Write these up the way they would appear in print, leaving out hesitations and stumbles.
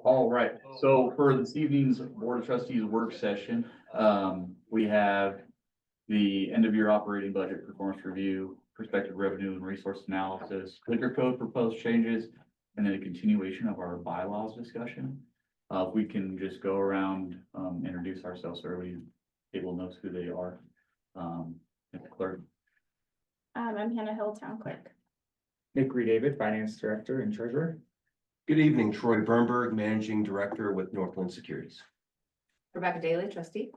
All right, so for this evening's Board of Trustees work session, we have the end of year operating budget performance review, prospective revenue and resource analysis, liquor code proposed changes, and then a continuation of our bylaws discussion. If we can just go around, introduce ourselves so every table knows who they are. Clerk. I'm Hannah Hill, Town Clerk. Nick Redavid, Finance Director and Treasurer. Good evening, Troy Bernberg, Managing Director with Northland Securities. Rebecca Daly, Trustee.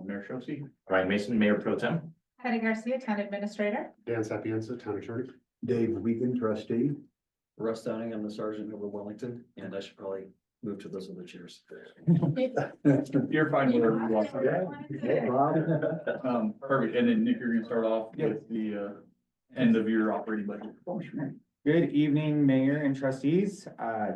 Mayor Shosse. Ryan Mason, Mayor Pro Tem. Patty Garcia, Town Administrator. Dan Sapienza, Town Attorney. Dave Wiegand, Trustee. Russ Downing, I'm the Sergeant over Wellington, and I should probably move to those other chairs. You're fine with whatever you want. No problem. Perfect, and then Nick, you're gonna start off with the end of your operating budget performance review. Good evening, Mayor and Trustees.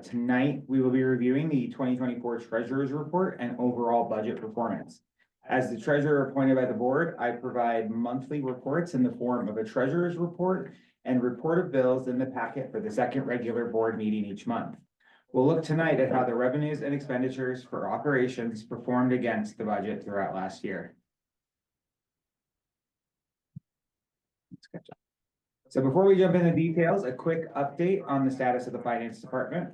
Tonight, we will be reviewing the 2024 Treasurer's Report and overall budget performance. As the Treasurer appointed by the board, I provide monthly reports in the form of a Treasurer's Report and report of bills in the packet for the second regular board meeting each month. We'll look tonight at how the revenues and expenditures for operations performed against the budget throughout last year. So before we jump into details, a quick update on the status of the finance department.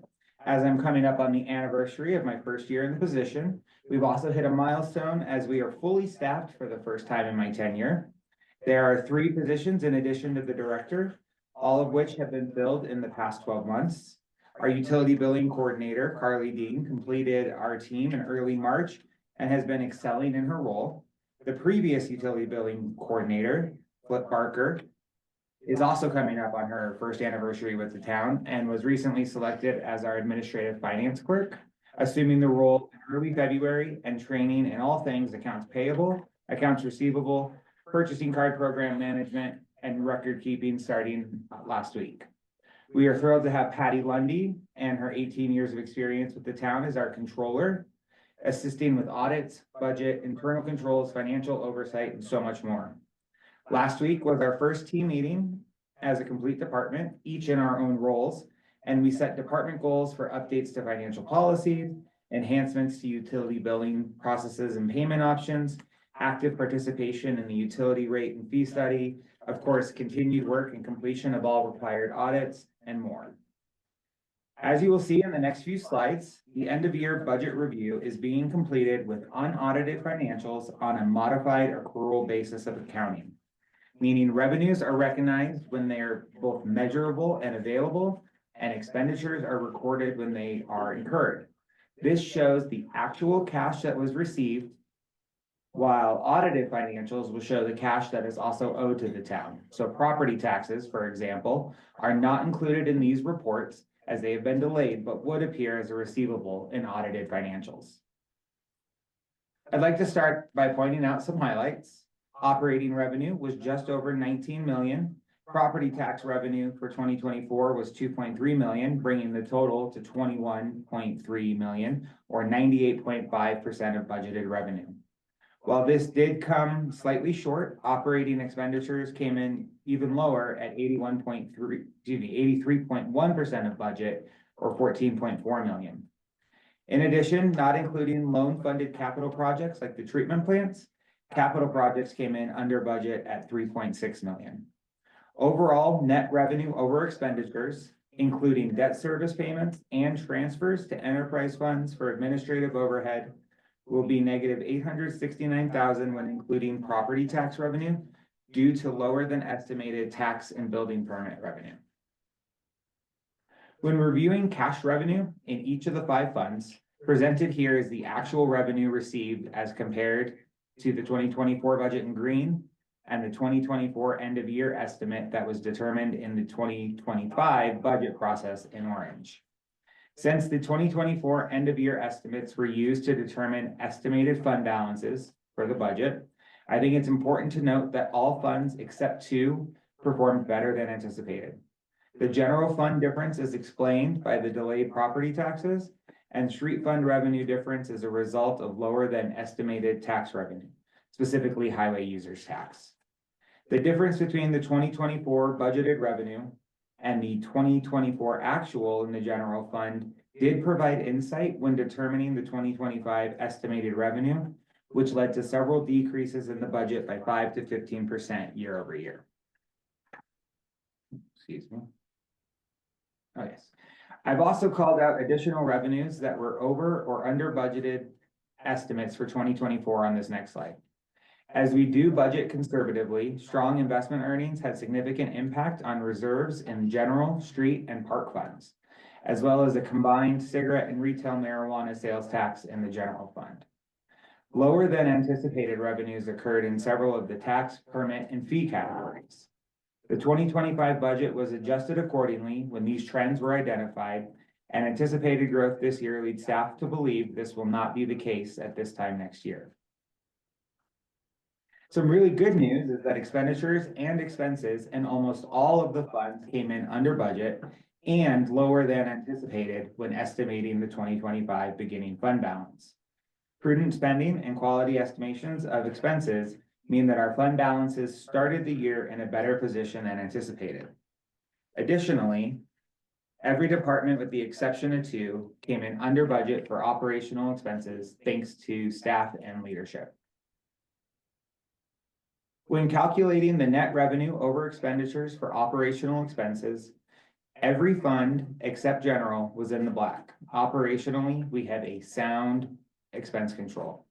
As I'm coming up on the anniversary of my first year in the position, we've also hit a milestone as we are fully staffed for the first time in my tenure. There are 3 positions in addition to the director, all of which have been filled in the past 12 months. Our utility billing coordinator, Carly Dean, completed our team in early March and has been excelling in her role. The previous utility billing coordinator, Flip Barker, is also coming up on her first anniversary with the town and was recently selected as our administrative finance clerk, assuming the role in early February and training in all things accounts payable, accounts receivable, purchasing card program management, and record keeping starting last week. We are thrilled to have Patty Lundy and her 18 years of experience with the town as our controller, assisting with audits, budget, internal controls, financial oversight, and so much more. Last week was our first team meeting as a complete department, each in our own roles, and we set department goals for updates to financial policies, enhancements to utility billing processes and payment options, active participation in the utility rate and fee study, of course, continued work and completion of all required audits, and more. As you will see in the next few slides, the end of year budget review is being completed with unaudited financials on a modified accrual basis of accounting, meaning revenues are recognized when they are both measurable and available, and expenditures are recorded when they are incurred. This shows the actual cash that was received, while audited financials will show the cash that is also owed to the town. So property taxes, for example, are not included in these reports as they have been delayed, but would appear as a receivable in audited financials. I'd like to start by pointing out some highlights. Operating revenue was just over 19 million. Property tax revenue for 2024 was 2.3 million, bringing the total to 21.3 million, or 98.5% of budgeted revenue. While this did come slightly short, operating expenditures came in even lower at 83.1% of budget, or 14.4 million. In addition, not including loan funded capital projects like the treatment plants, capital projects came in under budget at 3.6 million. Overall, net revenue over expenditures, including debt service payments and transfers to enterprise funds for administrative overhead, will be negative 869,000 when including property tax revenue due to lower than estimated tax and building permit revenue. When reviewing cash revenue in each of the 5 funds, presented here is the actual revenue received as compared to the 2024 budget in green and the 2024 end of year estimate that was determined in the 2025 budget process in orange. Since the 2024 end of year estimates were used to determine estimated fund balances for the budget, I think it's important to note that all funds except 2 performed better than anticipated. The general fund difference is explained by the delayed property taxes, and street fund revenue difference is a result of lower than estimated tax revenue, specifically highway users tax. The difference between the 2024 budgeted revenue and the 2024 actual in the general fund did provide insight when determining the 2025 estimated revenue, which led to several decreases in the budget by 5 to 15% year over year. Excuse me. Oh, yes. I've also called out additional revenues that were over or under budgeted estimates for 2024 on this next slide. As we do budget conservatively, strong investment earnings had significant impact on reserves in general, street, and park funds, as well as a combined cigarette and retail marijuana sales tax in the general fund. Lower than anticipated revenues occurred in several of the tax, permit, and fee categories. The 2025 budget was adjusted accordingly when these trends were identified, and anticipated growth this year leads staff to believe this will not be the case at this time next year. Some really good news is that expenditures and expenses in almost all of the funds came in under budget and lower than anticipated when estimating the 2025 beginning fund balance. Prudent spending and quality estimations of expenses mean that our fund balances started the year in a better position than anticipated. Additionally, every department with the exception of 2 came in under budget for operational expenses thanks to staff and leadership. When calculating the net revenue over expenditures for operational expenses, every fund except general was in the black. Operationally, we have a sound expense control.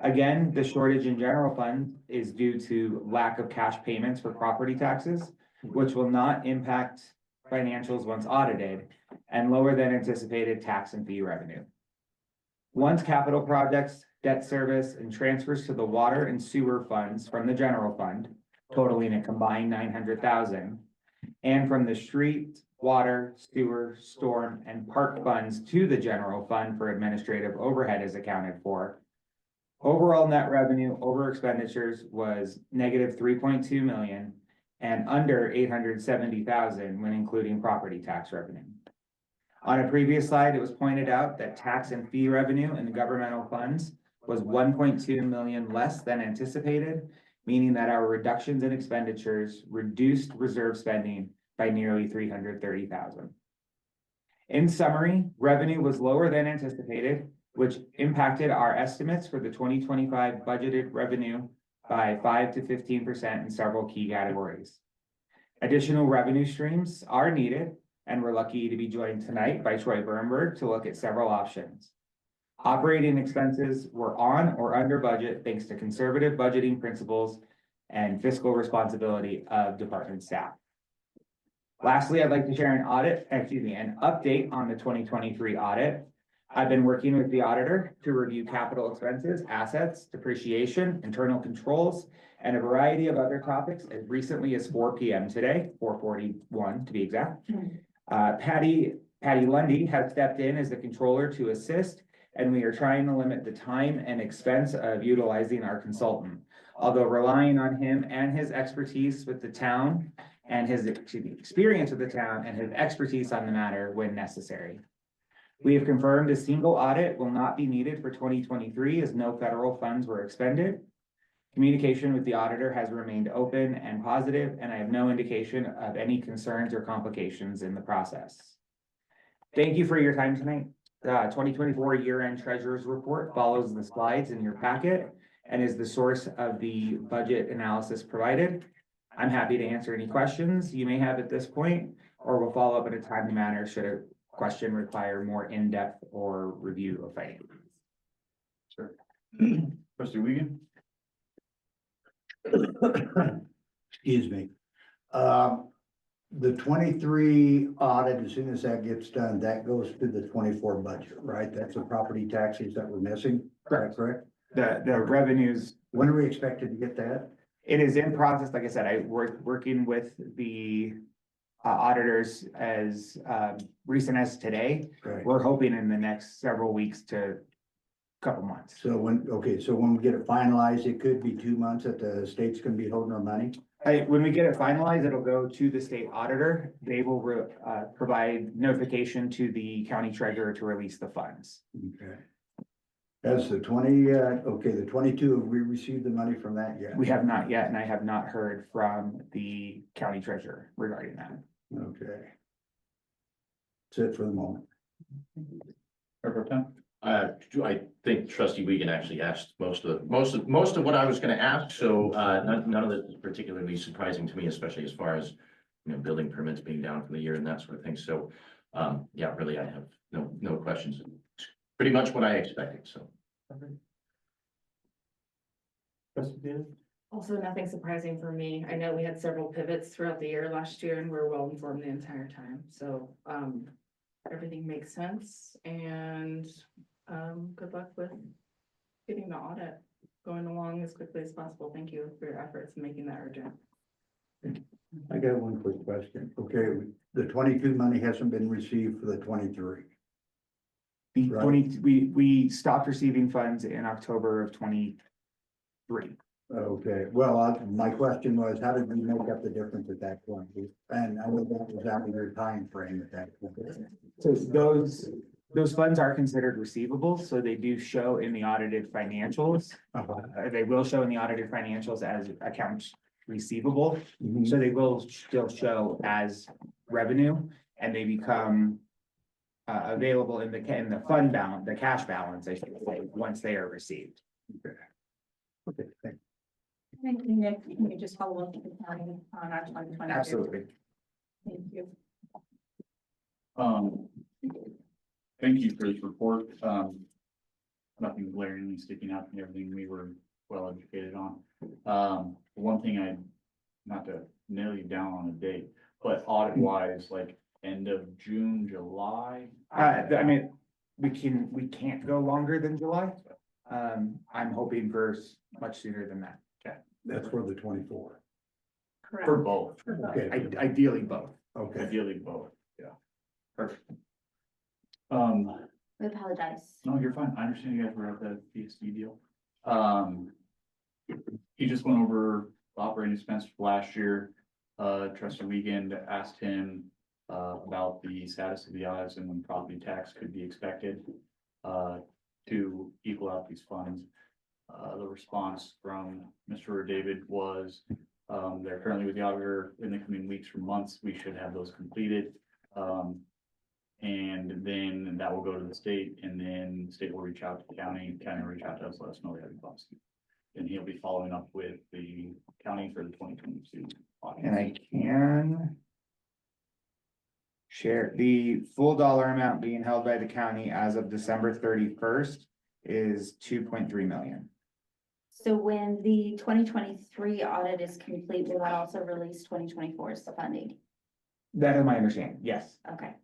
Again, the shortage in general fund is due to lack of cash payments for property taxes, which will not impact financials once audited, and lower than anticipated tax and fee revenue. Once capital projects, debt service, and transfers to the water and sewer funds from the general fund, totaling a combined $900,000, and from the street, water, sewer, storm, and park funds to the general fund for administrative overhead is accounted for, overall net revenue over expenditures was negative 3.2 million and under 870,000 when including property tax revenue. On a previous slide, it was pointed out that tax and fee revenue in the governmental funds was 1.2 million less than anticipated, meaning that our reductions in expenditures reduced reserve spending by nearly 330,000. In summary, revenue was lower than anticipated, which impacted our estimates for the 2025 budgeted revenue by 5 to 15% in several key categories. Additional revenue streams are needed, and we're lucky to be joined tonight by Troy Bernberg to look at several options. Operating expenses were on or under budget thanks to conservative budgeting principles and fiscal responsibility of department staff. Lastly, I'd like to share an update on the 2023 audit. I've been working with the auditor to review capital expenses, assets, depreciation, internal controls, and a variety of other topics as recently as 4 p.m. today, 4:41 to be exact. Patty Lundy has stepped in as the controller to assist, and we are trying to limit the time and expense of utilizing our consultant, although relying on him and his expertise with the town and his experience with the town and his expertise on the matter when necessary. We have confirmed a single audit will not be needed for 2023 as no federal funds were expended. Communication with the auditor has remained open and positive, and I have no indication of any concerns or complications in the process. Thank you for your time tonight. 2024 year-end treasurer's report follows the slides in your packet and is the source of the budget analysis provided. I'm happy to answer any questions you may have at this point, or we'll follow up in a timely manner should a question require more in-depth or review of findings. Sure. Trustee Wiegand? Excuse me. The 23 audit, as soon as that gets done, that goes to the 24 budget, right? That's the property taxes that were missing. Correct. Correct. The revenues, When are we expected to get that? it is in process. Like I said, I working with the auditors as recent as today. Right. We're hoping in the next several weeks to couple months. So when we get it finalized, it could be 2 months that the state's gonna be holding our money. When we get it finalized, it'll go to the state auditor. They will provide notification to the county treasurer to release the funds. Okay. That's the 20, the 22, have we received the money from that yet? We have not yet, and I have not heard from the county treasurer regarding that. Okay. That's it for the moment. I think trustee Wiegand actually asked most of what I was gonna ask, so, none of this is particularly surprising to me, especially as far as, building permits being down for the year and that sort of thing, so, yeah, really, I have no questions. Pretty much what I expected, so. Also, nothing surprising for me. I know we had several pivots throughout the year last year and we're well informed the entire time. So, everything makes sense and, good luck with getting the audit going along as quickly as possible. Thank you for your efforts in making that urgent. I got one quick question. Okay, the 22 money hasn't been received for the 23. The Right. 20, we stopped receiving funds in October of 23. Okay, well, my question was, how did we make up the difference at that point? And I know that was out of your time frame at that point. So those funds are considered receivables, so they do show in the audited financials. They will show in the audited financials as accounts receivable, so they will still show as revenue, and they become available in the fund balance, the cash balance, I should say, once they are received. Okay, thanks. Thank you, Nick. Can you just follow up with the county on our 2022? Absolutely. Thank you. Thank you for this report. Nothing glaringly sticking out from everything we were well educated on. One thing not to nail you down on a date, but audit wise, like end of June, July. I mean, we can't go longer than July. I'm hoping for much sooner than that. That's for the 24. Correct. For both, Okay, Ideally both. okay. ideally both, yeah. Perfect. We apologize. No, you're fine. I understand you guys were at the PSD deal. He just went over the operating expense for last year. Trustee Wiegand asked him about the status of the audits and when property tax could be expected to equal out these funds. The response from Mr. Redavid was they're currently with the auditor. In the coming weeks or months, we should have those completed. And then that will go to the state, and then the state will reach out to the county will reach out to us, let us know they have funds. And he'll be following up with the county for the 2022 audit. And I can share the full dollar amount being held by the county as of December 31st is 2.3 million. So when the 2023 audit is complete, will that also release 2024's funding? That is my understanding, yes. Okay,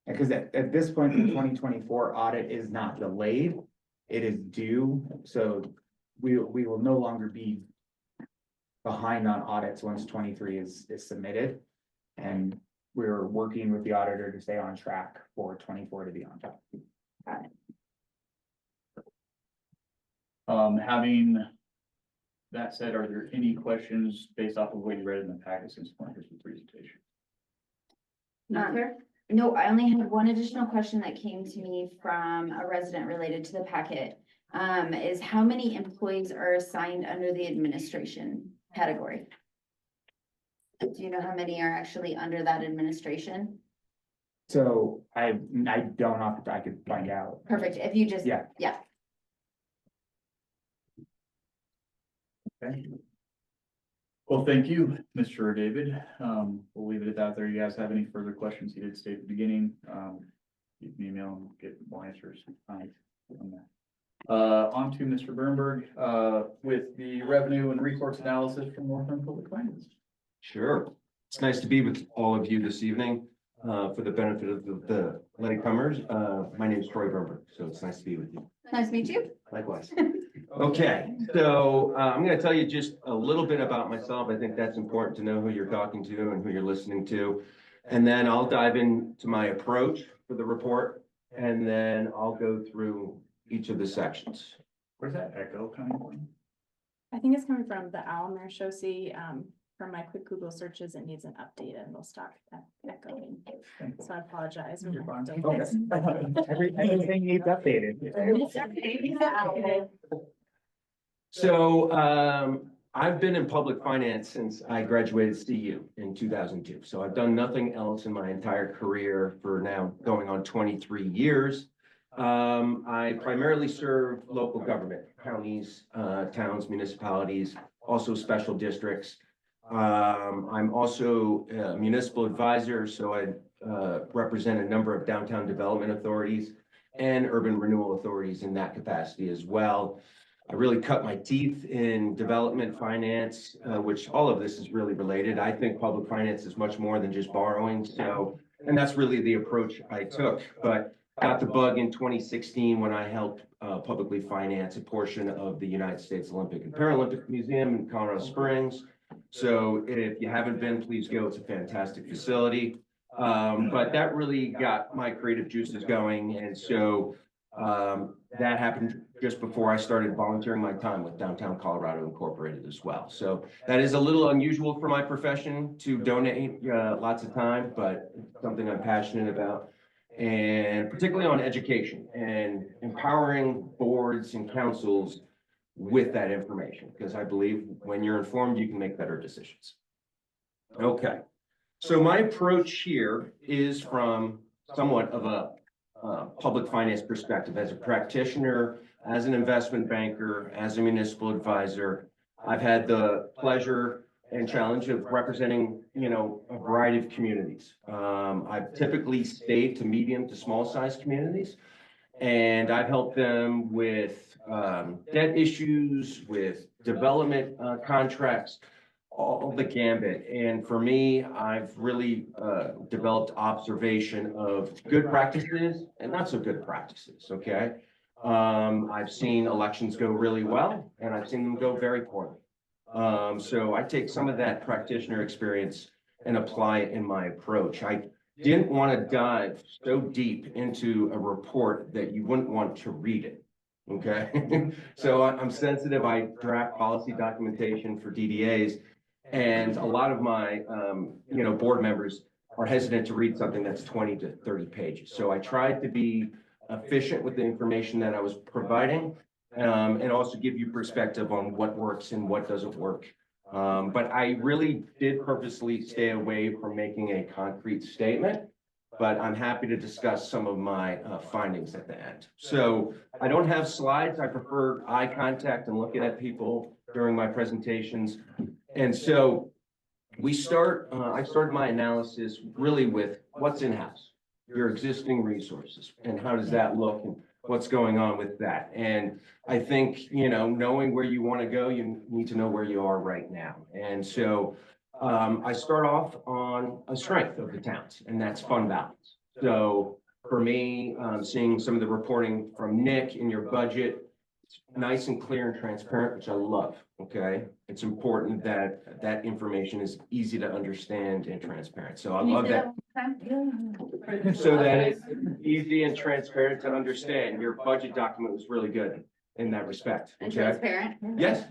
Because at this point, the 2024 audit is not delayed, it is due, so we will no longer be behind on audits once 23 is submitted. And we're working with the auditor to stay on track for 24 to be on track. got it. Having that said, are there any questions based off of what you read in the packet since Marcus' presentation? No, I only had one additional question that came to me from a resident related to the packet. Is how many employees are assigned under the administration category? Do you know how many are actually under that administration? So I don't know if I could find out. Perfect, if you just, Yeah. yeah. Okay. Well, thank you, Mr. David. We'll leave it at that there. You guys have any further questions? He did state at the beginning. You can email and get more answers. On to Mr. Bernberg, with the revenue and resource analysis from Northland Public Finance. Sure. It's nice to be with all of you this evening. For the benefit of the latecomers, my name is Troy Bernberg, so it's nice to be with you. Nice to meet you. Likewise. Okay, so I'm going to tell you just a little bit about myself. I think that's important to know who you're talking to and who you're listening to. And then I'll dive into my approach for the report, and then I'll go through each of the sections. Where's that echo coming from? I think it's coming from the owl Marishosi. From my quick Google searches, it needs an update and we'll stop echoing. So I apologize. You're fine. Everything needs updated. So I've been in public finance since I graduated CU in 2002. So I've done nothing else in my entire career for now going on 23 years. I primarily serve local government, counties, towns, municipalities, also special districts. I'm also a municipal advisor, so I represent a number of downtown development authorities and urban renewal authorities in that capacity as well. I really cut my teeth in development finance, which all of this is really related. I think public finance is much more than just borrowing. So, and that's really the approach I took, but got the bug in 2016 when I helped publicly finance a portion of the United States Olympic and Paralympic Museum in Colorado Springs. So if you haven't been, please go. It's a fantastic facility. But that really got my creative juices going. And so that happened just before I started volunteering my time with Downtown Colorado Incorporated as well. So that is a little unusual for my profession to donate lots of time, but it's something I'm passionate about. And particularly on education and empowering boards and councils with that information, because I believe when you're informed, you can make better decisions. Okay, so my approach here is from somewhat of a public finance perspective. As a practitioner, as an investment banker, as a municipal advisor, I've had the pleasure and challenge of representing, a variety of communities. I've typically stayed to medium to small size communities, and I've helped them with debt issues, with development contracts, all the gambit. And for me, I've really developed observation of good practices and not so good practices, okay? I've seen elections go really well, and I've seen them go very poorly. So I take some of that practitioner experience and apply it in my approach. I didn't want to dive so deep into a report that you wouldn't want to read it. Okay. So I'm sensitive. I draft policy documentation for DDAs, and a lot of my, board members are hesitant to read something that's 20 to 30 pages. So I tried to be efficient with the information that I was providing, and also give you perspective on what works and what doesn't work. But I really did purposely stay away from making a concrete statement, but I'm happy to discuss some of my findings at the end. So I don't have slides. I prefer eye contact and looking at people during my presentations. And so I started my analysis really with what's in-house, your existing resources, and how does that look, and what's going on with that. And I think, knowing where you want to go, you need to know where you are right now. And so I start off on a strength of the towns, and that's fund balance. So for me, seeing some of the reporting from Nick in your budget, it's nice and clear and transparent, which I love, okay? It's important that that information is easy to understand and transparent. So I love that. So that it's easy and transparent to understand. Your budget document was really good in that respect. And Okay? transparent. Yes,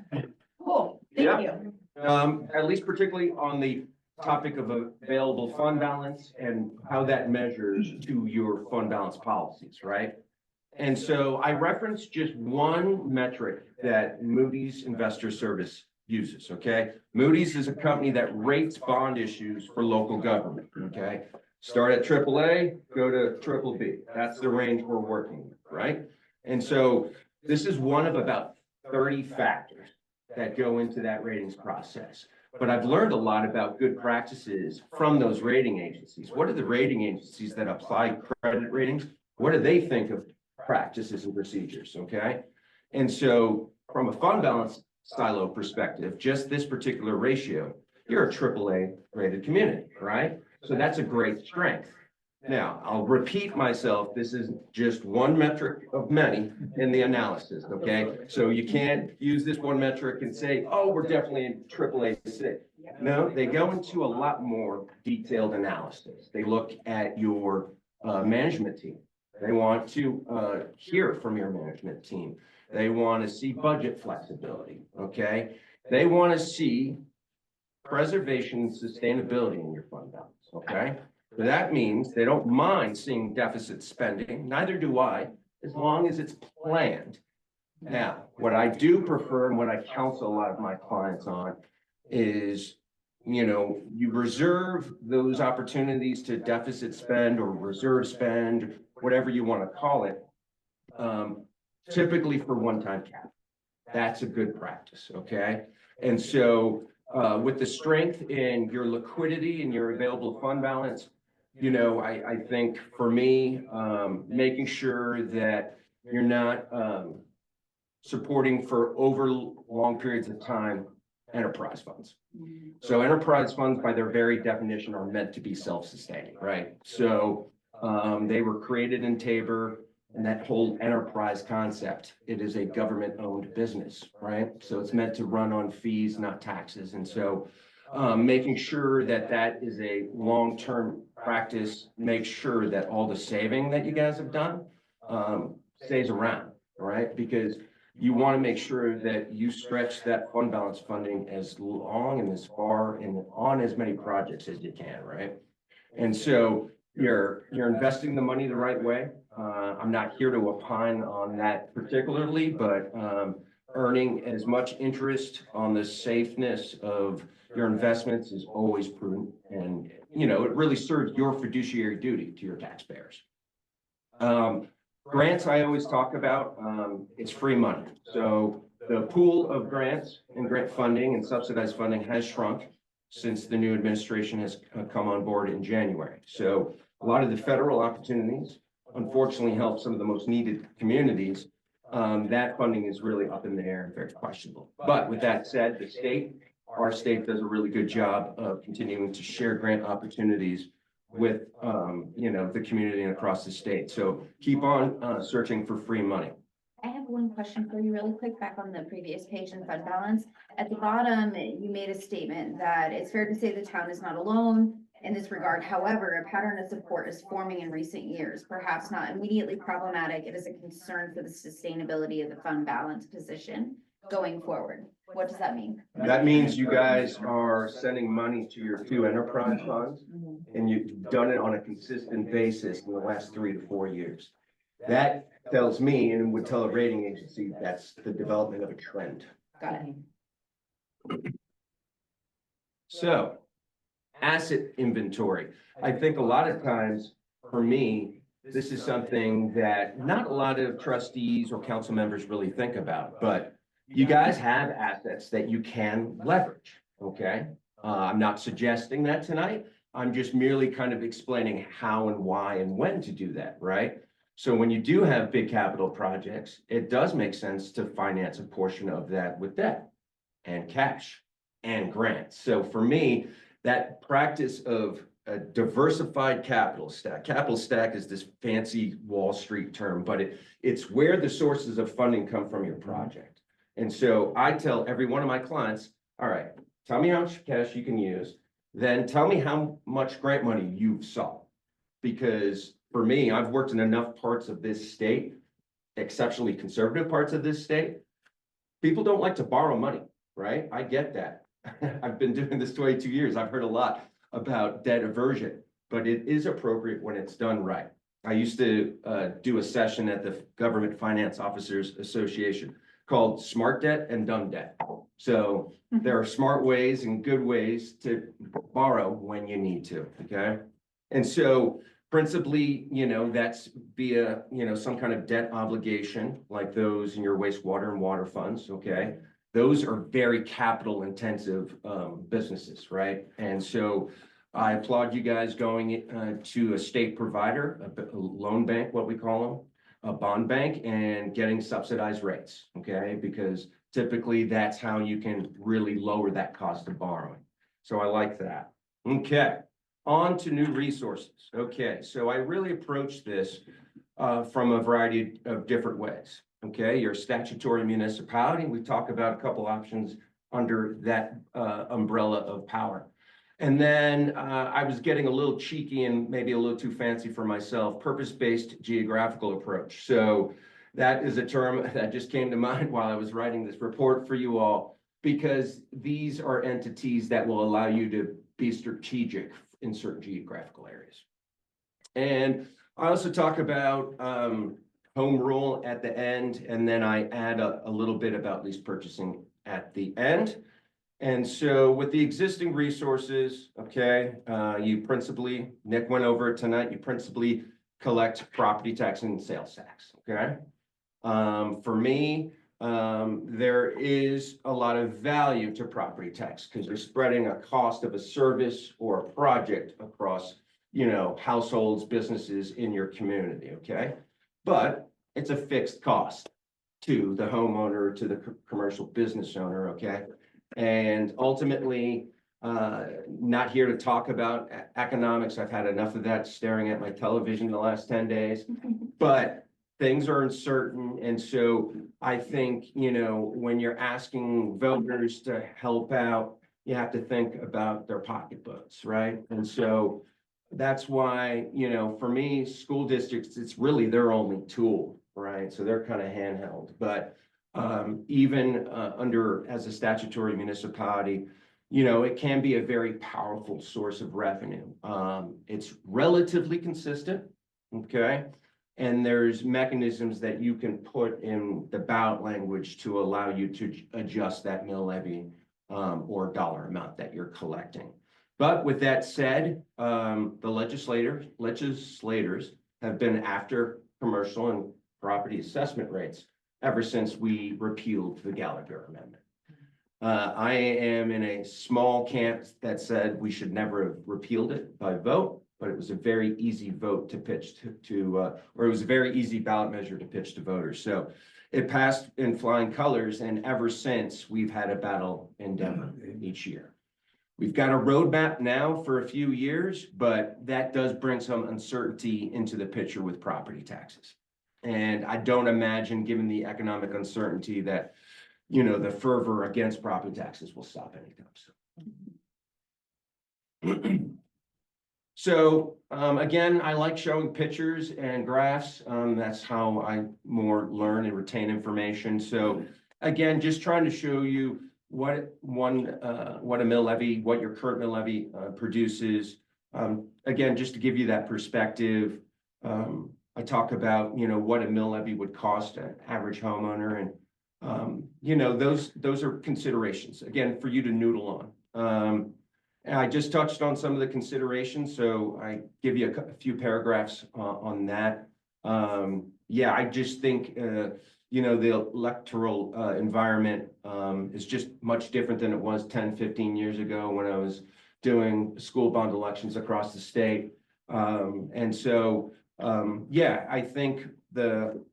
Cool, Yeah. thank you. at least particularly on the topic of available fund balance and how that measures to your fund balance policies, right? And so I referenced just one metric that Moody's Investor Service uses, okay? Moody's is a company that rates bond issues for local government, okay? Start at AAA, go to BBB. That's the range we're working with, right? And so this is one of about 30 factors that go into that ratings process. But I've learned a lot about good practices from those rating agencies. What are the rating agencies that apply credit ratings? What do they think of practices and procedures, okay? And so from a fund balance silo perspective, just this particular ratio, you're a AAA rated community, right? So that's a great strength. Now, I'll repeat myself. This is just one metric of many in the analysis, okay? So you can't use this one metric and say, oh, we're definitely in AAA city. No, they go into a lot more detailed analysis. They look at your management team. They want to hear from your management team. They want to see budget flexibility, okay? They want to see preservation and sustainability in your fund balance, okay? So that means they don't mind seeing deficit spending, neither do I, as long as it's planned. Now, what I do prefer and what I counsel a lot of my clients on is, you reserve those opportunities to deficit spend or reserve spend, whatever you want to call it, typically for one-time cap. That's a good practice, okay? And so with the strength in your liquidity and your available fund balance, I think for me, making sure that you're not supporting for over long periods of time enterprise funds. So enterprise funds, by their very definition, are meant to be self-sustaining, right? So they were created in Tabor, and that whole enterprise concept, it is a government-owned business, right? So it's meant to run on fees, not taxes. And so making sure that that is a long-term practice, make sure that all the saving that you guys have done stays around, right? Because you want to make sure that you stretch that fund balance funding as long and as far and on as many projects as you can, right? And so you're investing the money the right way. I'm not here to opine on that particularly, but earning as much interest on the safeness of your investments is always prudent. And, it really serves your fiduciary duty to your taxpayers. Grants I always talk about, it's free money. So the pool of grants and grant funding and subsidized funding has shrunk since the new administration has come on board in January. So a lot of the federal opportunities, unfortunately, help some of the most needed communities. That funding is really up in the air and very questionable. But with that said, our state does a really good job of continuing to share grant opportunities with, the community and across the state. So keep on searching for free money. I have one question for you really quick, back on the previous page in fund balance. At the bottom, you made a statement that it's fair to say the town is not alone in this regard. However, a pattern of support is forming in recent years, perhaps not immediately problematic. It is a concern for the sustainability of the fund balance position going forward. What does that mean? That means you guys are sending money to your two enterprise funds, and you've done it on a consistent basis in the last 3 to 4 years. That tells me, and would tell a rating agency, that's the development of a trend. Got it. So, asset inventory. I think a lot of times, for me, this is something that not a lot of trustees or council members really think about, but you guys have assets that you can leverage, okay? I'm not suggesting that tonight. I'm just merely kind of explaining how and why and when to do that, right? So when you do have big capital projects, it does make sense to finance a portion of that with debt and cash and grants. So for me, that practice of a diversified capital stack is this fancy Wall Street term, but it's where the sources of funding come from your project. And so I tell every one of my clients, all right, tell me how much cash you can use, then tell me how much grant money you've sought. Because for me, I've worked in enough parts of this state, exceptionally conservative parts of this state. People don't like to borrow money, right? I get that. I've been doing this 22 years. I've heard a lot about debt aversion, but it is appropriate when it's done right. I used to do a session at the Government Finance Officers Association called Smart Debt and Dumb Debt. So there are smart ways and good ways to borrow when you need to, okay? And so principally, that's via, some kind of debt obligation, like those in your wastewater and water funds, okay? Those are very capital intensive businesses, right? And so I applaud you guys going to a state provider, a loan bank, what we call them, a bond bank, and getting subsidized rates, okay? Because typically that's how you can really lower that cost of borrowing. So I like that. Okay, on to new resources. Okay, so I really approach this from a variety of different ways. Okay, your statutory municipality, we talk about a couple options under that umbrella of power. And then I was getting a little cheeky and maybe a little too fancy for myself, purpose-based geographical approach. So that is a term that just came to mind while I was writing this report for you all, because these are entities that will allow you to be strategic in certain geographical areas. And I also talk about home rule at the end, and then I add a little bit about lease purchasing at the end. And so with the existing resources, okay, you principally, Nick went over it tonight, you principally collect property tax and sales tax, okay? For me, there is a lot of value to property tax because you're spreading a cost of a service or a project across, you know, households, businesses in your community, okay? But it's a fixed cost to the homeowner, to the commercial business owner, okay? And ultimately, not here to talk about economics. I've had enough of that staring at my television the last 10 days, but things are uncertain. And so I think, you know, when you're asking voters to help out, you have to think about their pocketbooks, right? And so that's why, you know, for me, school districts, it's really their only tool, right? So they're kind of handheld, but even under as a statutory municipality, you know, it can be a very powerful source of revenue. It's relatively consistent, okay? And there's mechanisms that you can put in the ballot language to allow you to adjust that mill levy or dollar amount that you're collecting. But with that said, the legislators have been after commercial and property assessment rates ever since we repealed the Gallagher Amendment. I am in a small camp that said we should never have repealed it by vote, but it was a very easy vote to pitch or it was a very easy ballot measure to pitch to voters. So it passed in flying colors, and ever since we've had a battle in Denver each year. We've got a roadmap now for a few years, but that does bring some uncertainty into the picture with property taxes. And I don't imagine, given the economic uncertainty, that, you know, the fervor against property taxes will stop anytime soon. So again, I like showing pictures and graphs. That's how I more learn and retain information. So again, just trying to show you what a mill levy, what your current mill levy produces. Again, just to give you that perspective, I talk about, you know, what a mill levy would cost an average homeowner, and you know, those are considerations again for you to noodle on. And I just touched on some of the considerations, so I give you a few paragraphs on that. Yeah, I just think you know, the electoral environment is just much different than it was 10, 15 years ago when I was doing school bond elections across the state. And so yeah, I think the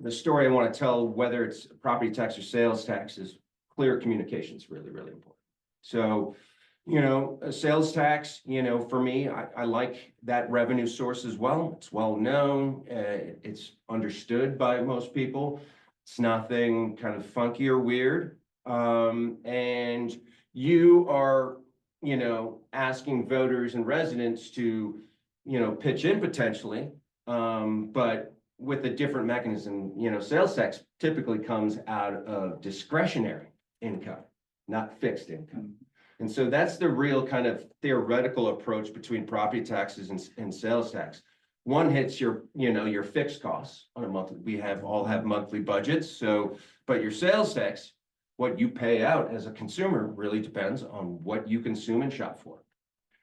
story I want to tell, whether it's property tax or sales tax, is clear communication is really, really important. So, you know, a sales tax, you know, for me, I like that revenue source as well. It's well known. It's understood by most people. It's nothing kind of funky or weird. And you are, you know, asking voters and residents to, you know, pitch in potentially, but with a different mechanism. You know, sales tax typically comes out of discretionary income, not fixed income. And so that's the real kind of theoretical approach between property taxes and sales tax. One hits your, you know, your fixed costs on a monthly. We all have monthly budgets. So, but your sales tax, what you pay out as a consumer, really depends on what you consume and shop for.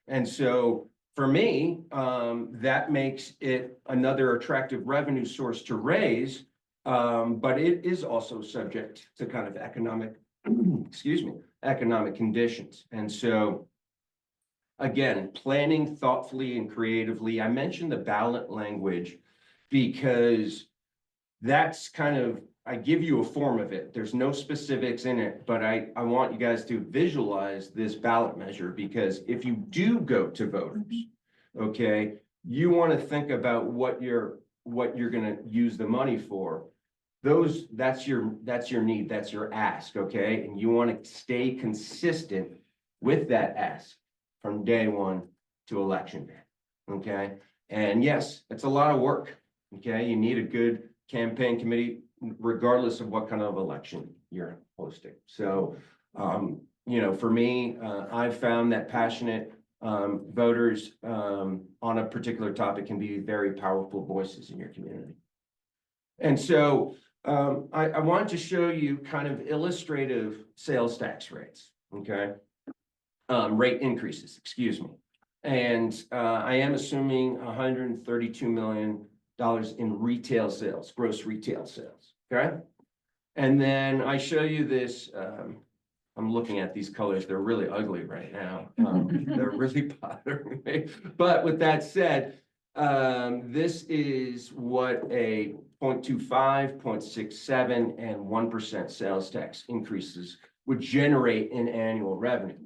And so for me, that makes it another attractive revenue source to raise, but it is also subject to kind of economic, excuse me, economic conditions. And so again, planning thoughtfully and creatively. I mentioned the ballot language because that's kind of, I give you a form of it. There's no specifics in it, but I want you guys to visualize this ballot measure, because if you do go to voters, okay, you want to think about what you're going to use the money for. That's your need, that's your ask, okay? And you want to stay consistent with that ask from day one to election day, okay? And yes, it's a lot of work, okay? You need a good campaign committee, regardless of what kind of election you're hosting. So, you know, for me, I've found that passionate voters on a particular topic can be very powerful voices in your community. And so I wanted to show you kind of illustrative sales tax rates, okay? Rate increases, excuse me. And I am assuming $132 million in retail sales, gross retail sales, okay? And then I show you this, I'm looking at these colors, they're really ugly right now. They're really bothering me. But with that said, this is what a 0.25, 0.67, and 1% sales tax increases would generate in annual revenue.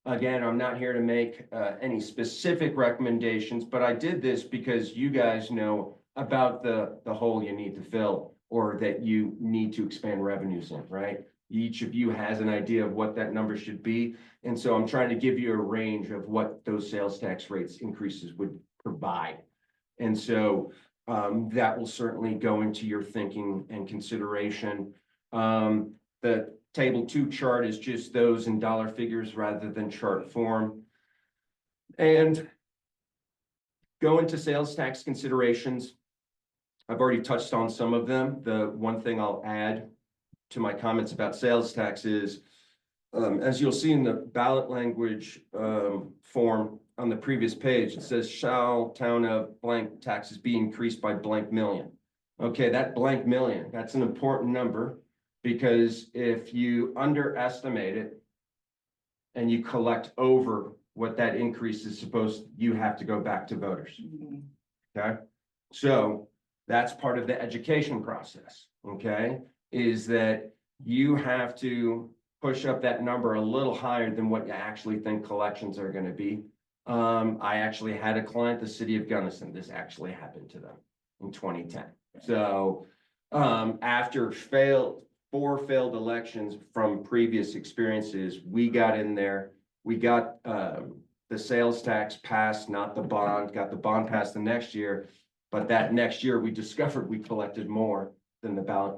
Again, I'm not here to make any specific recommendations, but I did this because you guys know about the hole you need to fill or that you need to expand revenues in, right? Each of you has an idea of what that number should be. And so I'm trying to give you a range of what those sales tax rates increases would provide. And so that will certainly go into your thinking and consideration. The table 2 chart is just those in dollar figures rather than chart form. And go into sales tax considerations. I've already touched on some of them. The one thing I'll add to my comments about sales tax is, as you'll see in the ballot language form on the previous page, it says shall town of blank taxes be increased by blank million. Okay, that blank million, that's an important number because if you underestimate it and you collect over what that increase is supposed, you have to go back to voters. Okay, so that's part of the education process. Okay, is that you have to push up that number a little higher than what you actually think collections are going to be. I actually had a client, the city of Gunnison, this actually happened to them in 2010. So after 4 failed elections from previous experiences, we got in there, we got the sales tax passed, not the bond, got the bond passed the next year. But that next year we discovered we collected more than the ballot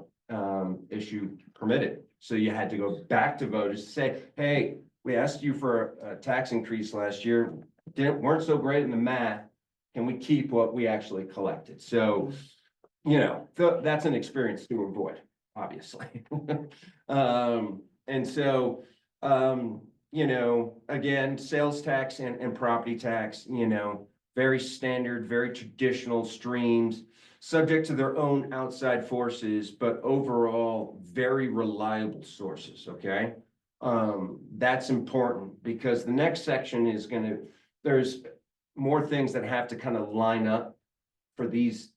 issue permitted. So you had to go back to voters to say, hey, we asked you for a tax increase last year, weren't so great in the math. Can we keep what we actually collected? So, you know, that's an experience to avoid, obviously. And so, you know, again, sales tax and property tax, you know, very standard, very traditional streams, subject to their own outside forces, but overall very reliable sources, okay? That's important because the next section is there's more things that have to kind of line up for these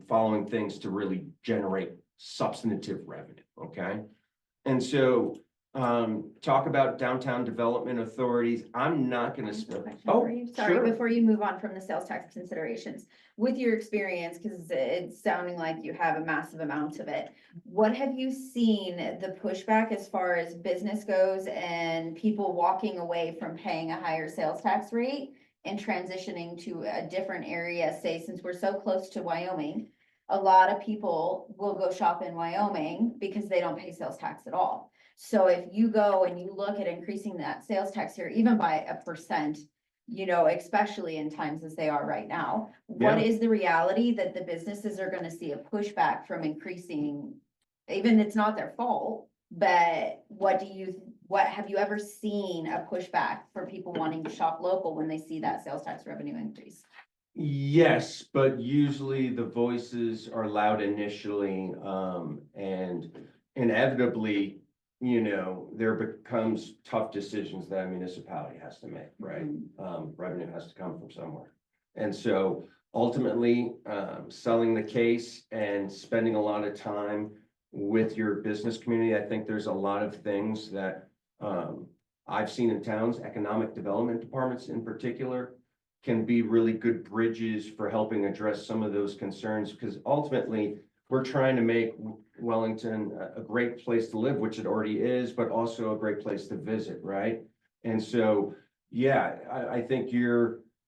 following things to really generate substantive revenue, okay? And so talk about downtown development authorities. I'm not going to spend. Oh, sorry, sure. before you move on from the sales tax considerations, with your experience, because it's sounding like you have a massive amount of it, what have you seen the pushback as far as business goes and people walking away from paying a higher sales tax rate and transitioning to a different area? Say, since we're so close to Wyoming, a lot of people will go shop in Wyoming because they don't pay sales tax at all. So if you go and you look at increasing that sales tax here, even by 1%, you know, especially in times as they are right now, what is the reality that the businesses are going to see a pushback from increasing, even it's not their fault, but what have you ever seen a pushback for people wanting to shop local when they see that sales tax revenue increase? Yes, but usually the voices are loud initially, and inevitably, you know, there becomes tough decisions that a municipality has to make, right? Revenue has to come from somewhere. And so ultimately, selling the case and spending a lot of time with your business community, I think there's a lot of things that I've seen in towns, economic development departments in particular, can be really good bridges for helping address some of those concerns, because ultimately we're trying to make Wellington a great place to live, which it already is, but also a great place to visit, right? And so, yeah, I think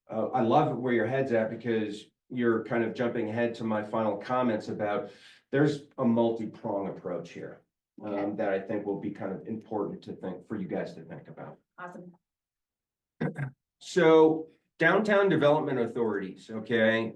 I love where your head's at, because you're kind of jumping ahead to my final comments about there's a multi-prong approach here that I think will be kind of important to think for you guys to think about. Awesome. So downtown development authorities, okay?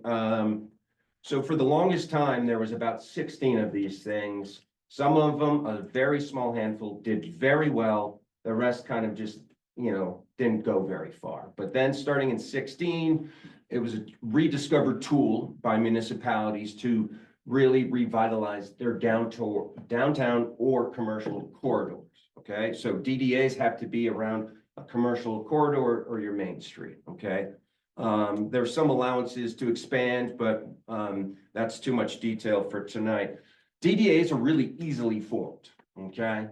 So for the longest time, there was about 16 of these things. Some of them, a very small handful, did very well. The rest kind of just, didn't go very far. But then starting in 16, it was a rediscovered tool by municipalities to really revitalize their downtown or commercial corridors. Okay, so DDAs have to be around a commercial corridor or your main street. Okay. There's some allowances to expand, but that's too much detail for tonight. DDAs are really easily formed, okay?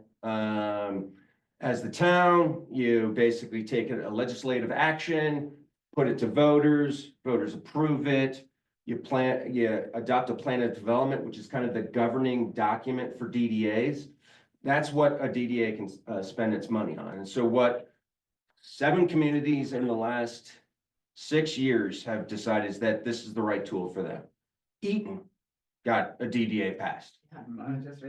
As the town, you basically take a legislative action, put it to voters, voters approve it, you adopt a plan of development, which is kind of the governing document for DDAs. That's what a DDA can spend its money on. And so what 7 communities in the last 6 years have decided is that this is the right tool for them. Eaton got a DDA passed.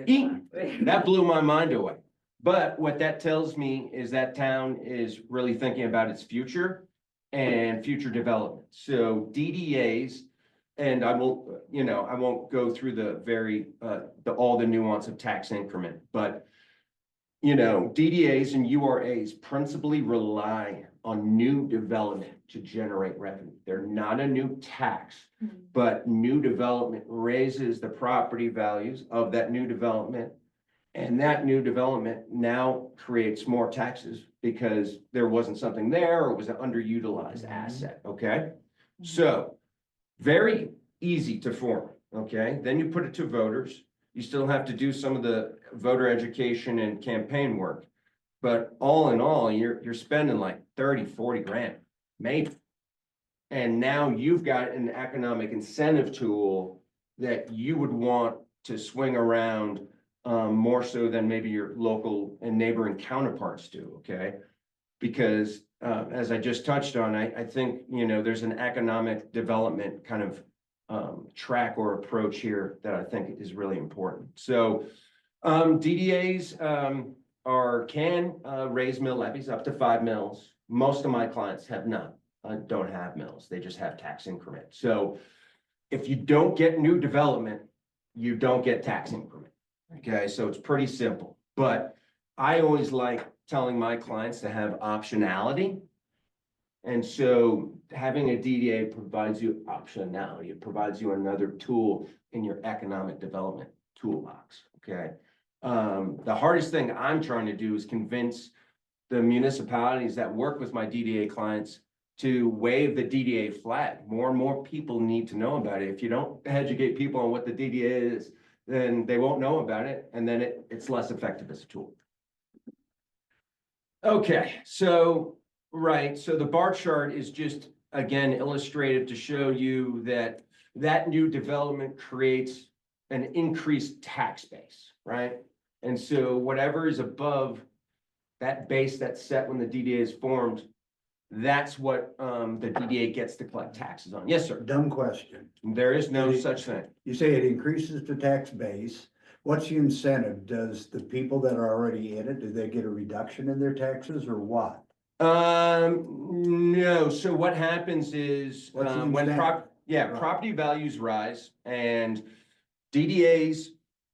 Eaton, that blew my mind away. But what that tells me is that town is really thinking about its future and future development. So DDAs, and I won't go through all the nuance of tax increment, but DDAs and URAs principally rely on new development to generate revenue. They're not a new tax, but new development raises the property values of that new development. And that new development now creates more taxes because there wasn't something there or it was an underutilized asset, okay? So very easy to form, okay? Then you put it to voters. You still have to do some of the voter education and campaign work. But all in all, you're spending like 30, 40 grand, maybe. And now you've got an economic incentive tool that you would want to swing around more so than maybe your local and neighboring counterparts do, okay? Because as I just touched on, I think, there's an economic development kind of track or approach here that I think is really important. So DDAs can raise mill levies up to 5 mills. Most of my clients don't have mills. They just have tax increment. So if you don't get new development, you don't get tax increment. Okay, so it's pretty simple. But I always like telling my clients to have optionality. And so having a DDA provides you optionality. It provides you another tool in your economic development toolbox, okay? The hardest thing I'm trying to do is convince the municipalities that work with my DDA clients to wave the DDA flag. More and more people need to know about it. If you don't educate people on what the DDA is, then they won't know about it, and then it's less effective as a tool. Okay, so the bar chart is just, again, illustrative to show you that new development creates an increased tax base, right? And so whatever is above that base that's set when the DDA is formed, that's what the DDA gets to collect taxes on. Yes, sir. Dumb question. There is no such thing. You say it increases the tax base. What's the incentive? Does the people that are already in it, do they get a reduction in their taxes or what? No. So what happens is What's the when incentive? property values rise and DDAs,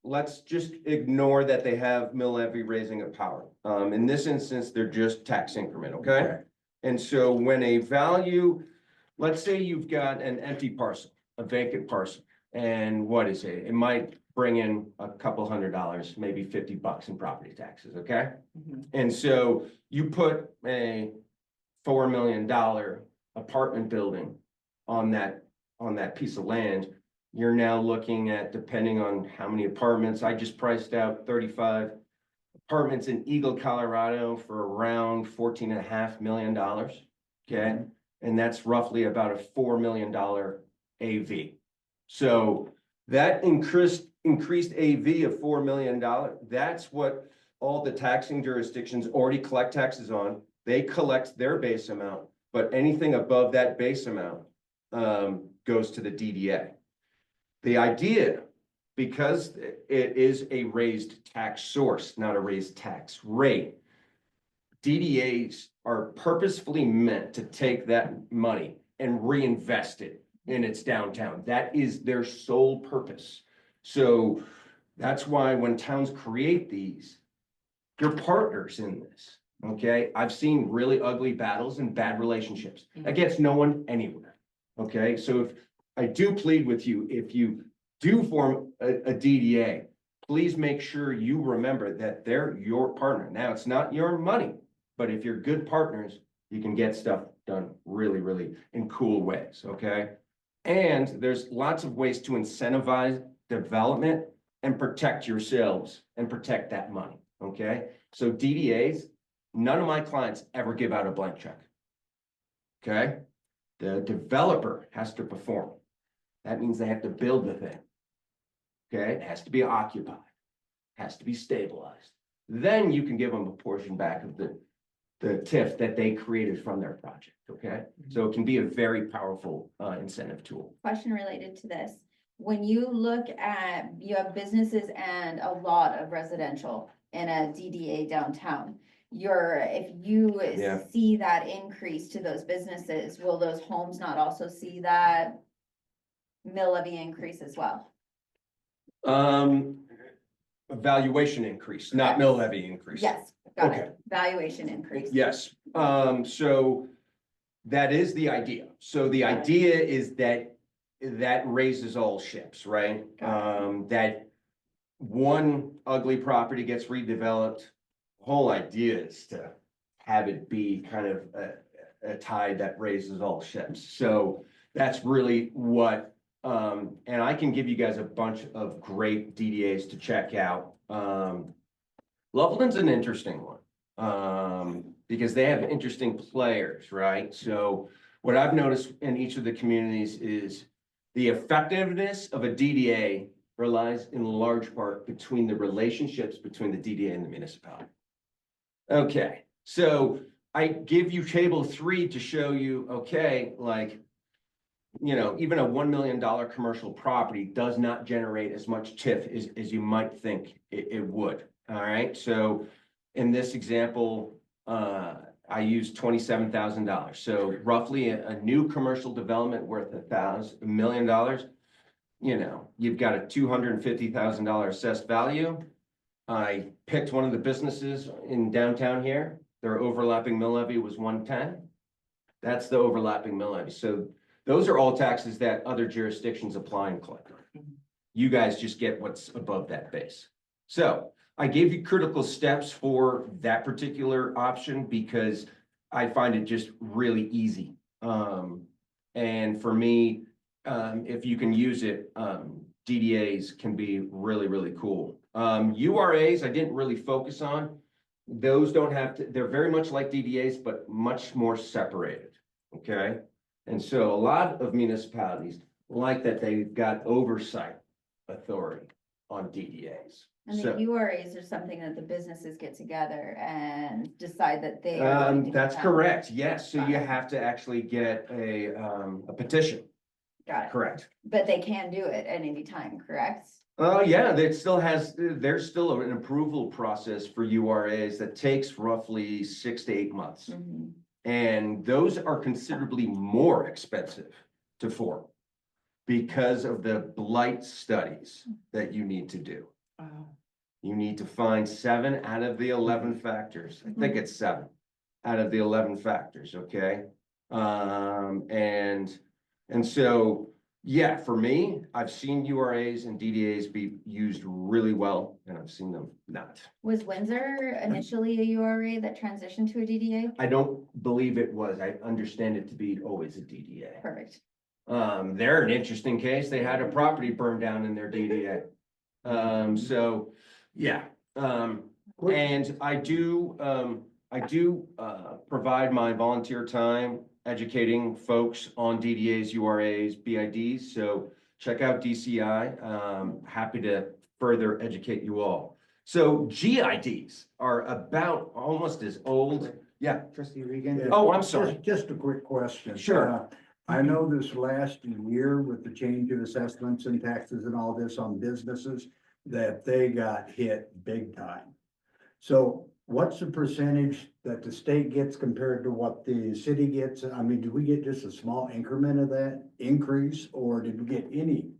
let's just ignore that they have mill levy raising of power. In this instance, they're just tax increment, okay? And so when a value, let's say you've got an empty parcel, a vacant parcel, and what is it? It might bring in a couple $100, maybe $50 in property taxes, okay? And so you put a $4 million apartment building on that piece of land. You're now looking at, depending on how many apartments, I just priced out 35 apartments in Eagle, Colorado for around $14.5 million, okay? And that's roughly about a $4 million AV. So that increased AV of $4 million, that's what all the taxing jurisdictions already collect taxes on. They collect their base amount, but anything above that base amount goes to the DDA. The idea, because it is a raised tax source, not a raised tax rate, DDAs are purposefully meant to take that money and reinvest it and it's downtown. That is their sole purpose. So that's why when towns create these, you're partners in this, okay? I've seen really ugly battles and bad relationships. That gets no one anywhere, okay? So if I do plead with you, if you do form a DDA, please make sure you remember that they're your partner. Now, it's not your money, but if you're good partners, you can get stuff done really, really in cool ways, okay? And there's lots of ways to incentivize development and protect yourselves and protect that money, okay? So DDAs, none of my clients ever give out a blank check, okay? The developer has to perform. That means they have to build the thing, okay? It has to be occupied, has to be stabilized. Then you can give them a portion back of the TIF that they created from their project, okay? So it can be a very powerful incentive tool. Question related to this. When you look at, you have businesses and a lot of residential in a DDA downtown. If you Yeah. see that increase to those businesses, will those homes not also see that mill levy increase as well? Valuation increase, not mill levy increase. Yes, got Okay. it. Valuation increase. Yes, so that is the idea. So the idea is that raises all ships, right? That one ugly property gets redeveloped. Whole idea is to have it be kind of a tide that raises all ships. So that's really what, and I can give you guys a bunch of great DDAs to check out. Loveland's an interesting one. Because they have interesting players, right? So what I've noticed in each of the communities is the effectiveness of a DDA relies in large part between the relationships between the DDA and the municipality. Okay, so I give you table 3 to show you, okay, like, you know, even a $1 million commercial property does not generate as much TIF as you might think it would. All right, so in this example, I used $27,000. So roughly a new commercial development worth $1 million. You know, you've got a $250,000 assessed value. I picked one of the businesses in downtown here. Their overlapping mill levy was 110. That's the overlapping mill levy. So those are all taxes that other jurisdictions apply and collect. You guys just get what's above that base. So I gave you critical steps for that particular option because I find it just really easy. And for me, if you can use it, DDAs can be really, really cool. URAs, I didn't really focus on. Those don't have to, they're very much like DDAs, but much more separated, okay? And so a lot of municipalities like that they've got oversight authority on DDAs. And the So, URAs are something that the businesses get together and decide that they. are going to that's do that. correct, yes, so you have to actually get a petition, Got it. correct? But they can do it at any time, correct? Oh, yeah, there's still an approval process for URAs that takes roughly 6 to 8 months. Mhm. And those are considerably more expensive to form because of the blight studies that you need to do. You need to find 7 out of the 11 factors. I think it's 7 out of the 11 factors, okay? And so, yeah, for me, I've seen URAs and DDAs be used really well, and I've seen them not. Was Windsor initially a URA that transitioned to a DDA? I don't believe it was. I understand it to be always a DDA. Perfect. They're an interesting case. They had a property burned down in their DDA. So, yeah, and I do provide my volunteer time educating folks on DDAs, URAs, BIDs. So check out DCI. Happy to further educate you all. So GIDs are about almost as old. Yeah. Trustee Regan? Yeah. Oh, I'm sorry. Just a quick question. Sure. I know this last year with the change of assessments and taxes and all this on businesses, that they got hit big time. So what's the percentage that the state gets compared to what the city gets? I mean, do we get just a small increment of that increase, or did we get any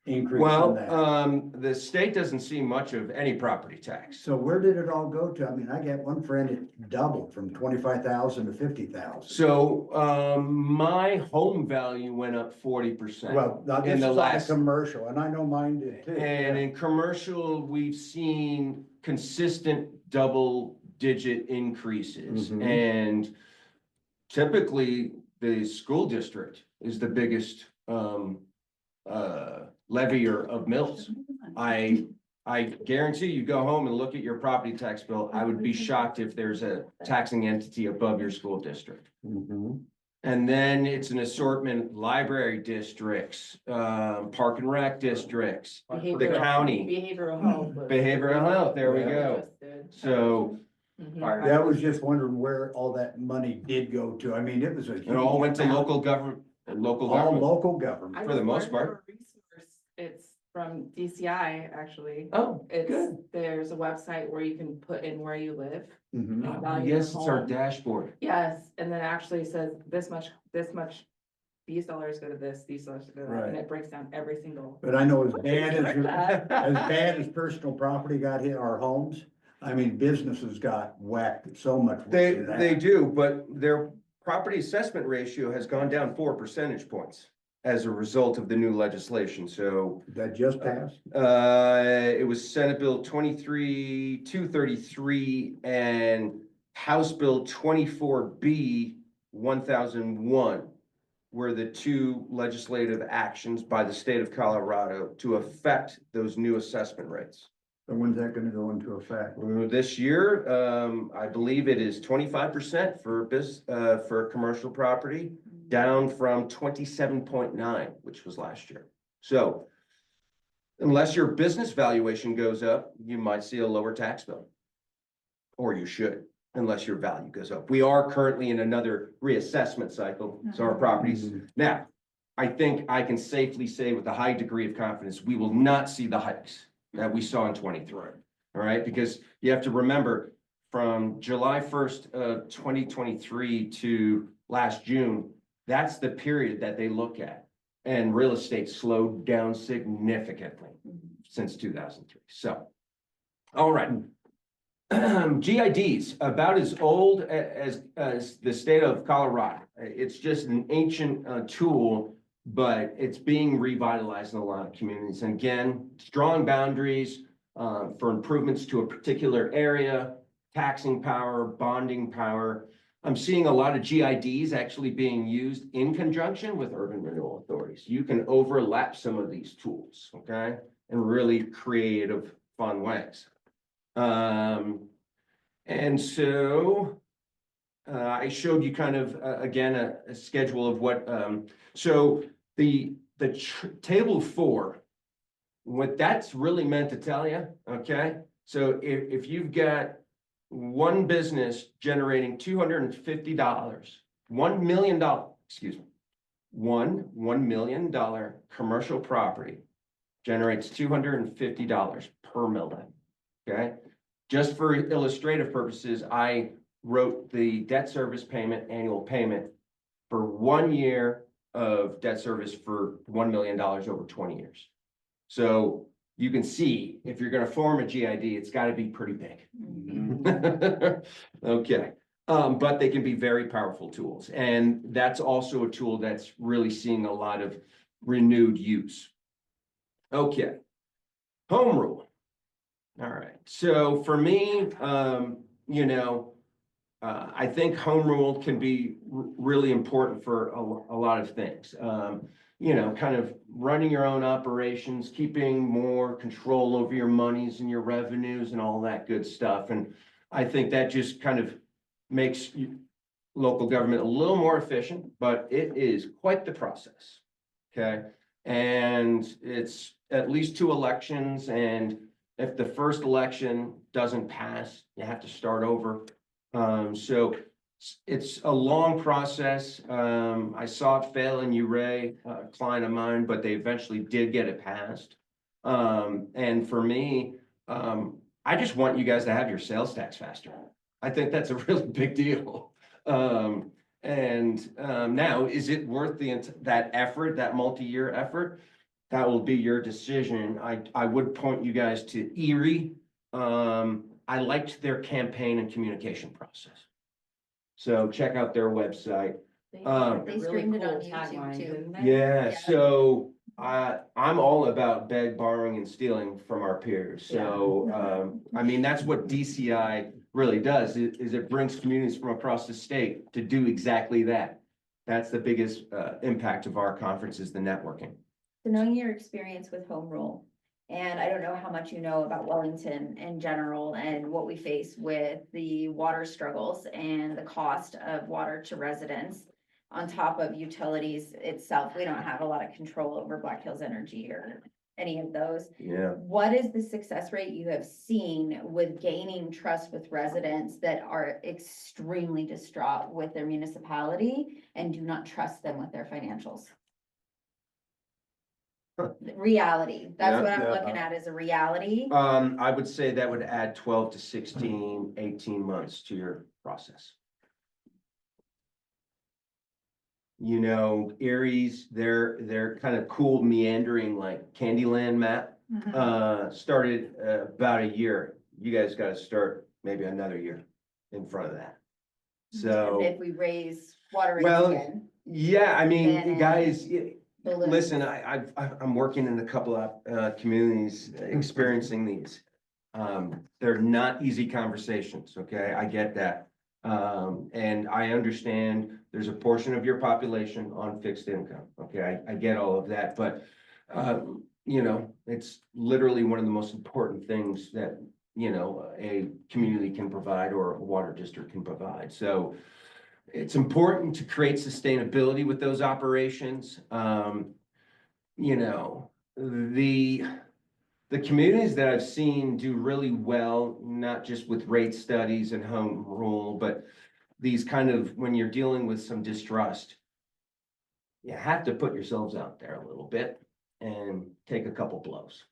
increase in Well, that? the state doesn't see much of any property tax. So where did it all go to? I mean, I got one friend, it doubled from 25,000 to 50,000. So, my home value went up 40%. Well, now this in is the on last, commercial, and I know mine did too. and yeah. in commercial, we've seen consistent double-digit increases. Mhm. And typically, the school district is the biggest, levier of mills. I guarantee you go home and look at your property tax bill. I would be shocked if there's a taxing entity above your school district. Mhm. And then it's an assortment, library districts, park and rec districts, the Behavioral- county, Behavioral health. was- behavioral health, there we Yeah. go. Adjusted. So Mhm. Yeah, I was just wondering where all that money did go to. I mean, it was a. it all went to local government, local All government. local I government. for the just most learned part. of a resource. It's from DCI, actually. Oh, It's, good. there's a website where you can put in where you live. Mhm. value your Yes, it's our home. dashboard. Yes, and then it actually says this much, these dollars go to this, these dollars go to that, and Right. it breaks down every single. But I know as bad as, That. as bad as personal property got hit, our homes, I mean, businesses got whacked so much. worse They, than that. they do, but their property assessment ratio has gone down 4 percentage points as a result of the new legislation. So That just passed? it was Senate Bill 23233 and House Bill 24B 1001 were the two legislative actions by the state of Colorado to affect those new assessment rates. So when's that gonna go into effect? This year, I believe it is 25% for commercial property, down from 27.9, which was last year. So unless your business valuation goes up, you might see a lower tax bill. Or you should, unless your value goes up. We are currently in another reassessment cycle, so our properties. Mhm. Now, I think I can safely say with a high degree of confidence, we will not see the hikes that we saw in 23. All right, because you have to remember, from July 1st of 2023 to last June, that's the period that they look at. And real estate slowed down significantly since 2003. So, all right. GIDs, about as old as the state of Colorado. It's just an ancient tool, but it's being revitalized in a lot of communities. And again, strong boundaries for improvements to a particular area, taxing power, bonding power. I'm seeing a lot of GIDs actually being used in conjunction with urban renewal authorities. You can overlap some of these tools, okay, in really creative, fun ways. And so I showed you kind of, again, a schedule of what, so the table 4, what that's really meant to tell you, okay? So if you've got one business generating $250, $1 million, excuse me, $1 million commercial property generates $250 per million, okay? Just for illustrative purposes, I wrote the debt service payment, annual payment for 1 year of debt service for $1 million over 20 years. So you can see if you're going to form a GID, it's got to be pretty big. Okay. But they can be very powerful tools. And that's also a tool that's really seeing a lot of renewed use. Okay. Home rule. All right. So for me, you know, I think home rule can be really important for a lot of things. You know, kind of running your own operations, keeping more control over your monies and your revenues and all that good stuff. And I think that just kind of makes local government a little more efficient, but it is quite the process. Okay. And it's at least 2 elections. And if the first election doesn't pass, you have to start over. So it's a long process. I saw it fail in Uray, a client of mine, but they eventually did get it passed. And for me, I just want you guys to have your sales tax faster. I think that's a really big deal. Now, is it worth that effort, that multi-year effort? That will be your decision. I would point you guys to Erie. I liked their campaign and communication process. So check out their website. They Really streamed it on cool YouTube tagline, too. didn't they? Yeah, Yeah. so I'm all about beg, borrowing and stealing from our peers. So, I mean, that's what DCI really does, is it brings communities from across the state to do exactly that. That's the biggest impact of our conference, is the networking. So knowing your experience with home rule, and I don't know how much you know about Wellington in general and what we face with the water struggles and the cost of water to residents. On top of utilities itself, we don't have a lot of control over Black Hills Energy or any of those. Yeah. What is the success rate you have seen with gaining trust with residents that are extremely distraught with their municipality and do not trust them with their financials? Reality, that's what I'm looking at, is a reality. I would say that would add 12 to 16, 18 months to your process. You know, Erie's, they're kind of cool meandering like Candyland map, started about a year. You guys gotta start maybe another year in front of that. So, If we raise water rates well, again. yeah, I mean, Then guys, balloons. listen, I'm working in a couple of communities experiencing these. They're not easy conversations, okay? I get that. And I understand there's a portion of your population on fixed income, okay? I get all of that, but, you know, it's literally one of the most important things that, you know, a community can provide or a water district can provide. So it's important to create sustainability with those operations. You know, the communities that I've seen do really well, not just with rate studies and home rule, but these kind of, when you're dealing with some distrust, you have to put yourselves out there a little bit and take a couple blows.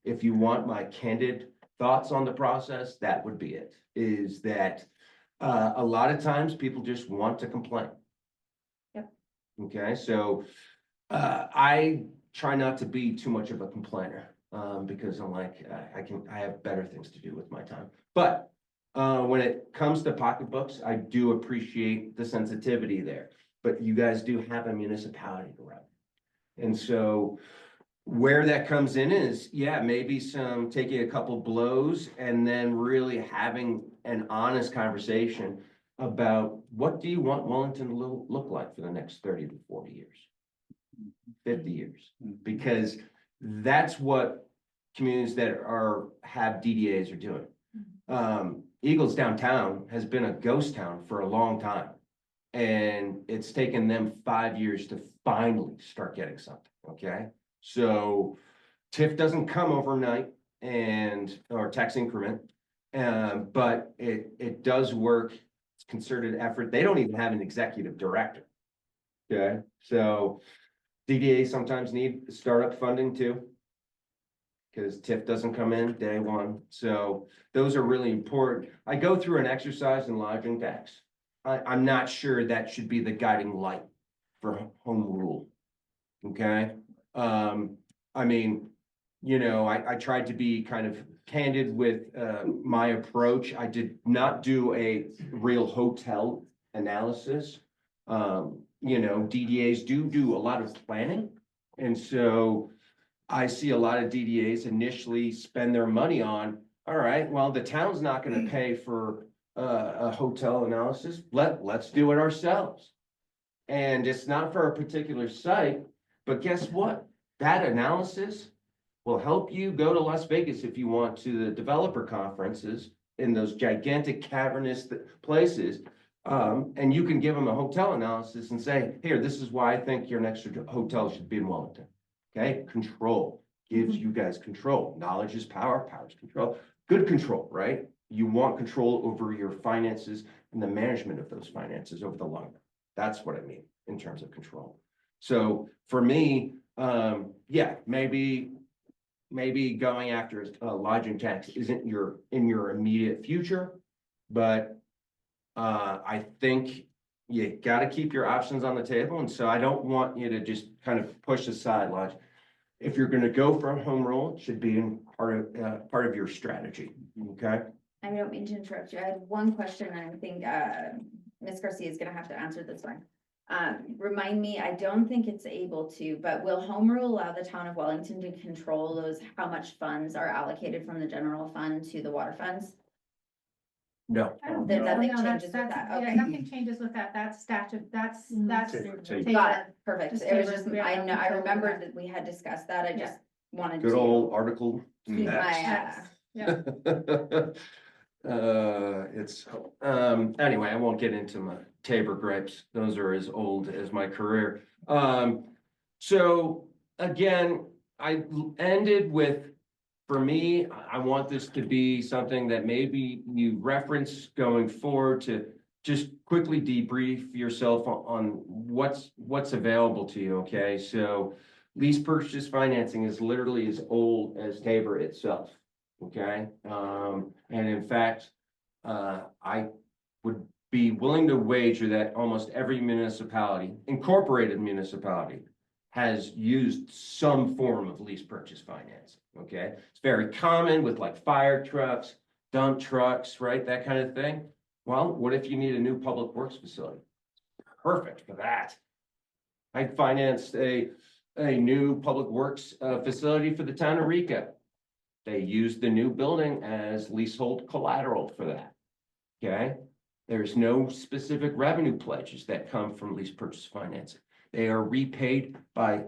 If you want my candid thoughts on the process, that would be it, is that a lot of times people just want to complain. Yep. Okay, so I try not to be too much of a complainer, because I'm like, I have better things to do with my time. But when it comes to pocketbooks, I do appreciate the sensitivity there. But you guys do have a municipality to run. And so where that comes in is, yeah, maybe taking a couple blows and then really having an honest conversation about what do you want Wellington to look like for the next 30 to 40 years, 50 years, because that's what communities that have DDAs are doing. Eagles downtown has been a ghost town for a long time. And it's taken them 5 years to finally start getting something, okay? So TIF doesn't come overnight or tax increment, but it does work. It's concerted effort. They don't even have an executive director. Okay, so DDA sometimes need startup funding too, because TIF doesn't come in day one. So those are really important. I go through an exercise in lodging tax. I'm not sure that should be the guiding light for home rule. Okay. I mean, you know, I tried to be kind of candid with my approach. I did not do a real hotel analysis. You know, DDAs do a lot of planning. And so I see a lot of DDAs initially spend their money on, all right, well, the town's not going to pay for a hotel analysis. Let's do it ourselves. And it's not for a particular site, but guess what? That analysis will help you go to Las Vegas if you want to the developer conferences in those gigantic cavernous places. And you can give them a hotel analysis and say, here, this is why I think your next hotel should be in Wellington. Okay, control gives you guys control. Knowledge is power, power is control. Good control, right? You want control over your finances and the management of those finances over the long run. That's what I mean in terms of control. So for me, yeah, maybe maybe going after a lodging tax isn't in your immediate future, but I think you gotta keep your options on the table, and so I don't want you to just kind of push aside lodge. If you're gonna go for a home rule, it should be in part of your strategy, okay? I don't mean to interrupt you. I had one question, and I think, Ms. Garcia is gonna have to answer this one. Remind me, I don't think it's able to, but will home rule allow the town of Wellington to control how much funds are allocated from the general fund to the water funds? No. I don't Then think so. nothing No, changes with that, yeah, okay. Nothing changes with that. That's statute, that's. Got it, Tabor. perfect. Just It was Tabor, just, we have I no know, I control over remembered that. that we had discussed that. I just wanted Good old to article. keep my, Yeah. It's, anyway, I won't get into my Tabor gripes. Those are as old as my career. So again, I ended with, for me, I want this to be something that maybe you reference going forward to just quickly debrief yourself on what's available to you, okay? So lease purchase financing is literally as old as Tabor itself, okay? And in fact, I would be willing to wager that almost every municipality, incorporated municipality, has used some form of lease purchase financing, okay? It's very common with like fire trucks, dump trucks, right? That kind of thing. Well, what if you need a new public works facility? Perfect for that. I financed a new public works facility for the town of Rica. They used the new building as leasehold collateral for that, okay? There's no specific revenue pledges that come from lease purchase financing. They are repaid by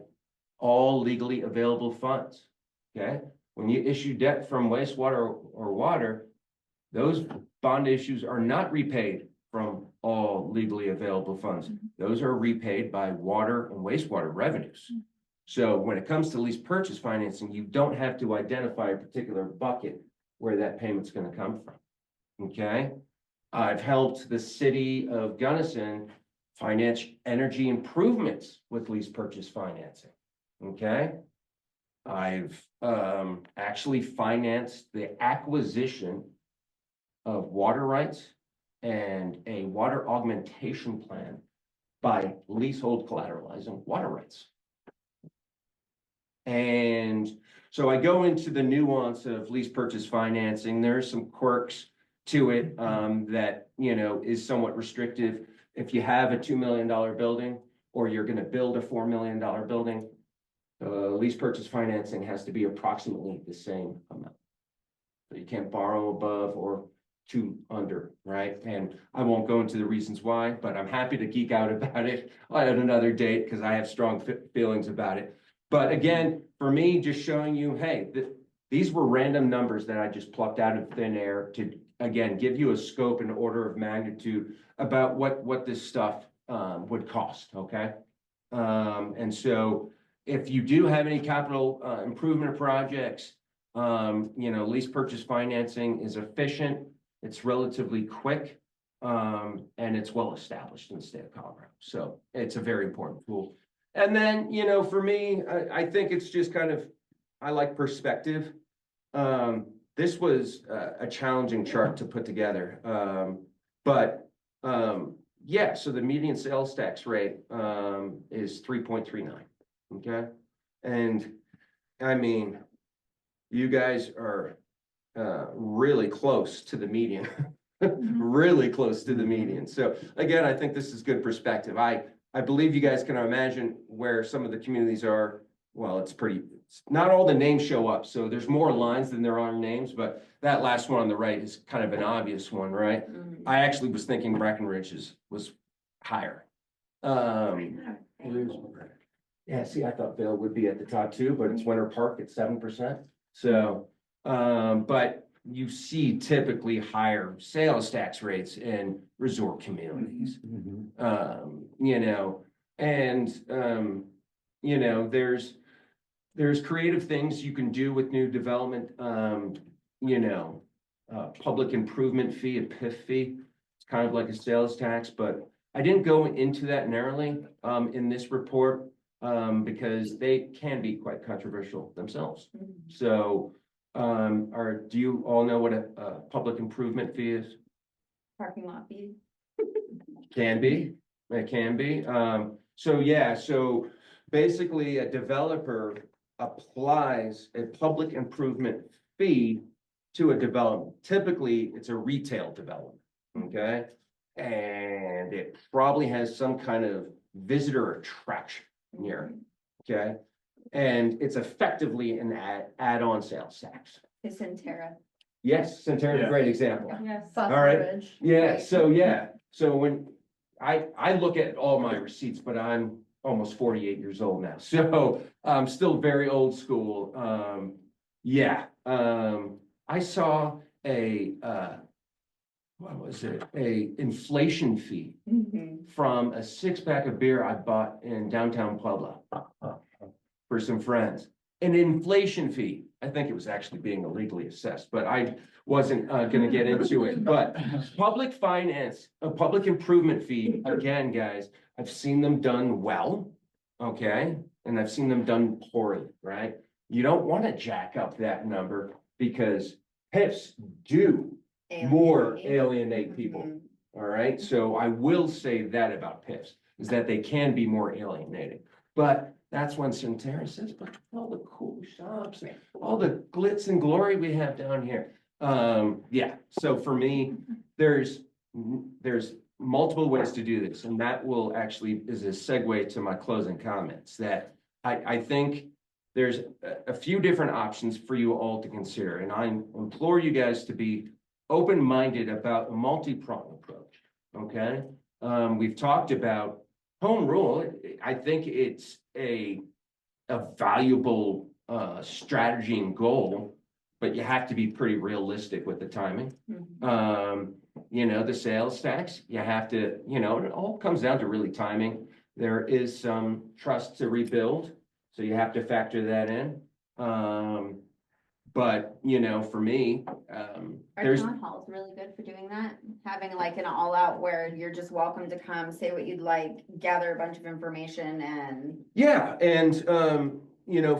all legally available funds, okay? When you issue debt from wastewater or water, those bond issues are not repaid from all legally available funds. Those are repaid by water and wastewater revenues. So when it comes to lease purchase financing, you don't have to identify a particular bucket where that payment's going to come from, okay? I've helped the city of Gunnison finance energy improvements with lease purchase financing, okay? I've actually financed the acquisition of water rights and a water augmentation plan by leasehold collateralizing water rights. And so I go into the nuance of lease purchase financing. There's some quirks to it that, you know, is somewhat restrictive. If you have a $2 million building or you're going to build a $4 million building, lease purchase financing has to be approximately the same amount. So you can't borrow above or to under, right? And I won't go into the reasons why, but I'm happy to geek out about it at another date because I have strong feelings about it. But again, for me, just showing you, hey, these were random numbers that I just plucked out of thin air to, again, give you a scope and order of magnitude about what this stuff would cost, okay? And so if you do have any capital improvement projects, you know, lease purchase financing is efficient, it's relatively quick, and it's well established in the state of Colorado. So it's a very important tool. And then, you know, for me, I think it's just kind of, I like perspective. This was a challenging chart to put together. Yeah, so the median sales tax rate is 3.39, okay? And I mean, you guys are really close to the median, really close to the median. So again, I think this is good perspective. I believe you guys can imagine where some of the communities are. Well, it's not all the names show up. So there's more lines than there are names, but that last one on the right is kind of an obvious one, right? I actually was thinking Breckenridge was higher. Yeah, see, I thought Vail would be at the top too, but it's Winter Park at 7%. So, but you see typically higher sales tax rates in resort communities. You know, and you know, there's creative things you can do with new development. You know, public improvement fee, a PIF fee. It's kind of like a sales tax, but I didn't go into that narrowly in this report. because they can be quite controversial themselves. Mhm. So, do you all know what a public improvement fee is? Parking lot fee. Can be, it can be. So yeah, so basically a developer applies a public improvement fee to a development. Typically, it's a retail development, okay? And it probably has some kind of visitor attraction near it, okay? And it's effectively an add-on sales tax. Is Centera. Yes, Centera's a Yeah. great example. Yes. All right. Ridge. Yeah, so when I look at all my receipts, but I'm almost 48 years old now, so I'm still very old school. I saw what was it? A inflation fee from a 6-pack of beer I bought in downtown Pueblo for some friends. An inflation fee. I think it was actually being illegally assessed, but I wasn't gonna get into it. But public finance, a public improvement fee, again, guys, I've seen them done well, okay? And I've seen them done poorly, right? You don't want to jack up that number because PIFs do more alienate people. Mhm. All right, so I will say that about PIFs, is that they can be more alienating. But that's when Centera says, but all the cool shops, and all the glitz and glory we have down here. So for me, there's multiple ways to do this, and that will actually is a segue to my closing comments, that I think there's a few different options for you all to consider, and I implore you guys to be open-minded about a multi-pronged approach, okay? We've talked about home rule. I think it's a valuable strategy and goal, but you have to be pretty realistic with the timing. The sales tax, you have to, it all comes down to really timing. There is some trust to rebuild, so you have to factor that in. But, for me, Our there's, town hall is really good for doing that, having like an all-out where you're just welcome to come, say what you'd like, gather a bunch of information and. yeah, and,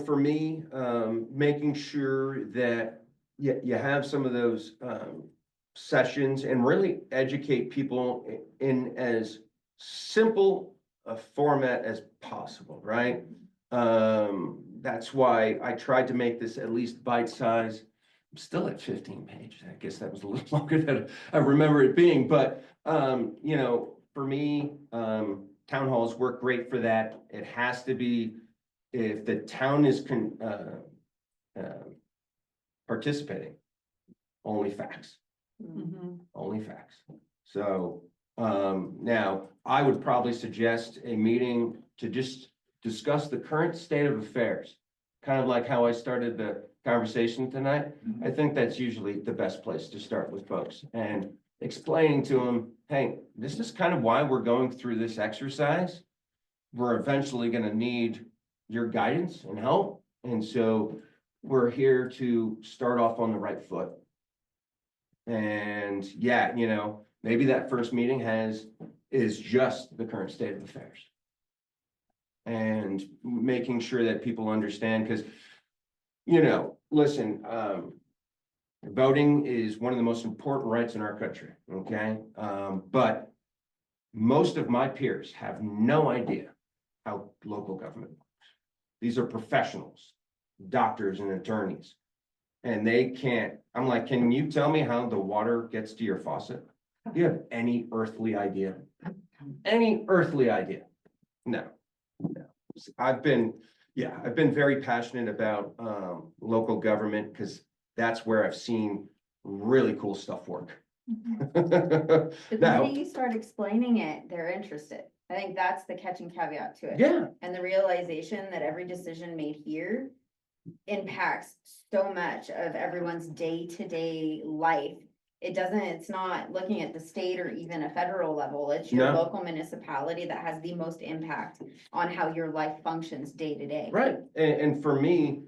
for me, making sure that you have some of those, sessions and really educate people in as simple a format as possible, right? That's why I tried to make this at least bite size. I'm still at 15 pages. I guess that was a little longer than I remember it being, but, for me, town halls work great for that. It has to be, if the town is participating, only facts. Only facts. So, now I would probably suggest a meeting to just discuss the current state of affairs. Kind of like how I started the conversation tonight. I think that's usually the best place to start with folks and explaining to them, hey, this is kind of why we're going through this exercise. We're eventually going to need your guidance and help. And so we're here to start off on the right foot. And maybe that first meeting is just the current state of affairs. And making sure that people understand, because, listen, voting is one of the most important rights in our country, okay? But most of my peers have no idea how local government works. These are professionals, doctors and attorneys. And they can't, I'm like, can you tell me how the water gets to your faucet? Do you have any earthly idea? Any earthly idea? No. I've been very passionate about local government because that's where I've seen really cool stuff work. The Now, minute you start explaining it, they're interested. I think that's the catch and caveat to it. yeah, And the realization that every decision made here impacts so much of everyone's day-to-day life. It's not looking at the state or even a federal level. It's your No. local municipality that has the most impact on how your life functions day to day. right. And for me,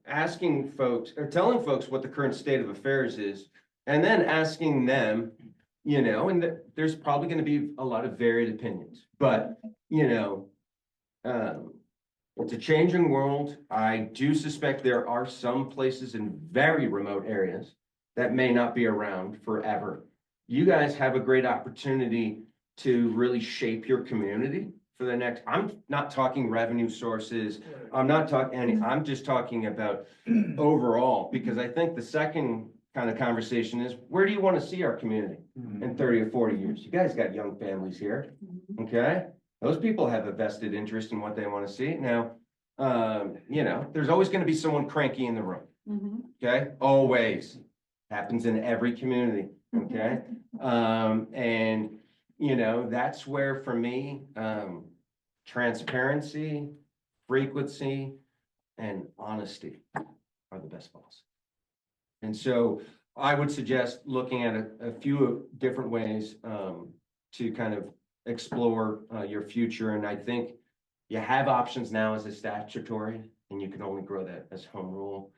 asking folks or telling folks what the current state of affairs is, and then asking them, and there's probably going to be a lot of varied opinions, but, It's a changing world. I do suspect there are some places in very remote areas that may not be around forever. You guys have a great opportunity to really shape your community for the next, I'm not talking revenue sources. I'm not talking, I'm just talking about overall, because I think the second kind of conversation is, where do you want to see our community in 30 or 40 years? You guys got young families here, okay? Those people have a vested interest in what they want to see. Now, you know, there's always going to be someone cranky in the room, okay? Always. Happens in every community, okay? And, you know, that's where, for me, transparency, frequency, and honesty are the best policy. And so I would suggest looking at a few different ways to kind of explore your future. And I think you have options now as a statutory, and you can only grow that as home rule.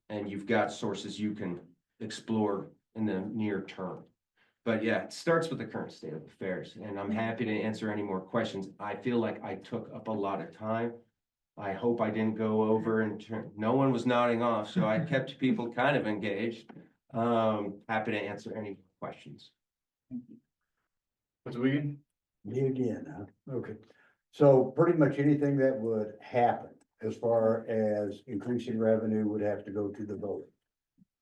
And you've got sources you can explore in the near term. But yeah, it starts with the current state of affairs, and I'm happy to answer any more questions. I feel like I took up a lot of time. I hope I didn't go over and no one was nodding off, so I kept people kind of engaged. Happy to answer any questions. Mr. Wiegand? Me again, huh? Okay. So pretty much anything that would happen as far as increasing revenue would have to go to the voter,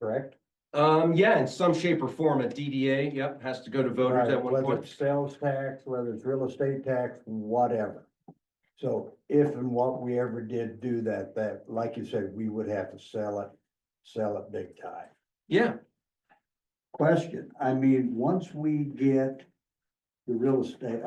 correct? Yeah, in some shape or form, a DDA, yep, has to go to voters Right, at one whether point. it's sales tax, whether it's real estate tax, whatever. So if and what we ever did do that, like you said, we would have to sell it big time. Yeah, Question, I mean, once we get the real estate,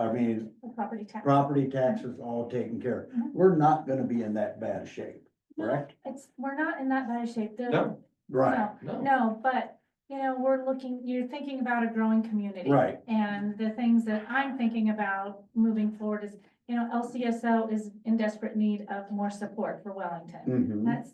Property tax. property taxes all taken care of, we're not gonna be in that bad shape, correct? We're not in that bad a shape. no, Right, No, but, you're thinking about a growing community. right. And the things that I'm thinking about moving forward is, LCSO is in desperate need of more support for Wellington. Mhm, That's,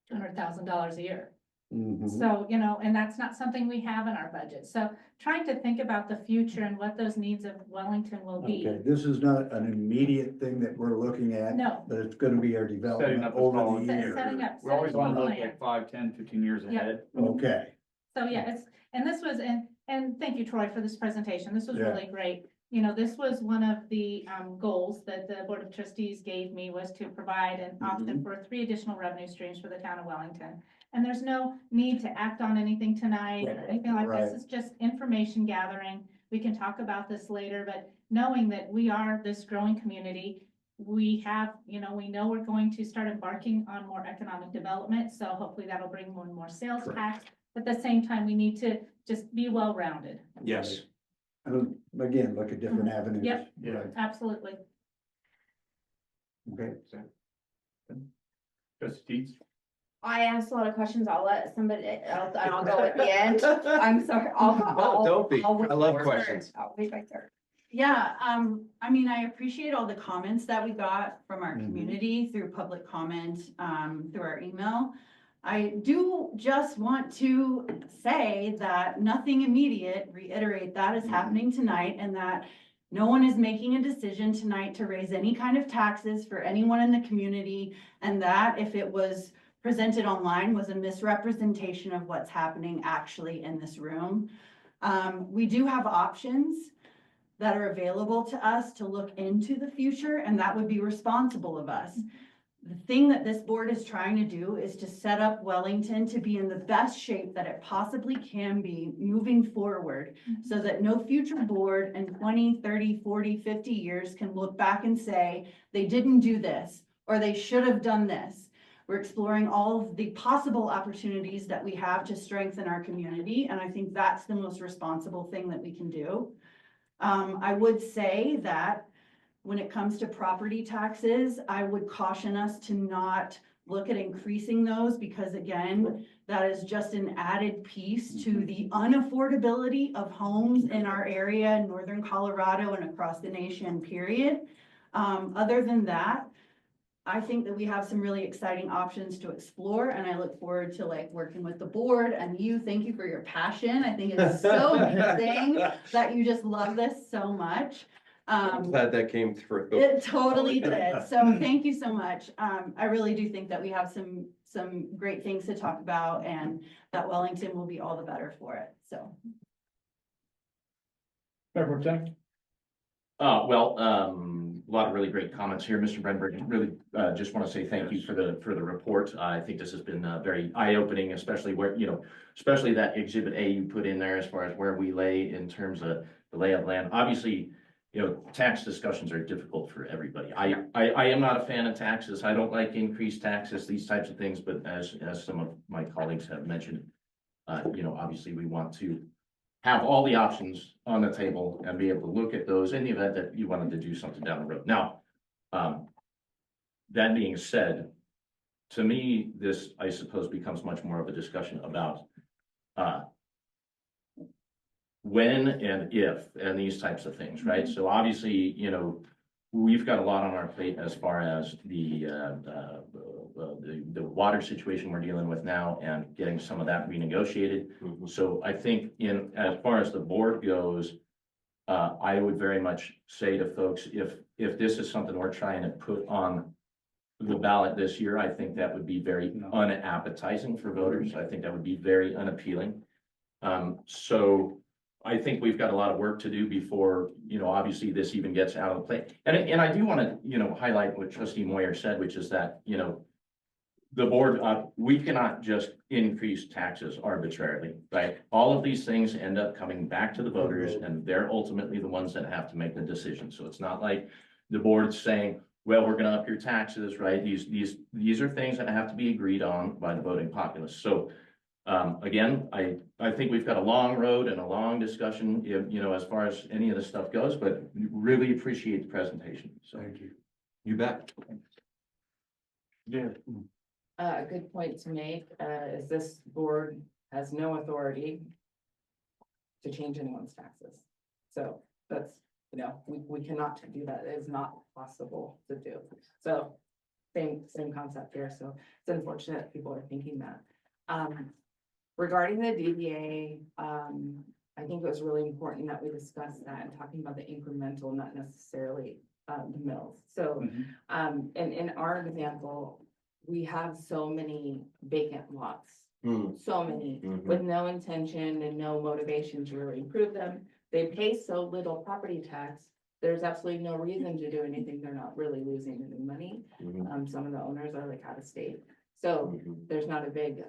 $200,000 a year. mhm. So, and that's not something we have in our budget. So trying to think about the future and what those needs of Wellington will be. Okay, this is not an immediate thing that we're looking at. No. But it's gonna be our Setting development up a over small- the years. Setting up. We always want to look plan. like 5, 10, 15 years Yeah. ahead. Okay, So yeah, and this was, and thank you, Troy, for this presentation. This was Yeah. really great. This was one of the goals that the Board of Trustees gave me, was to provide an option for 3 additional revenue streams for the town of Wellington. And there's no need to act on anything tonight or anything like this. Right. It's just information gathering. We can talk about this later, but knowing that we are this growing community, we have, we know we're going to start embarking on more economic development. So hopefully that'll bring more and more sales tax. But at the same time, we need to just be well-rounded. yes. and again, look at different avenues. Yep. Yeah. Right. Absolutely. Okay, Trustees? I asked a lot of questions. I'll let somebody, I'll go at the end. I'm sorry. Don't be. I'll wait I love back there. questions. I'll wait back there. Yeah, I appreciate all the comments that we got from our Mhm. community through public comment, through our email. I do just want to say that nothing immediate, reiterate that is happening tonight, and that no one is making a decision tonight to raise any kind of taxes for anyone in the community, and that if it was presented online was a misrepresentation of what's happening actually in this room. We do have options that are available to us to look into the future, and that would be responsible of us. The thing that this board is trying to do is to set up Wellington to be in the best shape that it possibly can be moving forward, so that no future board in 20, 30, 40, 50 years can look back and say, they didn't do this, or they should have done this. We're exploring all of the possible opportunities that we have to strengthen our community, and I think that's the most responsible thing that we can do. I would say that when it comes to property taxes, I would caution us to not look at increasing those, because again, that is just an added piece to the unaffordability of homes in our area in northern Colorado and across the nation, period. Other than that, I think that we have some really exciting options to explore, and I look forward to working with the board and you. Thank you for your passion. I think it's so amazing that you just love this so much. I'm glad that came through. It totally did. So thank you so much. I really do think that we have some great things to talk about and that Wellington will be all the better for it. So. A lot of really great comments here, Mr. Bernberg. Really, just want to say thank you for the report. I think this has been very eye-opening, especially where, especially that exhibit A you put in there as far as where we lay in terms of the lay of land. Obviously, tax discussions are difficult for everybody. I am not a fan of taxes. I don't like increased taxes, these types of things, but as some of my colleagues have mentioned, obviously we want to have all the options on the table and be able to look at those in the event that you wanted to do something down the road. Now, that being said, to me, this, I suppose, becomes much more of a discussion about when and if, and these types of things, right? So obviously, we've got a lot on our plate as far as the water situation we're dealing with now and getting some of that renegotiated. So I think as far as the board goes, I would very much say to folks, if this is something we're trying to put on the ballot this year, I think that would be very unappetizing for voters. I think that would be very unappealing. So I think we've got a lot of work to do before, obviously this even gets out of the play. And I do want to, highlight what Trustee Moyer said, which is that, the board, we cannot just increase taxes arbitrarily, right? All of these things end up coming back to the voters and they're ultimately the ones that have to make the decision. So it's not like the board's saying, well, we're going to up your taxes, right? These are things that have to be agreed on by the voting populace. So again, I think we've got a long road and a long discussion, as far as any of this stuff goes, but really appreciate the presentation. So Thank you. You bet. Yeah. A good point to make, is this board has no authority to change anyone's taxes. So that's, we cannot do that. It is not possible to do. So same concept here. So it's unfortunate people are thinking that. Regarding the DDA, I think it was really important that we discuss that and talking about the incremental, not necessarily the mills. So, in our example, we have so many vacant lots, so many with no intention and no motivation to really improve them. They pay so little property tax. There's absolutely no reason to do anything. They're not really losing any money. Some of the owners are like out of state. So there's not a big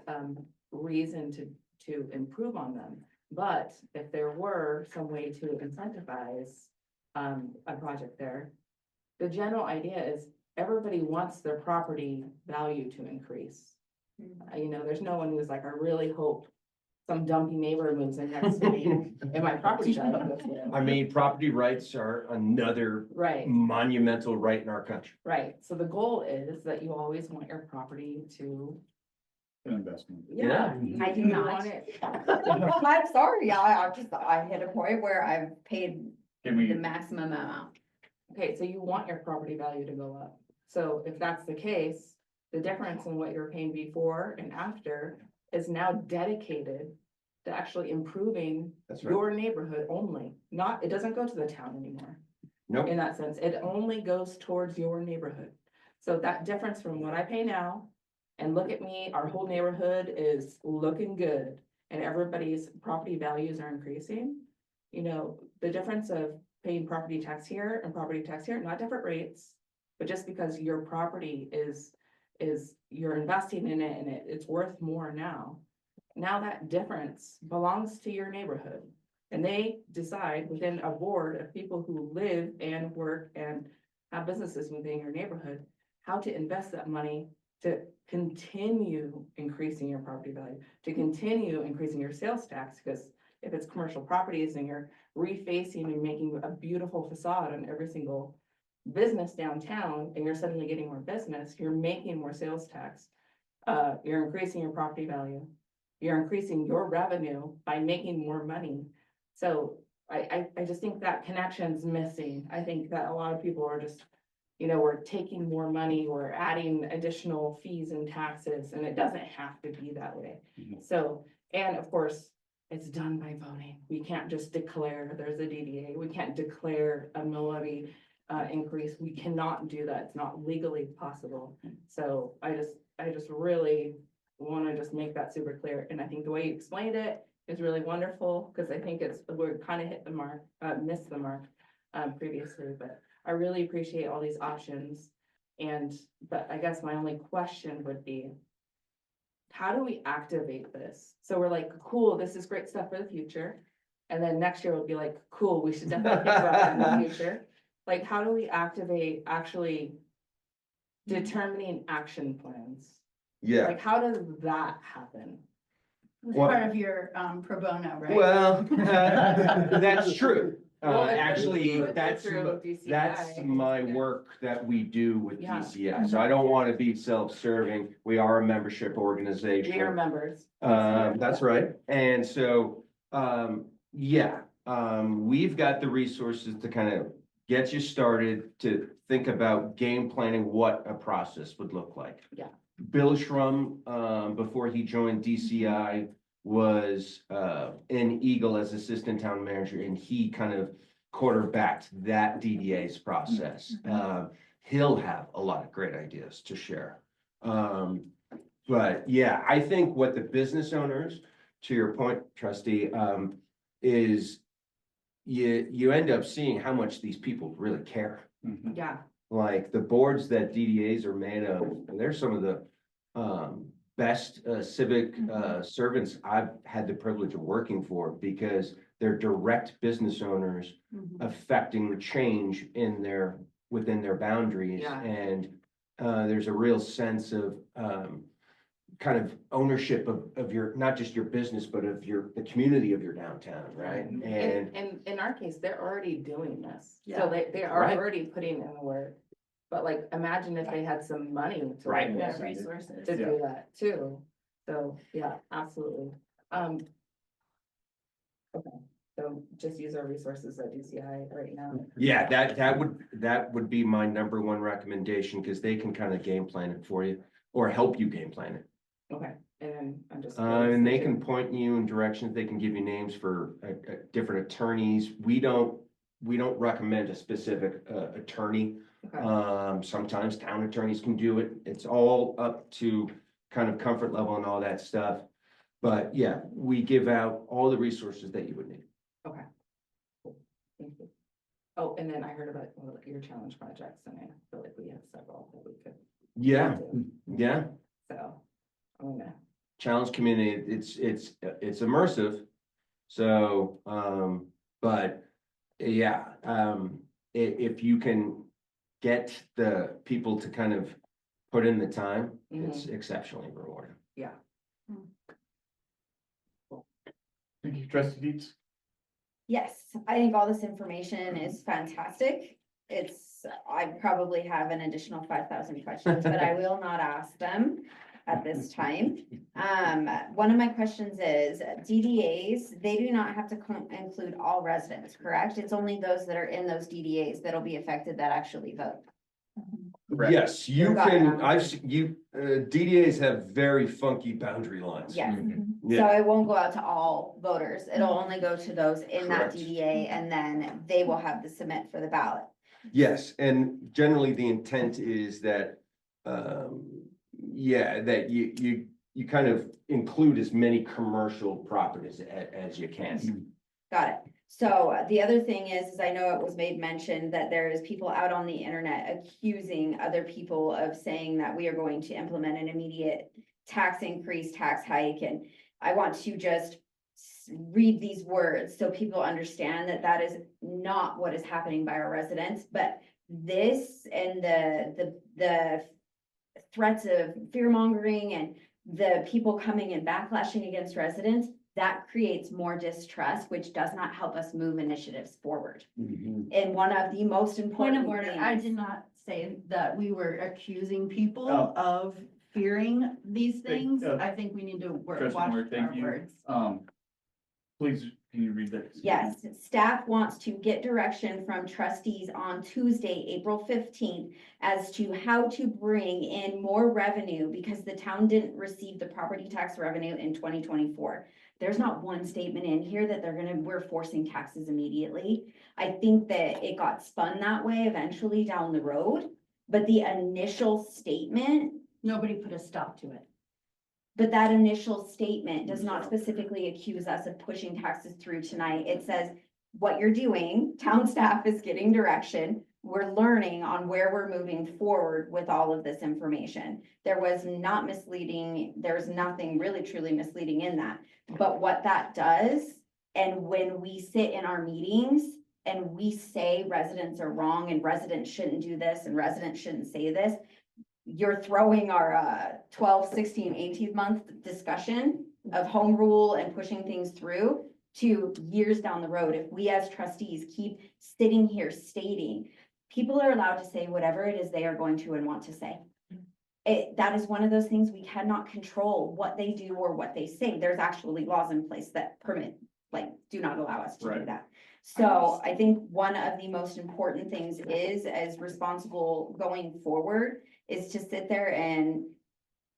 reason to improve on them. But if there were some way to incentivize a project there, the general idea is everybody wants their property value to increase. There's no one who's like, I really hope some dumpy neighbor moves in next to me and my property value goes down. I mean, property rights are another monumental right in our country. Right. So the goal is that you always want your property to An investment. Yeah. I do You not. want it. I'm sorry, I hit a point where I've paid Can the we, maximum amount. Okay, so you want your property value to go up. So if that's the case, the difference in what you're paying before and after is now dedicated to actually improving That's right. your neighborhood only. It doesn't go to the town anymore. Nope. In that sense, it only goes towards your neighborhood. So that difference from what I pay now, and look at me, our whole neighborhood is looking good and everybody's property values are increasing. The difference of paying property tax here and property tax here, not different rates, but just because your property is you're investing in it and it's worth more now. Now that difference belongs to your neighborhood. And they decide within a board of people who live and work and have businesses within your neighborhood, how to invest that money to continue increasing your property value, to continue increasing your sales tax, because if it's commercial properties and you're refacing and making a beautiful facade on every single business downtown and you're suddenly getting more business, you're making more sales tax. You're increasing your property value. You're increasing your revenue by making more money. So I just think that connection's missing. I think that a lot of people are just, we're taking more money, we're adding additional fees and taxes, and it doesn't have to be that way. So, and of course, it's done by voting. We can't just declare there's a DDA. We can't declare a mill levy increase. We cannot do that. It's not legally possible. So I just really want to just make that super clear. And I think the way you explained it is really wonderful, because I think we're kind of hit the mark, missed the mark previously, but I really appreciate all these options. But I guess my only question would be, how do we activate this? So we're like, cool, this is great stuff for the future. And then next year we'll be like, cool, we should definitely think about it in the future. Like, how do we activate actually determining action plans? Yeah, Like, how does that happen? It's Well- part of your pro bono, right? well, that's true. Well, if Actually, it's that's through DCI, that's my yeah. work that we do with Yeah. DCI. So I don't want to be self-serving. We are a membership organization. We are members. That's right. And so, yeah, we've got the resources to kind of get you started to think about game planning, what a process would look like. Yeah. Bill Schrum, before he joined DCI, was in Eagle as assistant town manager, and he kind of quarterbacked that DDA's process. He'll have a lot of great ideas to share. But yeah, I think what the business owners, to your point, trustee, is you end up seeing how much these people really care. Yeah, Like the boards that DDAs are made of, and they're some of the best civic servants I've had the privilege of working for, because they're direct business owners Mhm. affecting change within their boundaries. Yeah. And there's a real sense of kind of ownership of your, not just your business, but of the community of your downtown, right? and in our case, they're already doing this. Yeah. So they are Right. already putting in the work. But like, imagine if they had some money to Right. like, Yeah, resources. to do that too. So, yeah, absolutely. Okay, so just use our resources at DCI right now. Yeah, that would be my number one recommendation, because they can kind of game plan it for you or help you game plan it. Okay, and then I'm just. And they can point you in directions, they can give you names for different attorneys. We don't recommend a specific attorney. Okay. Sometimes town attorneys can do it. It's all up to kind of comfort level and all that stuff. But yeah, we give out all the resources that you would need. Okay. Cool. Thank you. Oh, and then I heard about your challenge projects, and I feel like we have several that we could. Yeah, do. yeah. So, I'm gonna. Challenge community, it's immersive. So, but yeah, if you can get the people to kind of put in the time, it's exceptionally rewarding. Yeah. Thank you, trustee Dietz. Yes, I think all this information is fantastic. I probably have an additional 5,000 questions, but I will not ask them at this time. One of my questions is DDAs, they do not have to include all residents, correct? It's only those that are in those DDAs that'll be affected that actually vote. Correct. Yes, you Got can, it. DDAs have very funky boundary lines. Yes. So Yeah, it won't go out to all voters. It'll only go to those in that Correct. DDA, and then they will have to submit for the ballot. yes, and generally the intent is that, yeah, that you kind of include as many commercial properties as you can. Got it. So the other thing is I know it was made mention that there is people out on the internet accusing other people of saying that we are going to implement an immediate tax increase, tax hike, and I want to just read these words so people understand that that is not what is happening by our residents, but this and the threats of fear mongering and the people coming and backlashing against residents, that creates more distrust, which does not help us move initiatives forward. And one of the most Point important of order, I things- did not say that we were accusing people Oh. of fearing these things. Thank- I think we need to watch Trustee Moore, our thank you. words. Please, can you read that? Yes, staff wants to get direction from trustees on Tuesday, April 15th, as to how to bring in more revenue because the town didn't receive the property tax revenue in 2024. There's not one statement in here that we're forcing taxes immediately. I think that it got spun that way eventually down the road, but the initial statement, Nobody put a stop to it. but that initial statement does not specifically accuse us of pushing taxes through tonight. It says what you're doing, town staff is getting direction. We're learning on where we're moving forward with all of this information. There was not misleading, there's nothing really truly misleading in that. But what that does, and when we sit in our meetings and we say residents are wrong and residents shouldn't do this and residents shouldn't say this, you're throwing our 12, 16, 18 month discussion of home rule and pushing things through to years down the road. If we as trustees keep sitting here stating, people are allowed to say whatever it is they are going to and want to say. That is one of those things we cannot control what they do or what they say. There's actually laws in place that permit, like, do not allow us to do Right. that. So I think one of the most important things is, as responsible going forward, is to sit there and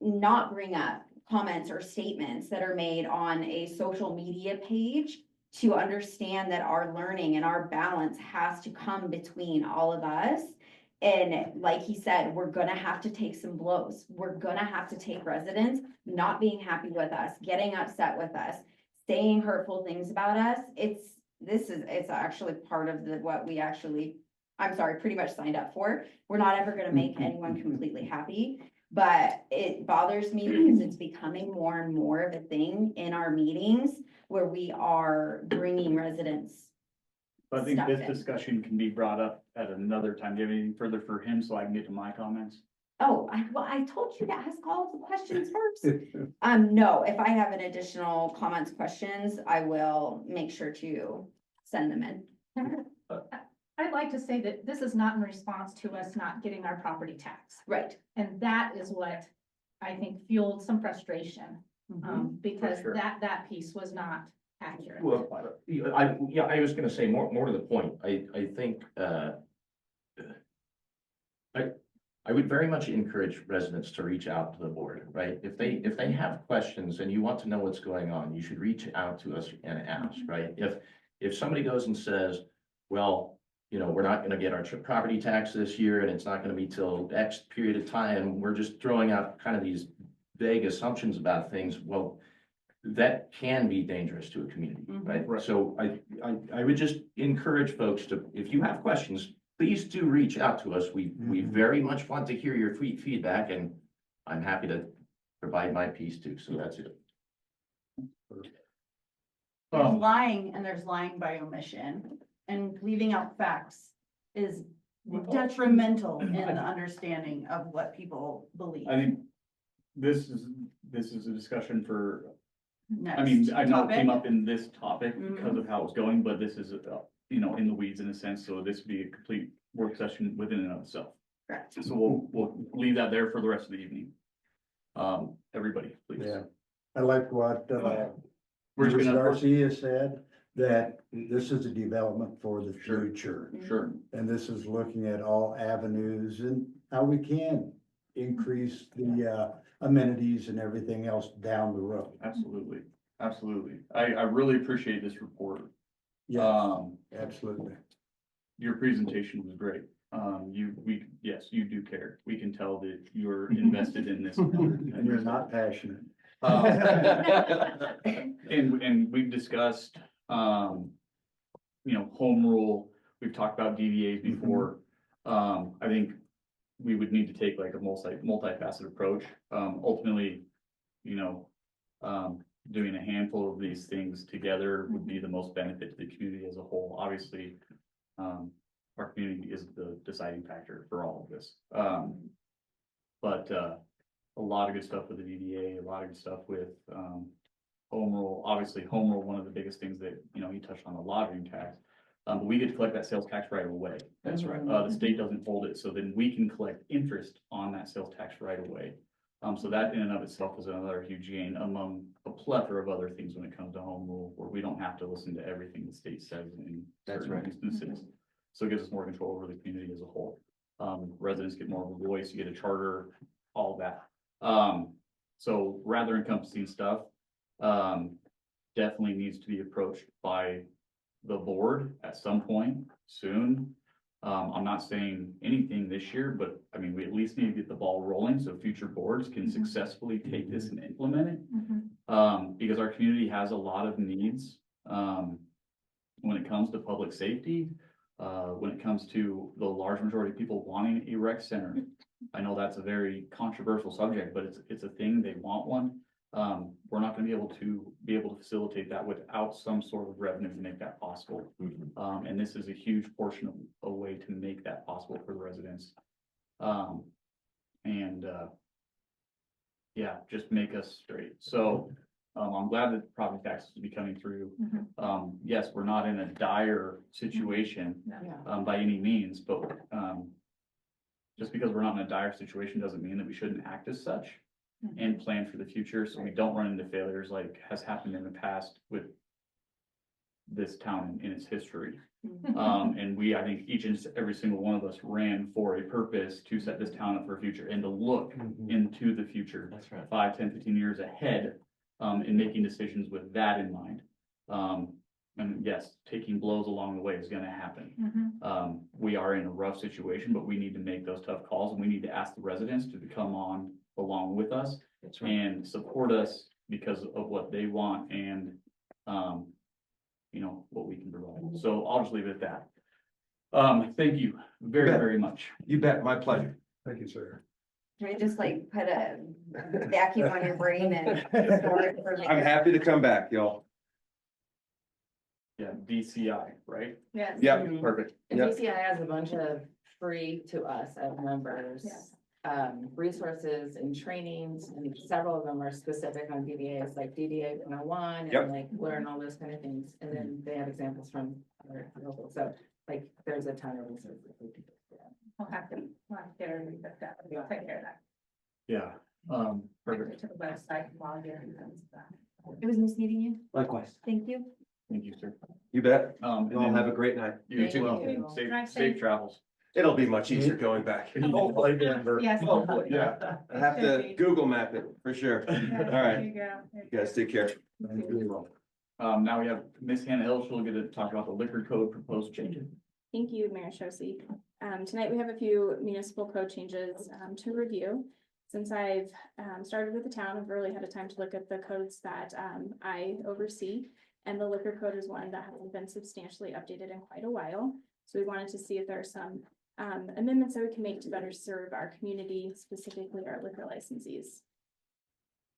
not bring up comments or statements that are made on a social media page, to understand that our learning and our balance has to come between all of us. And like he said, we're gonna have to take some blows. We're gonna have to take residents not being happy with us, getting upset with us, saying hurtful things about us. It's actually part of what we actually, pretty much signed up for. We're not ever gonna make anyone completely happy, but it bothers me because it's becoming more and more of a thing in our meetings where we are bringing residents. I think Stop this it. discussion can be brought up at another time. Do you have anything further for him so I can get to my comments? Oh, I told you to ask all the questions first. No, if I have an additional comments, questions, I will make sure to send them in. I'd like to say that this is not in response to us not getting our property tax. Right. And that is what I think fueled some frustration, because sure. that piece was not accurate. Well, I was gonna say more to the point. I think, I would very much encourage residents to reach out to the board, right? If they have questions and you want to know what's going on, you should reach out to us and ask, right? If somebody goes and says, well, you know, we're not gonna get our property tax this year and it's not gonna be till X period of time, we're just throwing out kind of these vague assumptions about things. Well, that can be dangerous to a community, right? Right. So I would just encourage folks to, if you have questions, please do reach out to us. We very much want to hear your feedback, and I'm happy to provide my piece too. So that's it. There's lying and there's lying by omission, and leaving out facts is detrimental in the understanding of what people believe. I think this is a discussion for, Next I mean, I know it came topic. up in this topic because of how it's going, but this is, you know, in the weeds in a sense, so this would be a complete work session within and of itself. Correct. So we'll leave that there for the rest of the evening. Everybody, please. Yeah. I like what, We're just Bruce gonna, Garcia said, that this is a development for the Sure. future. sure, And this is looking at all avenues and how we can increase the amenities and everything else down the road. absolutely, absolutely. I really appreciate this report. Yeah, absolutely. Your presentation was great. Yes, you do care. We can tell that you're invested in this. And you're not passionate. And we've discussed, you know, home rule. We've talked about DVAs before. I think we would need to take like a multifaceted approach. Ultimately, you know, doing a handful of these things together would be the most benefit to the community as a whole. Obviously, our community is the deciding factor for all of this. But a lot of good stuff with the DDA, a lot of good stuff with home rule. Obviously, home rule, one of the biggest things that, you know, he touched on the lodging tax. But we get to collect that sales tax right away. That's right. The state doesn't hold it, so then we can collect interest on that sales tax right away. So that in and of itself is another huge gain among a plethora of other things when it comes to home rule, where we don't have to listen to everything the state says in That's certain right. instances. So it gives us more control over the community as a whole. Residents get more of a voice, you get a charter, all of that. So rather encompassing stuff, definitely needs to be approached by the board at some point soon. I'm not saying anything this year, but I mean, we at least need to get the ball rolling so future boards can successfully take this and implement it. Because our community has a lot of needs, when it comes to public safety, when it comes to the large majority of people wanting a rec center. I know that's a very controversial subject, but it's a thing, they want one. We're not gonna be able to facilitate that without some sort of revenue to make that possible. And this is a huge portion of a way to make that possible for the residents. Yeah, just make us straight. So, I'm glad that property taxes will be coming through. Yes, we're not in a dire situation, Yeah. by any means, but, just because we're not in a dire situation doesn't mean that we shouldn't act as such and plan for the future, so we don't run into failures like has happened in the past with this town in its history. And I think each and every single one of us ran for a purpose to set this town up for a future and to look into the future. That's right. 5, 10, 15 years ahead, and making decisions with that in mind. And yes, taking blows along the way is gonna happen. We are in a rough situation, but we need to make those tough calls, and we need to ask the residents to come on along with us That's right. and support us because of what they want and, what we can provide. So I'll just leave it at that. Thank you very, Bet. very much. You bet, my pleasure. Thank you, sir. Can we just like put a vacuum on your brain and? store it for I'm later? happy to come back, y'all. Yeah, DCI, right? Yes. Yep, Perfect. And Yep. DCI has a bunch of free to us as members. Yes. Resources and trainings, and several of them are specific on DDAs, like DDA 101 Yep. and like learn all those kind of things. And then they have examples from other local, so like there's a ton of resources. We'll have to, get everything looked at. We'll take care of that. Yeah, perfect. To the website while you're doing that. It was nice meeting you. Likewise. Thank you. Thank you, sir. You bet. And You all then have a great night. you Thank too. you. Safe, Drive safe safe. travels. It'll be much easier going back. Hopefully, Bernberg. Yes. Hopefully, yeah. I have to Google map it for sure. All right, you go. you guys take care. Now we have Miss Hannah Hill. She'll get to talk about the liquor code proposed changes. Thank you, Mayor Shosse. Tonight we have a few municipal code changes to review. Since I've started with the town, I've really had a time to look at the codes that I oversee. And the liquor code is one that hasn't been substantially updated in quite a while. So we wanted to see if there are some amendments that we can make to better serve our community, specifically our liquor licensees.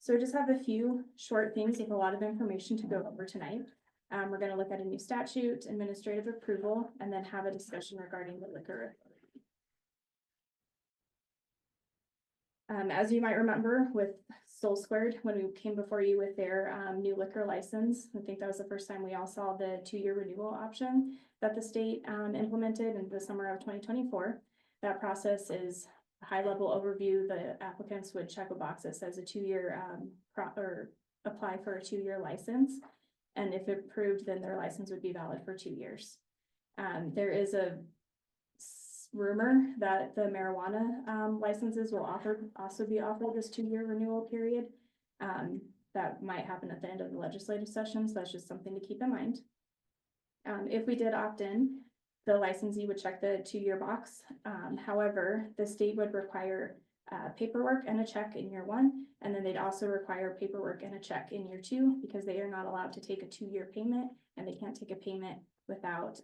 So we just have a few short things with a lot of information to go over tonight. We're going to look at a new statute, administrative approval, and then have a discussion regarding the liquor. As you might remember with Soul Squared, when we came before you with their new liquor license, I think that was the first time we all saw the 2-year renewal option that the state implemented in the summer of 2024. That process is a high-level overview. The applicants would check a box that says a 2-year or apply for a 2-year license. And if approved, then their license would be valid for 2 years. There is a rumor that the marijuana licenses will also be offered this 2-year renewal period. That might happen at the end of the legislative session, so that's just something to keep in mind. If we did opt in, the licensee would check the 2-year box. However, the state would require paperwork and a check in year 1, and then they'd also require paperwork and a check in year 2, because they are not allowed to take a 2-year payment, and they can't take a payment without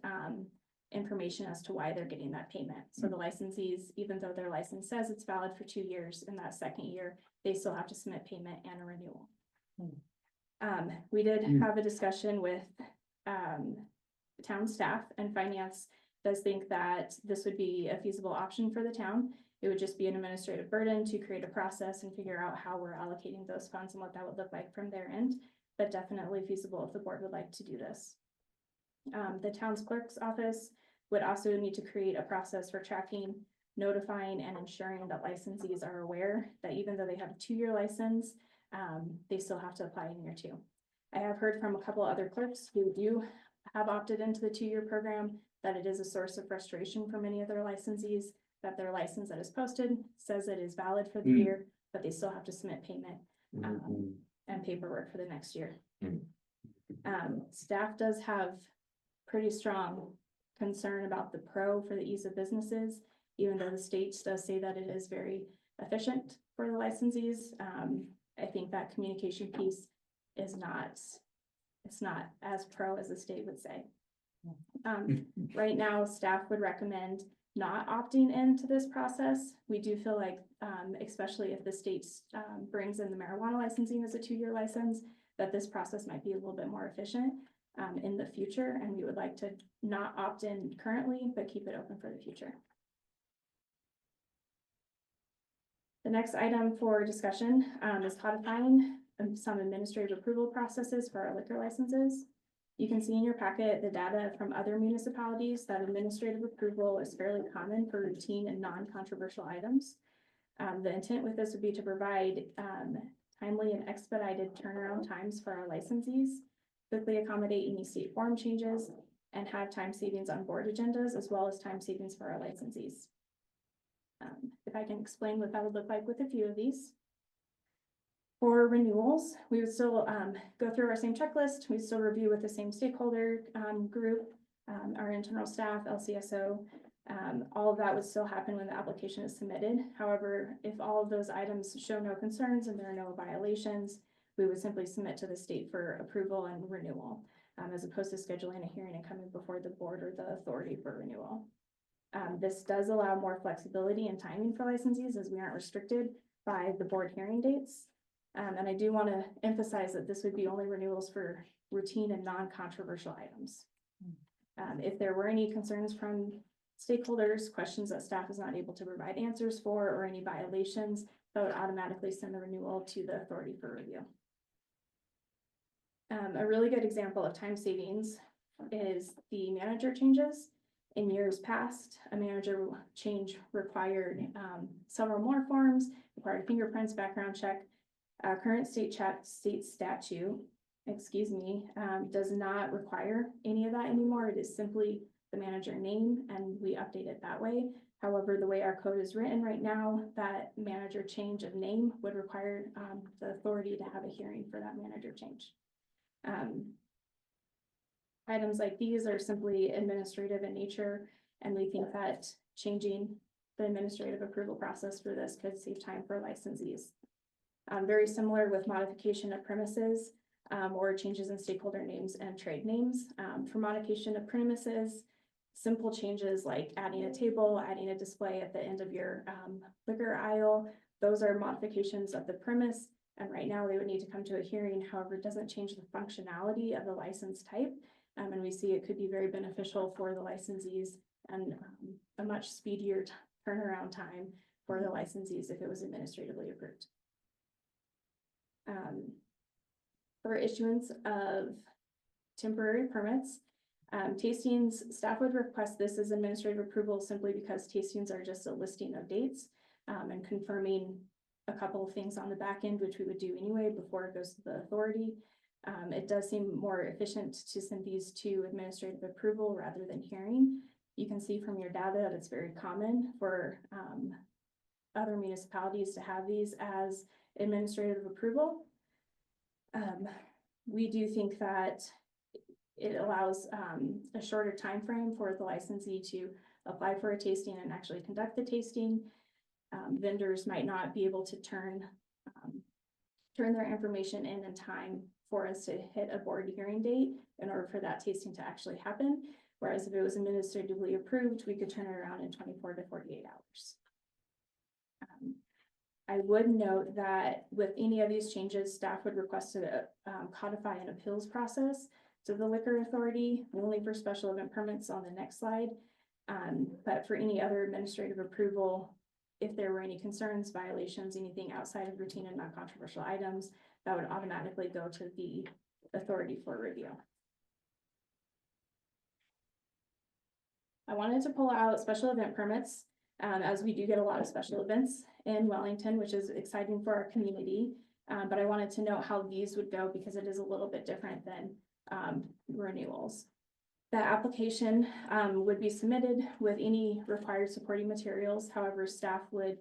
information as to why they're getting that payment. So the licensees, even though their license says it's valid for 2 years, in that second year, they still have to submit payment and a renewal. We did have a discussion with town staff, and finance does think that this would be a feasible option for the town. It would just be an administrative burden to create a process and figure out how we're allocating those funds and what that would look like from their end, but definitely feasible if the board would like to do this. The town's clerk's office would also need to create a process for tracking, notifying, and ensuring that licensees are aware that even though they have a 2-year license, they still have to apply in year 2. I have heard from a couple other clerks who do have opted into the 2-year program, that it is a source of frustration for many of their licensees, that their license that is posted says it is valid for the Mm. year, but they still have to submit payment and paperwork for the next year. Staff does have pretty strong concern about the pro for the ease of businesses, even though the state does say that it is very efficient for the licensees. I think that communication piece is not, it's not as pro as the state would say. Right now, staff would recommend not opting into this process. We do feel like, especially if the state brings in the marijuana licensing as a 2-year license, that this process might be a little bit more efficient in the future, and we would like to not opt in currently, but keep it open for the future. The next item for discussion is codifying some administrative approval processes for our liquor licenses. You can see in your packet the data from other municipalities that administrative approval is fairly common for routine and non-controversial items. The intent with this would be to provide timely and expedited turnaround times for our licensees, quickly accommodate any state form changes, and have time savings on board agendas, as well as time savings for our licensees. If I can explain what that would look like with a few of these. For renewals, we would still go through our same checklist. We still review with the same stakeholder group, our internal staff, LCSO. All of that would still happen when the application is submitted. However, if all of those items show no concerns and there are no violations, we would simply submit to the state for approval and renewal, as opposed to scheduling a hearing and coming before the board or the authority for renewal. This does allow more flexibility and timing for licensees, as we aren't restricted by the board hearing dates. And I do want to emphasize that this would be only renewals for routine and non-controversial items. If there were any concerns from stakeholders, questions that staff is not able to provide answers for, or any violations, that would automatically send the renewal to the authority for review. A really good example of time savings is the manager changes. In years past, a manager change required several more forms, required fingerprints, background check. Current state statute, does not require any of that anymore. It is simply the manager name, and we update it that way. However, the way our code is written right now, that manager change of name would require the authority to have a hearing for that manager change. Items like these are simply administrative in nature, and we think that changing the administrative approval process for this could save time for licensees. Very similar with modification of premises or changes in stakeholder names and trade names. For modification of premises, simple changes like adding a table, adding a display at the end of your liquor aisle, those are modifications of the premise. And right now they would need to come to a hearing. However, it doesn't change the functionality of the license type. And we see it could be very beneficial for the licensees and a much speedier turnaround time for the licensees if it was administratively approved. For issuance of temporary permits, tastings, staff would request this as administrative approval simply because tastings are just a listing of dates and confirming a couple of things on the back end, which we would do anyway before it goes to the authority. It does seem more efficient to send these to administrative approval rather than hearing. You can see from your data that it's very common for other municipalities to have these as administrative approval. We do think that it allows a shorter time frame for the licensee to apply for a tasting and actually conduct the tasting. Vendors might not be able to turn their information in time for us to hit a board hearing date in order for that tasting to actually happen. Whereas if it was administratively approved, we could turn it around in 24 to 48 hours. I would note that with any of these changes, staff would request to codify an appeals process to the liquor authority, only for special event permits on the next slide. But for any other administrative approval, if there were any concerns, violations, anything outside of routine and non-controversial items, that would automatically go to the authority for review. I wanted to pull out special event permits, as we do get a lot of special events in Wellington, which is exciting for our community. But I wanted to note how these would go because it is a little bit different than renewals. The application would be submitted with any required supporting materials. However, staff would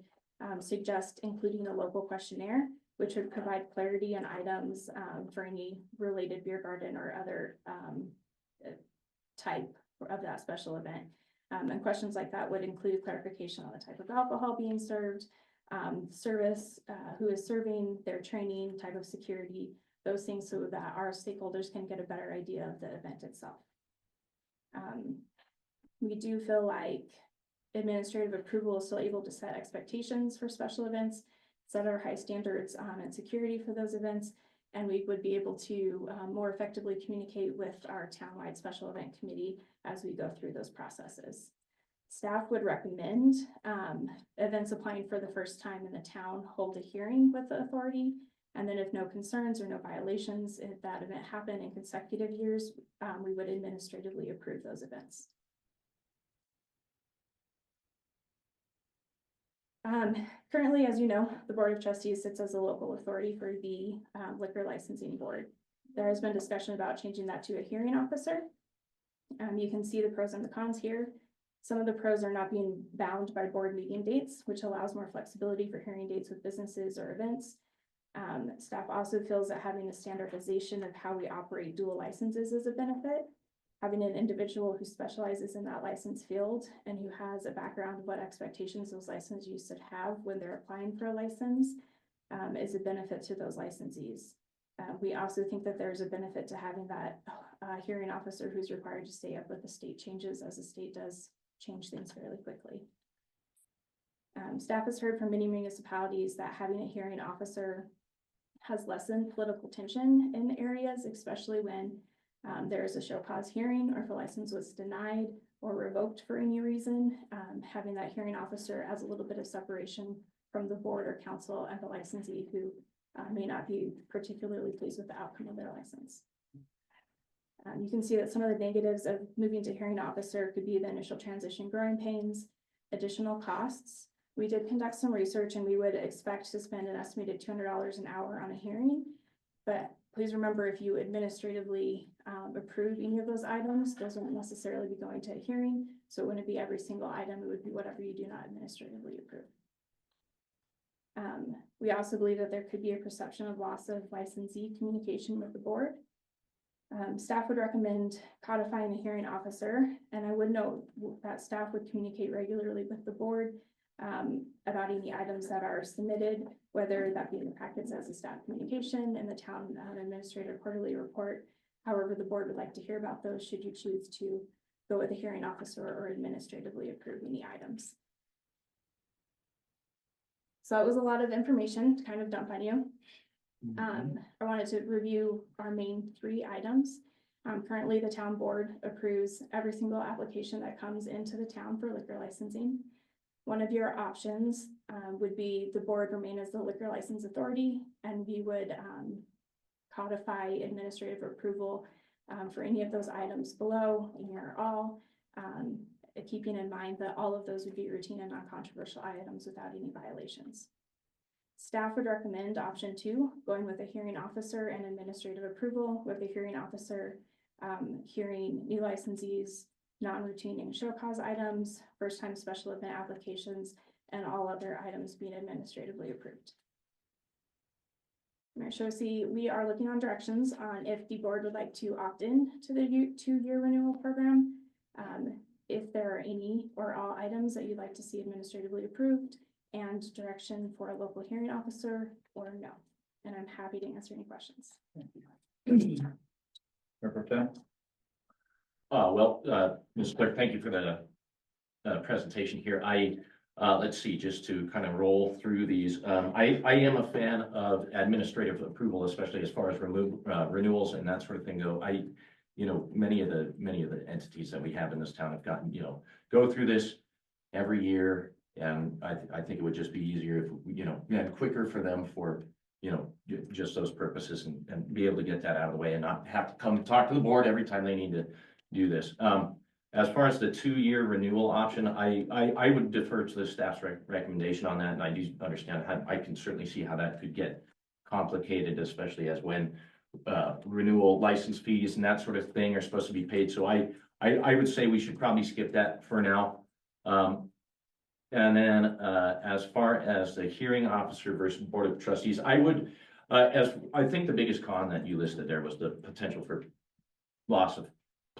suggest including a local questionnaire, which would provide clarity on items for any related beer garden or other type of that special event. And questions like that would include clarification on the type of alcohol being served, service, who is serving, their training, type of security, those things, so that our stakeholders can get a better idea of the event itself. We do feel like administrative approval is still able to set expectations for special events, set our high standards and security for those events, and we would be able to more effectively communicate with our townwide special event committee as we go through those processes. Staff would recommend events applying for the first time in the town hold a hearing with the authority. And then if no concerns or no violations, if that event happened in consecutive years, we would administratively approve those events. Currently, as you know, the Board of Trustees sits as a local authority for the Liquor Licensing Board. There has been discussion about changing that to a hearing officer. You can see the pros and the cons here. Some of the pros are not being bound by board meeting dates, which allows more flexibility for hearing dates with businesses or events. Staff also feels that having a standardization of how we operate dual licenses is a benefit. Having an individual who specializes in that license field and who has a background of what expectations those licensees should have when they're applying for a license is a benefit to those licensees. We also think that there's a benefit to having that hearing officer who's required to stay up with the state changes, as the state does change things fairly quickly. Staff has heard from many municipalities that having a hearing officer has lessened political tension in areas, especially when there is a show cause hearing or if a license was denied or revoked for any reason. Having that hearing officer adds a little bit of separation from the board or council and the licensee who may not be particularly pleased with the outcome of their license. You can see that some of the negatives of moving to hearing officer could be the initial transition growing pains, additional costs. We did conduct some research and we would expect to spend an estimated $200 an hour on a hearing. But please remember, if you administratively approve any of those items, those won't necessarily be going to a hearing. So it wouldn't be every single item, it would be whatever you do not administratively approve. We also believe that there could be a perception of loss of licensee communication with the board. Staff would recommend codifying a hearing officer, and I would note that staff would communicate regularly with the board about any items that are submitted, whether that be in the packets as a staff communication in the town administrator quarterly report. However, the board would like to hear about those should you choose to go with a hearing officer or administratively approve any items. So it was a lot of information to kind of dump on you. I wanted to review our main 3 items. Currently, the town board approves every single application that comes into the town for liquor licensing. One of your options would be the board remain as the liquor license authority, and we would codify administrative approval for any of those items below, any or all, keeping in mind that all of those would be routine and non-controversial items without any violations. Staff would recommend option 2, going with a hearing officer and administrative approval, with the hearing officer hearing new licensees, non-routine and show cause items, first time special event applications, and all other items being administratively approved. We are looking on directions on if the board would like to opt in to the 2-year renewal program. If there are any or all items that you'd like to see administratively approved, and direction for a local hearing officer or no. And I'm happy to answer any questions. Ms. Clerk, thank you for the presentation here. Let's see, just to kind of roll through these. I am a fan of administrative approval, especially as far as renewals and that sort of thing go. Many of the entities that we have in this town have gotten, go through this every year. And I think it would just be easier if, and quicker for them for, just those purposes and be able to get that out of the way and not have to come talk to the board every time they need to do this. As far as the 2-year renewal option, I would defer to the staff's recommendation on that. And I do understand how I can certainly see how that could get complicated, especially as when renewal license fees and that sort of thing are supposed to be paid. So I would say we should probably skip that for now. And then, as far as the hearing officer versus board of trustees, I would, I think the biggest con that you listed there was the potential for loss of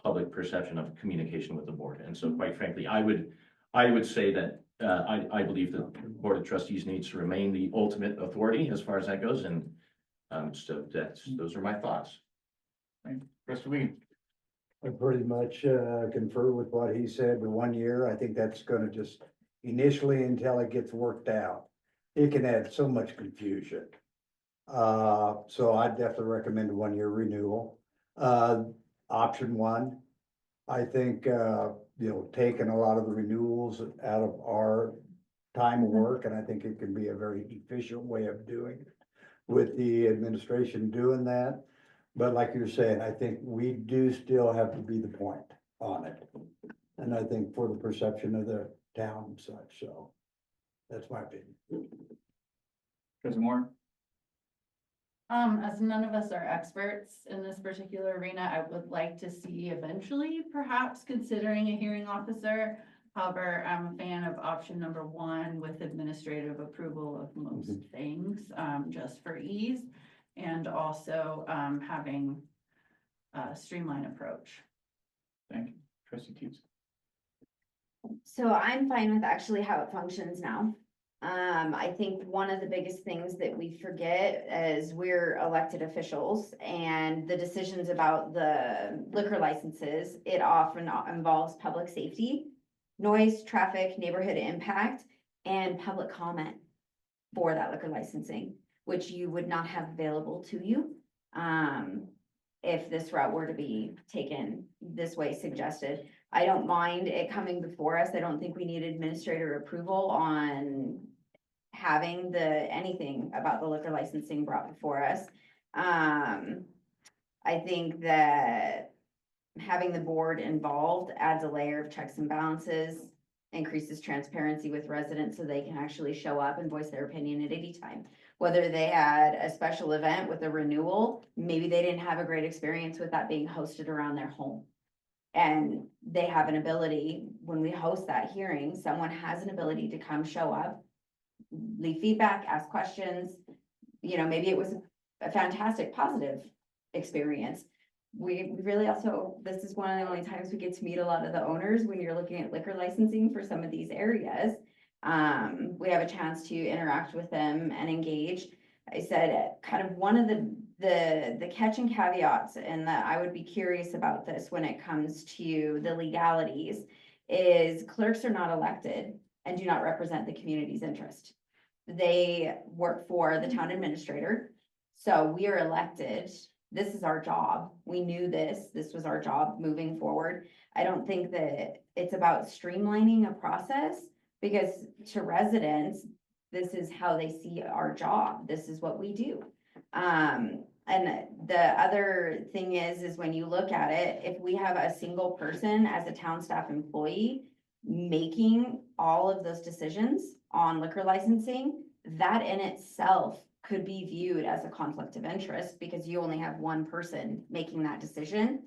public perception of communication with the board. And so quite frankly, I would say that, I believe the board of trustees needs to remain the ultimate authority as far as that goes. And, so those are my thoughts. Trustee Wiegand. I pretty much confer with what he said, the 1 year, I think that's gonna just initially until it gets worked out. It can add so much confusion. So I definitely recommend a 1 year renewal. Option one, I think, taking a lot of the renewals out of our time of work, and I think it can be a very efficient way of doing it with the administration doing that. But like you're saying, I think we do still have to be the point on it. And I think for the perception of the town and such, so that's my opinion. Trustee Moore. As none of us are experts in this particular arena, I would like to see eventually perhaps considering a hearing officer. However, I'm a fan of option number one with administrative approval of most things, just for ease. And also, having a streamlined approach. Thank you. Trustee Teets. So I'm fine with actually how it functions now. I think one of the biggest things that we forget is we're elected officials and the decisions about the liquor licenses, it often involves public safety, noise, traffic, neighborhood impact, and public comment for that liquor licensing, which you would not have available to you. If this route were to be taken this way suggested. I don't mind it coming before us. I don't think we need administrator approval on having anything about the liquor licensing brought before us. I think that having the board involved adds a layer of checks and balances, increases transparency with residents so they can actually show up and voice their opinion at any time. Whether they had a special event with a renewal, maybe they didn't have a great experience with that being hosted around their home. And they have an ability, when we host that hearing, someone has an ability to come show up, leave feedback, ask questions. Maybe it was a fantastic, positive experience. We really also, this is one of the only times we get to meet a lot of the owners when you're looking at liquor licensing for some of these areas. We have a chance to interact with them and engage. I said kind of one of the catch and caveats, and that I would be curious about this when it comes to the legalities, is clerks are not elected and do not represent the community's interest. They work for the town administrator. So we are elected. This is our job. We knew this. This was our job moving forward. I don't think that it's about streamlining a process, because to residents, this is how they see our job. This is what we do. And the other thing is when you look at it, if we have a single person as a town staff employee making all of those decisions on liquor licensing, that in itself could be viewed as a conflict of interest, because you only have one person making that decision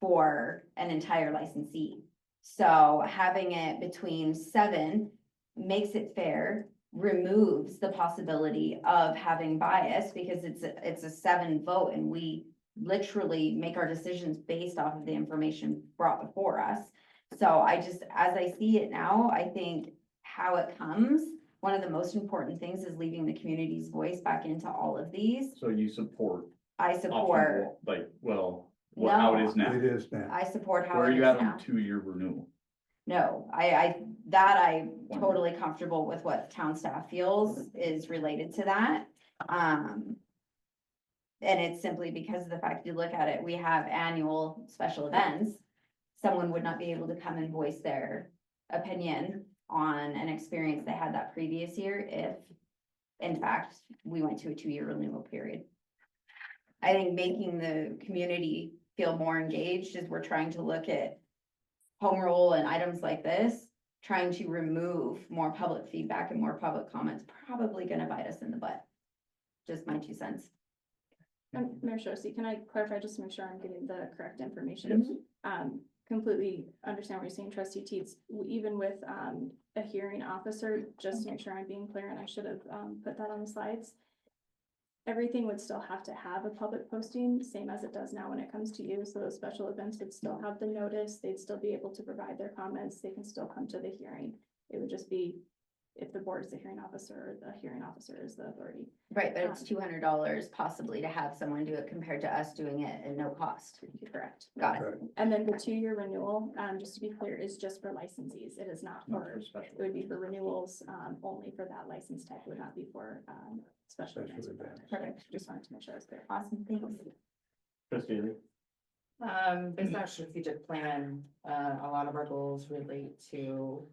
for an entire licensee. So having it between 7 makes it fair, removes the possibility of having bias, because it's a 7 vote and we literally make our decisions based off of the information brought before us. So as I see it now, I think how it comes, one of the most important things is leaving the community's voice back into all of these. So you support. I support, How it is now. It is now. I support how Where are it is you at on now. the 2-year renewal? No, I'm totally comfortable with what town staff feels is related to that. And it's simply because of the fact you look at it, we have annual special events. Someone would not be able to come and voice their opinion on an experience they had that previous year if, in fact, we went to a 2-year renewal period. I think making the community feel more engaged as we're trying to look at home rule and items like this, trying to remove more public feedback and more public comments, probably gonna bite us in the butt. Just my 2 cents. Mayor Shosse, can I clarify just to make sure I'm getting the correct information? Completely understand what you're saying, trustee Teets, even with, a hearing officer, just to make sure I'm being clear, and I should have, put that on the slides. Everything would still have to have a public posting, same as it does now when it comes to you, so those special events would still have the notice, they'd still be able to provide their comments, they can still come to the hearing. It would just be if the board is the hearing officer, or the hearing officer is the authority. Right, but it's $200 possibly to have someone do it compared to us doing it at no cost. Correct. Got it. Okay. And then the 2-year renewal, just to be clear, is just for licensees. It is not for, it would be for renewals, only for that license type. It would not be for, special events. Special events. Perfect. Just wanted to make sure I was clear. Awesome, thanks. Trustee Haley? Based on strategic plan, a lot of our goals relate to,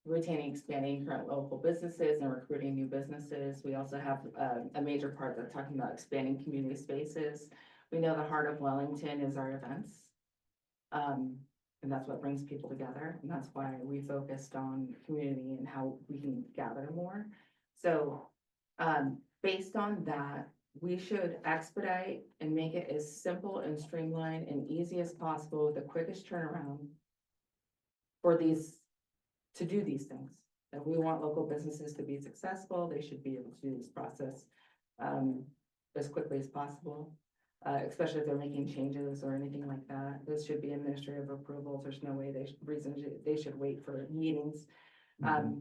retaining, expanding current local businesses and recruiting new businesses. We also have a major part that's talking about expanding community spaces. We know the heart of Wellington is our events. And that's what brings people together. And that's why we focused on community and how we can gather more. So based on that, we should expedite and make it as simple and streamlined and easy as possible with the quickest turnaround for these, to do these things. If we want local businesses to be successful, they should be able to do this process as quickly as possible, especially if they're making changes or anything like that. This should be administrative approvals. There's no way they should wait for meetings.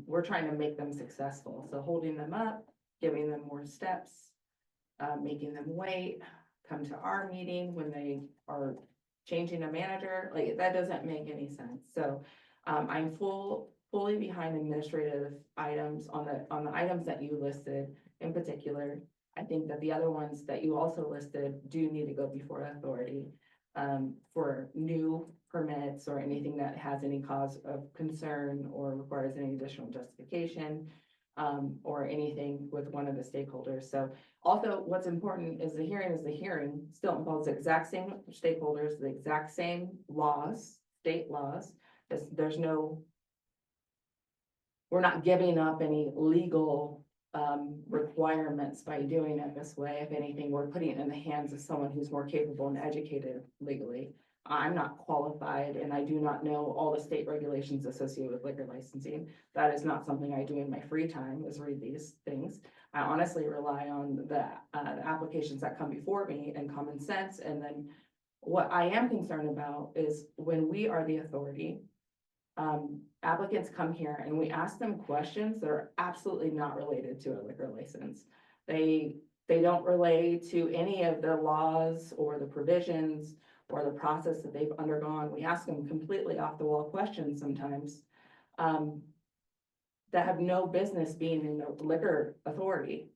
We're trying to make them successful. So holding them up, giving them more steps, making them wait, come to our meeting when they are changing a manager, like that doesn't make any sense. So I'm fully behind administrative items on the items that you listed in particular. I think that the other ones that you also listed do need to go before authority for new permits or anything that has any cause of concern or requires any additional justification or anything with one of the stakeholders. So also what's important is the hearing still involves the exact same stakeholders, the exact same laws, state laws. There's no, we're not giving up any legal requirements by doing it this way. If anything, we're putting it in the hands of someone who's more capable and educated legally. I'm not qualified and I do not know all the state regulations associated with liquor licensing. That is not something I do in my free time, is read these things. I honestly rely on the applications that come before me and common sense. And then what I am concerned about is when we are the authority, applicants come here and we ask them questions that are absolutely not related to a liquor license. They don't relate to any of the laws or the provisions or the process that they've undergone. We ask them completely off the wall questions sometimes that have no business being in the liquor authority.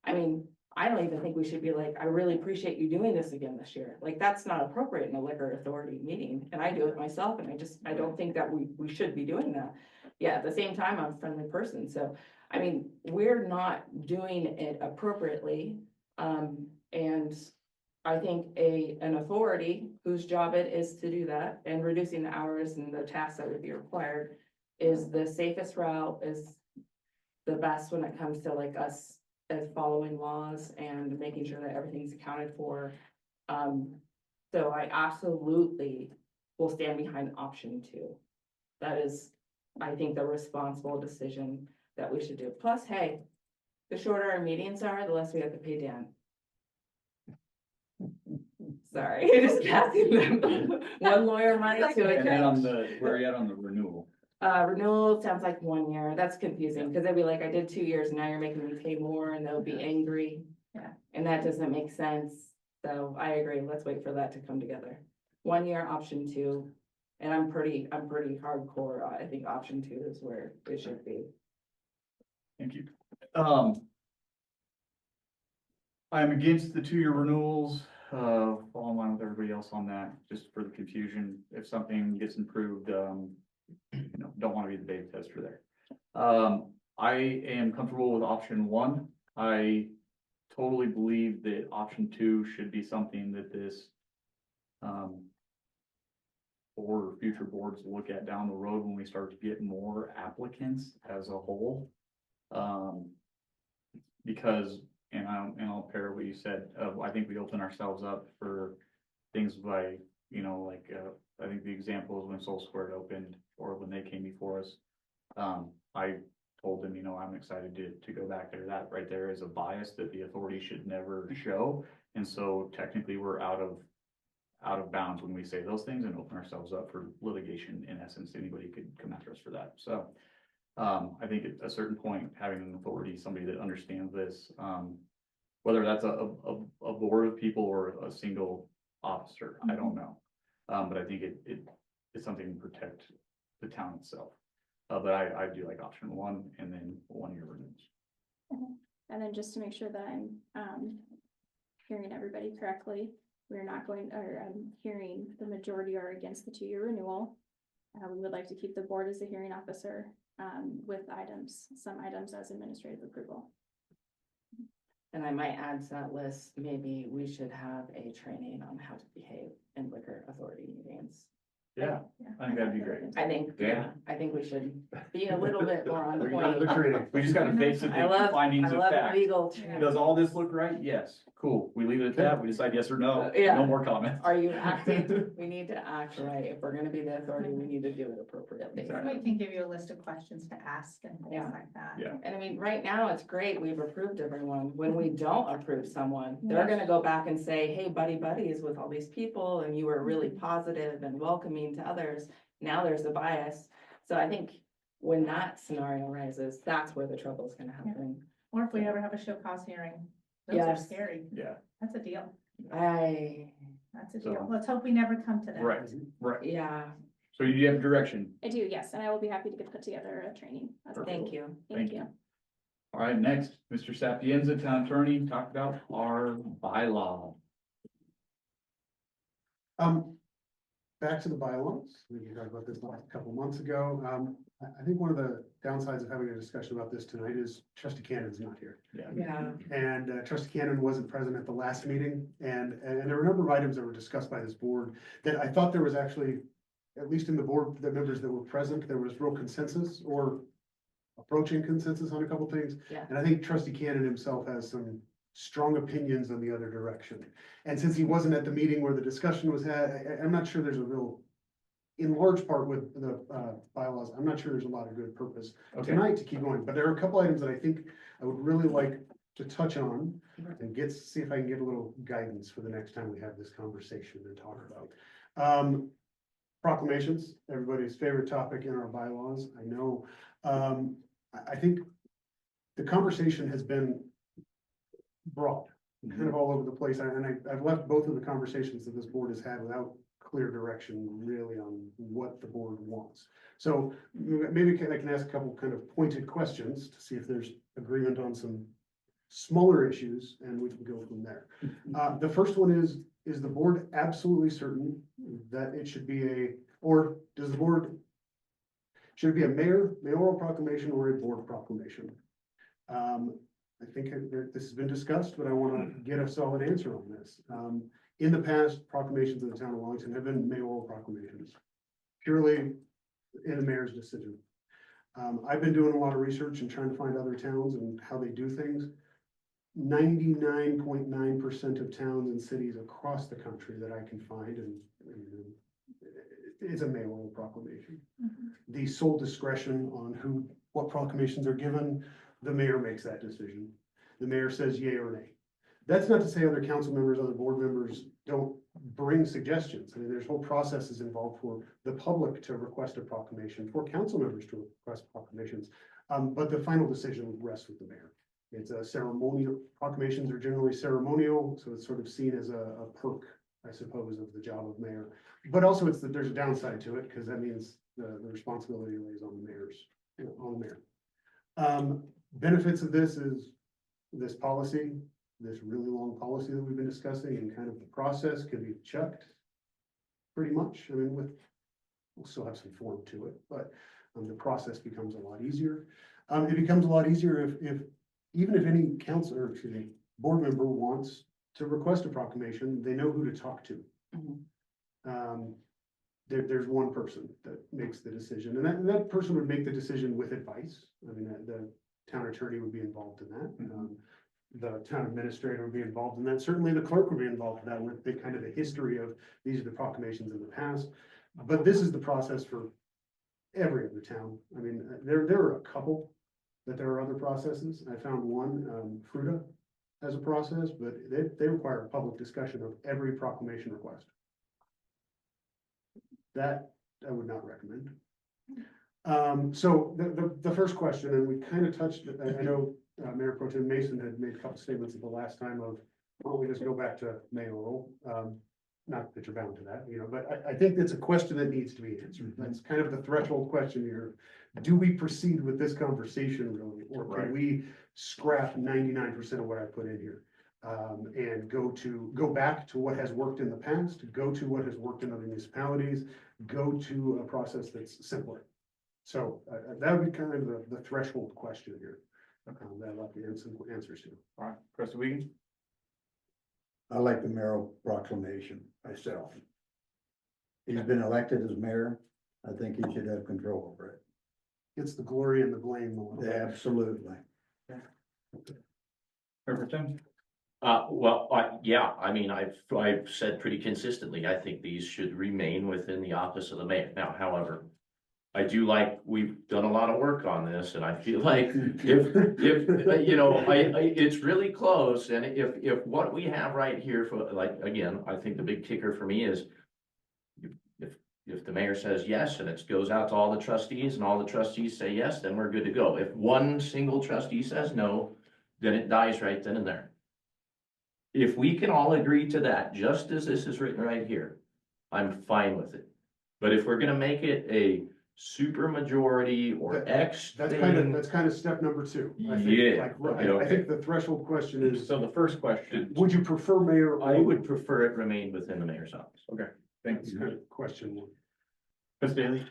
I mean, I don't even think we should be like, I really appreciate you doing this again this year. Like, that's not appropriate in a liquor authority meeting. And I do it myself. And I don't think that we should be doing that. Yeah, at the same time, I'm a friendly person. So, I mean, we're not doing it appropriately. And I think an authority whose job it is to do that and reducing the hours and the tasks that would be required is the safest route, is the best when it comes to like us as following laws and making sure that everything's accounted for. So I absolutely will stand behind option 2. That is, I think, the responsible decision that we should do. Plus, hey, the shorter our meetings are, the less we have to pay Dan. Sorry, just passing them one lawyer money to a And then on judge. where are you at on the renewal? Renewal sounds like 1 year. That's confusing because they'd be like, I did 2 years and now you're making me pay more and they'll be angry. Yeah. And that doesn't make sense. So I agree. Let's wait for that to come together. 1 year, option 2. And I'm pretty hardcore. I think option 2 is where it should be. Thank you. I'm against the 2-year renewals, fall in line with everybody else on that, just for the confusion. If something gets improved, don't want to be the beta tester there. I am comfortable with option 1. I totally believe that option 2 should be something that this board or future boards look at down the road when we start to get more applicants as a whole. because, and I'll pair what you said, I think we open ourselves up for things by, you know, like, I think the example is when Soul Squared opened, or when they came before us. I told them, you know, I'm excited to go back there. That right there is a bias that the authority should never show. And so technically we're out of bounds when we say those things and open ourselves up for litigation. In essence, anybody could come after us for that. So I think at a certain point, having an authority, somebody that understands this, whether that's a board of people or a single officer, I don't know. But I think it's something to protect the town itself. But I do like option one, and then 1 year renewals. And then just to make sure that I'm hearing everybody correctly, we're not going, or I'm hearing the majority are against the 2-year renewal. We would like to keep the board as a hearing officer with some items as administrative approval. And I might add to that list, maybe we should have a training on how to behave in liquor authority meetings. Yeah, I think that'd be great. I think, I think we should be a little bit more on point. We just gotta face it, I love findings of fact. legal training. Does all this look right? Yes. Cool. We leave it at that. We decide yes or no. Yeah. No more comments. Are you acting? We need to act right. If we're gonna be the authority, we need to do it appropriately. Exactly. We can give you a list of questions to ask and things Yeah. like that. Yeah. And I mean, right now, it's great, we've approved everyone. When we don't approve someone, they're gonna go back and say, hey, buddies with all these people, and you were really positive and welcoming to others. Now there's a bias. So I think when that scenario arises, that's where the trouble is gonna happen. Or if we ever have a show cause hearing, those are Yes. scary. Yeah. That's a deal. That's a So- deal. Let's hope we never come to that. Right. Yeah, So you have direction. I do, yes, and I will be happy to put together a training. as a thank group. you. Thank you. All right, next, Mr. Sapienza, town attorney, talked about our bylaw. Back to the bylaws, we talked about this last couple months ago. I think one of the downsides of having a discussion about this tonight is Trustee Cannon's not here. Yeah, And Trustee Cannon wasn't present at the last meeting, and there were a number of items that were discussed by this board that I thought there was actually, at least in the board, the members that were present, there was real consensus or approaching consensus on a couple things. Yeah. And I think Trustee Cannon himself has some strong opinions on the other direction. And since he wasn't at the meeting where the discussion was had, I'm not sure there's a real, in large part with the bylaws, I'm not sure there's a lot of good purpose Okay. tonight to keep going, but there are a couple items that I think I would really like to touch on and see if I can get a little guidance for the next time we have this conversation and talk about. Proclamations, everybody's favorite topic in our bylaws, I know. I think the conversation has been broad, kind of all over the place, and I've left both of the conversations that this board has had without clear direction really on what the board wants. So maybe I can ask a couple kind of pointed questions to see if there's agreement on some smaller issues, and we can go from there. The first one is the board absolutely certain that it should be or does the board, should it be a mayoral proclamation or a board proclamation? I think this has been discussed, but I want to get a solid answer on this. In the past, proclamations of the town of Wellington have been mayoral proclamations, purely in the mayor's decision. I've been doing a lot of research and trying to find other towns and how they do things. 99.9% of towns and cities across the country that I can find and it's a mayoral proclamation. The sole discretion on what proclamations are given, the mayor makes that decision. The mayor says yay or nay. That's not to say other council members, other board members don't bring suggestions. I mean, there's whole processes involved for the public to request a proclamation, for council members to request proclamations. But the final decision rests with the mayor. It's a ceremonial, proclamations are generally ceremonial, so it's sort of seen as a perk, I suppose, of the job of mayor. But also there's a downside to it, because that means the responsibility lays on the mayor. Benefits of this is this policy, this really long policy that we've been discussing, and kind of the process can be checked pretty much. I mean, we'll still have some form to it, but the process becomes a lot easier. It becomes a lot easier even if any board member wants to request a proclamation, they know who to talk to. There's one person that makes the decision, and that person would make the decision with advice. I mean, the town attorney would be involved in that. the town administrator would be involved in that. Certainly the clerk would be involved in that with the kind of the history of these are the proclamations in the past. But this is the process for every other town. I mean, there are a couple that there are other processes. I found one, Fruta has a process, but they require a public discussion of every proclamation request. That I would not recommend. So the first question, and we kind of touched, I know Mayor Pro Tem Mason had made a couple statements at the last time of, why don't we just go back to mayoral? Not that you're bound to that, but I think that's a question that needs to be answered. That's kind of the threshold question here. Do we proceed with this conversation really, or can we scrap 99% of what I put in here? And go back to what has worked in the past, go to what has worked in other municipalities, go to a process that's simpler. So that would be kind of the threshold question here. That I'd like to answer answers to. All right, Trustee Wiegand? I like the mayoral proclamation myself. He's been elected as mayor. I think he should have control over it. It's the glory and the blame a little bit. Absolutely. Mayor Pro Tem? Yeah, I mean, I've said pretty consistently, I think these should remain within the office of the mayor. Now, however, I do like, we've done a lot of work on this, and I feel like if, it's really close, and if what we have right here for, like, again, I think the big kicker for me is if the mayor says yes, and it goes out to all the trustees, and all the trustees say yes, then we're good to go. If one single trustee says no, then it dies right then and there. If we can all agree to that, just as this is written right here, I'm fine with it. But if we're gonna make it a super majority or X That's thing, kind of step number two. I think. Yeah, I think the threshold question is, So the first question, would you prefer mayor? I would prefer it remain within the mayor's office. thank That's you. kind of question one. Ms. Daly?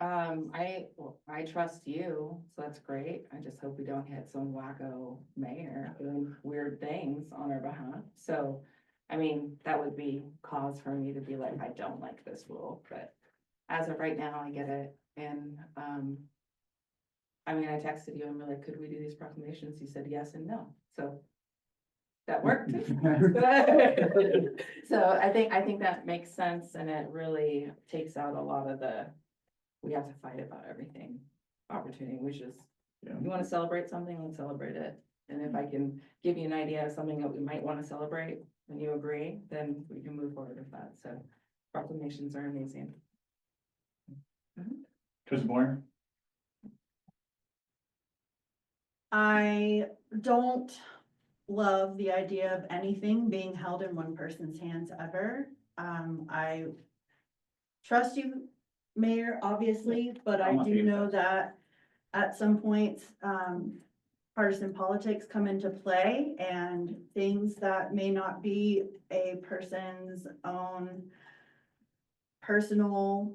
I trust you, so that's great. I just hope we don't hit some wacko mayor doing weird things on our behalf. So, I mean, that would be cause for me to be like, I don't like this rule, but as of right now, I get it. And, I mean, I texted you and we're like, could we do these proclamations? You said yes and no, so that worked. So I think that makes sense, and it really takes out a lot of we have to fight about everything opportunity, which is, you want to celebrate something, let's celebrate it. And if I can give you an idea of something that we might want to celebrate and you agree, then we can move forward with that. So proclamations are amazing. Trustee Boyer? I don't love the idea of anything being held in one person's hands ever. I trust you, Mayor, obviously, but I do know that at some point, partisan politics come into play, and things that may not be a person's own personal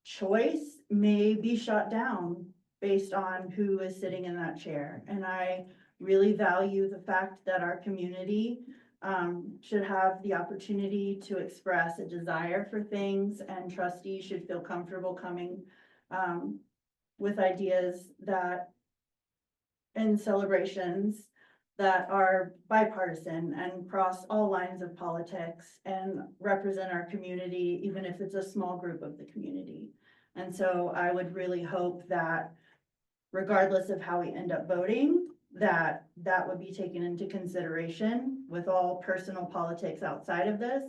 choice may be shut down based on who is sitting in that chair. And I really value the fact that our community should have the opportunity to express a desire for things, and trustees should feel comfortable coming with ideas that and celebrations that are bipartisan and cross all lines of politics and represent our community, even if it's a small group of the community. And so I would really hope that regardless of how we end up voting, that would be taken into consideration with all personal politics outside of this.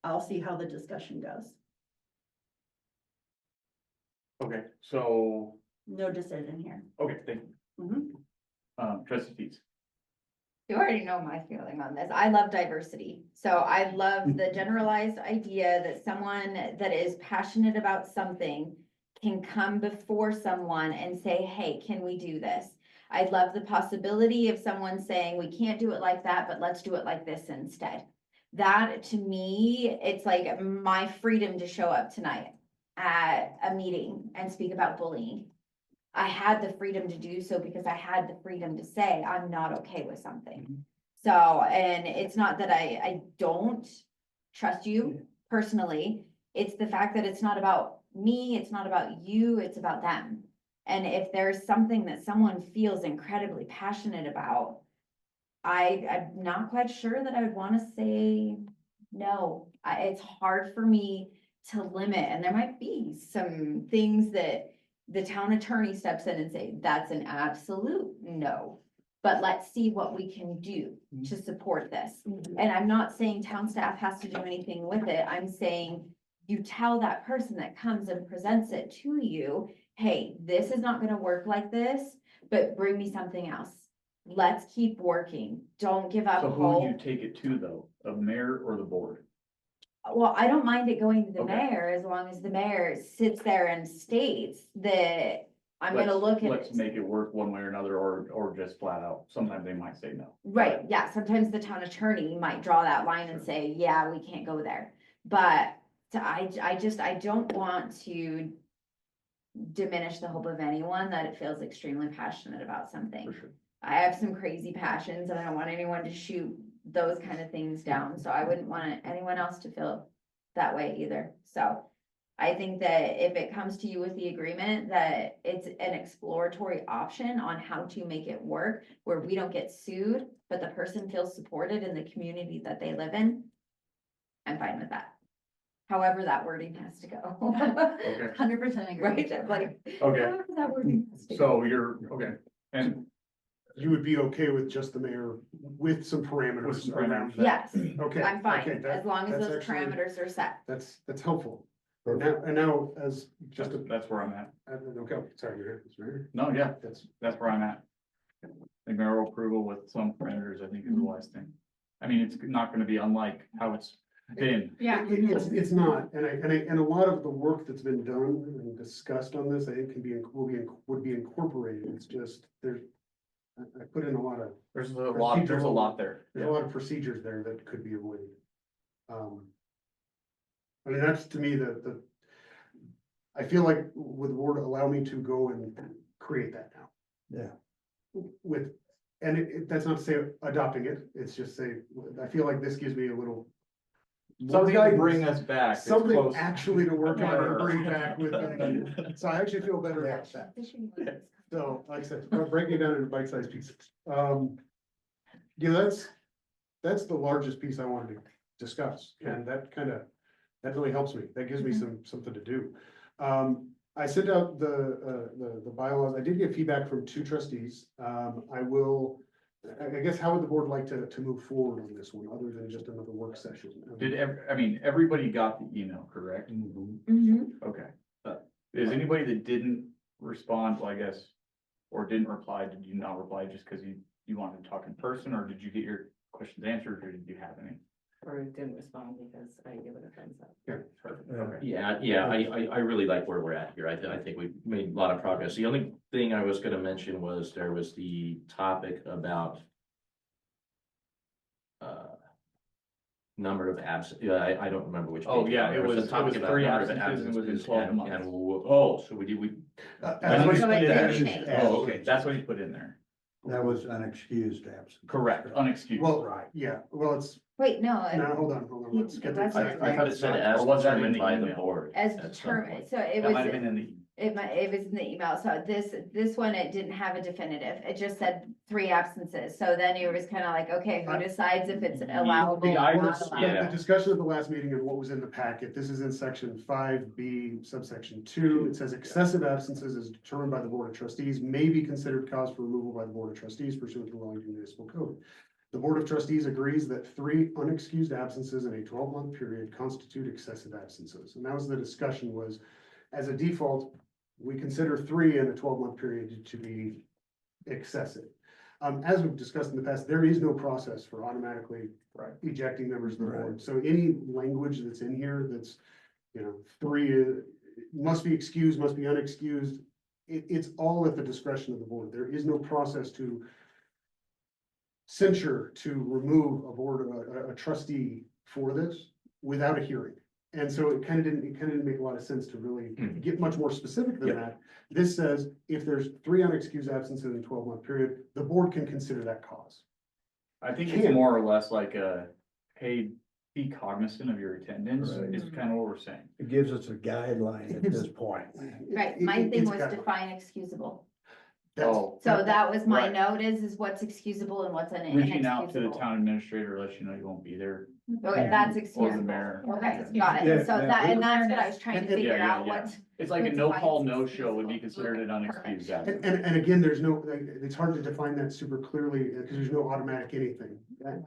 I'll see how the discussion goes. Okay, so, No decision here. okay, thank you. Trustee Fees? You already know my feeling on this. I love diversity. So I love the generalized idea that someone that is passionate about something can come before someone and say, hey, can we do this? I love the possibility of someone saying, we can't do it like that, but let's do it like this instead. That to me, it's like my freedom to show up tonight at a meeting and speak about bullying. I had the freedom to do so because I had the freedom to say, I'm not okay with something. So, and it's not that I don't trust you personally. It's the fact that it's not about me. It's not about you. It's about them. And if there's something that someone feels incredibly passionate about, I'm not quite sure that I would wanna say no. It's hard for me to limit, and there might be some things that the town attorney steps in and say, that's an absolute no. But let's see what we can do to support this. And I'm not saying town staff has to do anything with it. I'm saying you tell that person that comes and presents it to you, hey, this is not gonna work like this, but bring me something else. Let's keep working. Don't give up So who would hope. you take it to though? A mayor or the board? Well, I don't mind it going to the Okay. mayor as long as the mayor sits there and states that I'm gonna Let's- look at Let's it. make it work one way or another, or just flat out. Sometimes they might say no. Right, yeah, sometimes the town attorney might draw that line and say, yeah, we can't go there. But I don't want to diminish the hope of anyone that it feels extremely passionate about something. For sure. I have some crazy passions and I don't want anyone to shoot those kind of things down, so I wouldn't want anyone else to feel that way either. So I think that if it comes to you with the agreement that it's an exploratory option on how to make it work, where we don't get sued, but the person feels supported in the community that they live in, I'm fine with that. However, that wording has to go. Okay. 100% agree. Right, I'm like, Okay, however that wording has to go. so you're, okay, and You would be okay with just the mayor with some With parameters some around parameters. that? Yes, Okay. I'm okay, fine, that- as long as that's those actually- parameters are set. That's helpful. And now, as just a, that's where I'm at. okay, sorry, Mr. No, yeah, Mayor. that's where I'm at. The mayoral approval with some parameters, I think is the wise thing. I mean, it's not gonna be unlike how it's been. Yeah. It's not, and a lot of the work that's been done and discussed on this, I think would be incorporated. It's just, I put in a lot of, There's a lot there. there's a lot of procedures there that could be avoided. I mean, that's to me I feel like would the board allow me to go and create that now? Yeah. That's not to say adopting it, it's just say, I feel like this gives me a little. Something to bring us back. It's Something close. actually to work on and bring back with, so I actually feel better about that. So, like I said, I'm breaking it down into bite-sized pieces. That's the largest piece I wanted to discuss, and that really helps me. That gives me something to do. I sent out the bylaws. I did get feedback from 2 trustees. I guess, how would the board like to move forward on this one, other than just another work session? Everybody got the email, correct? Mhm. Okay. Is anybody that didn't respond, well, I guess, or didn't reply, did you not reply just because you wanted to talk in person, or did you get your questions answered, or did you have any? Or didn't respond because I give it a thumbs up. Yeah, perfect, okay. Yeah, I really like where we're at here. I think we've made a lot of progress. The only thing I was gonna mention was there was the topic about number of absent, I don't remember which. Oh, page yeah, number. it was a topic about 3 number of absences and within 12 and- months. So we That's what he So put it in there. did change. Oh, okay. That's what he put in there. That was unexcused absence. Correct, unexcused. Well, yeah, well, it's, Wait, no, no, hold on, let's get That's this. what I thought it said as Or was that in determined the by the email? board. as at some determined, point. so it That might have was, been in the, it was in the email, so this one, it didn't have a definitive, it just said 3 absences, so then it was kind of like, okay, who decides if it's allowable or I not was- allowable? yeah. The discussion of the last meeting and what was in the packet, this is in section 5B, subsection 2. It says excessive absences as determined by the Board of Trustees may be considered cause for removal by the Board of Trustees pursuant to the Wellington Municipal Code. The Board of Trustees agrees that 3 unexcused absences in a 12-month period constitute excessive absences. And that was the discussion was, as a default, we consider 3 in a 12-month period to be excessive. As we've discussed in the past, there is no process for automatically ejecting members of the board. So any language that's in here that's, 3 must be excused, must be unexcused. It's all at the discretion of the board. There is no process to censure, to remove a trustee for this without a hearing. And so it kind of didn't make a lot of sense to really get much more specific than that. This says if there's 3 unexcused absences in a 12-month period, the board can consider that cause. I think it's more or less like hey, be cognizant of your attendance, Right. is kind of what we're saying. It gives us a guideline at this point. Right, my thing It's was got- define excusable. That's- Oh, So that was my Right. note is what's excusable and what's reaching out to the inexcusable. town administrator, let you know you won't be there, Okay, that's or the excusable. mayor. Okay, Yeah. got Yeah, it. So yeah. that, and that's what I was trying to And- and- figure Yeah, yeah, out, yeah. what's. It's like a what no defines call, no show would be excusable. considered an Okay, unexcused perfect. absence. And again, there's no, it's hard to define that super clearly, because there's no automatic anything.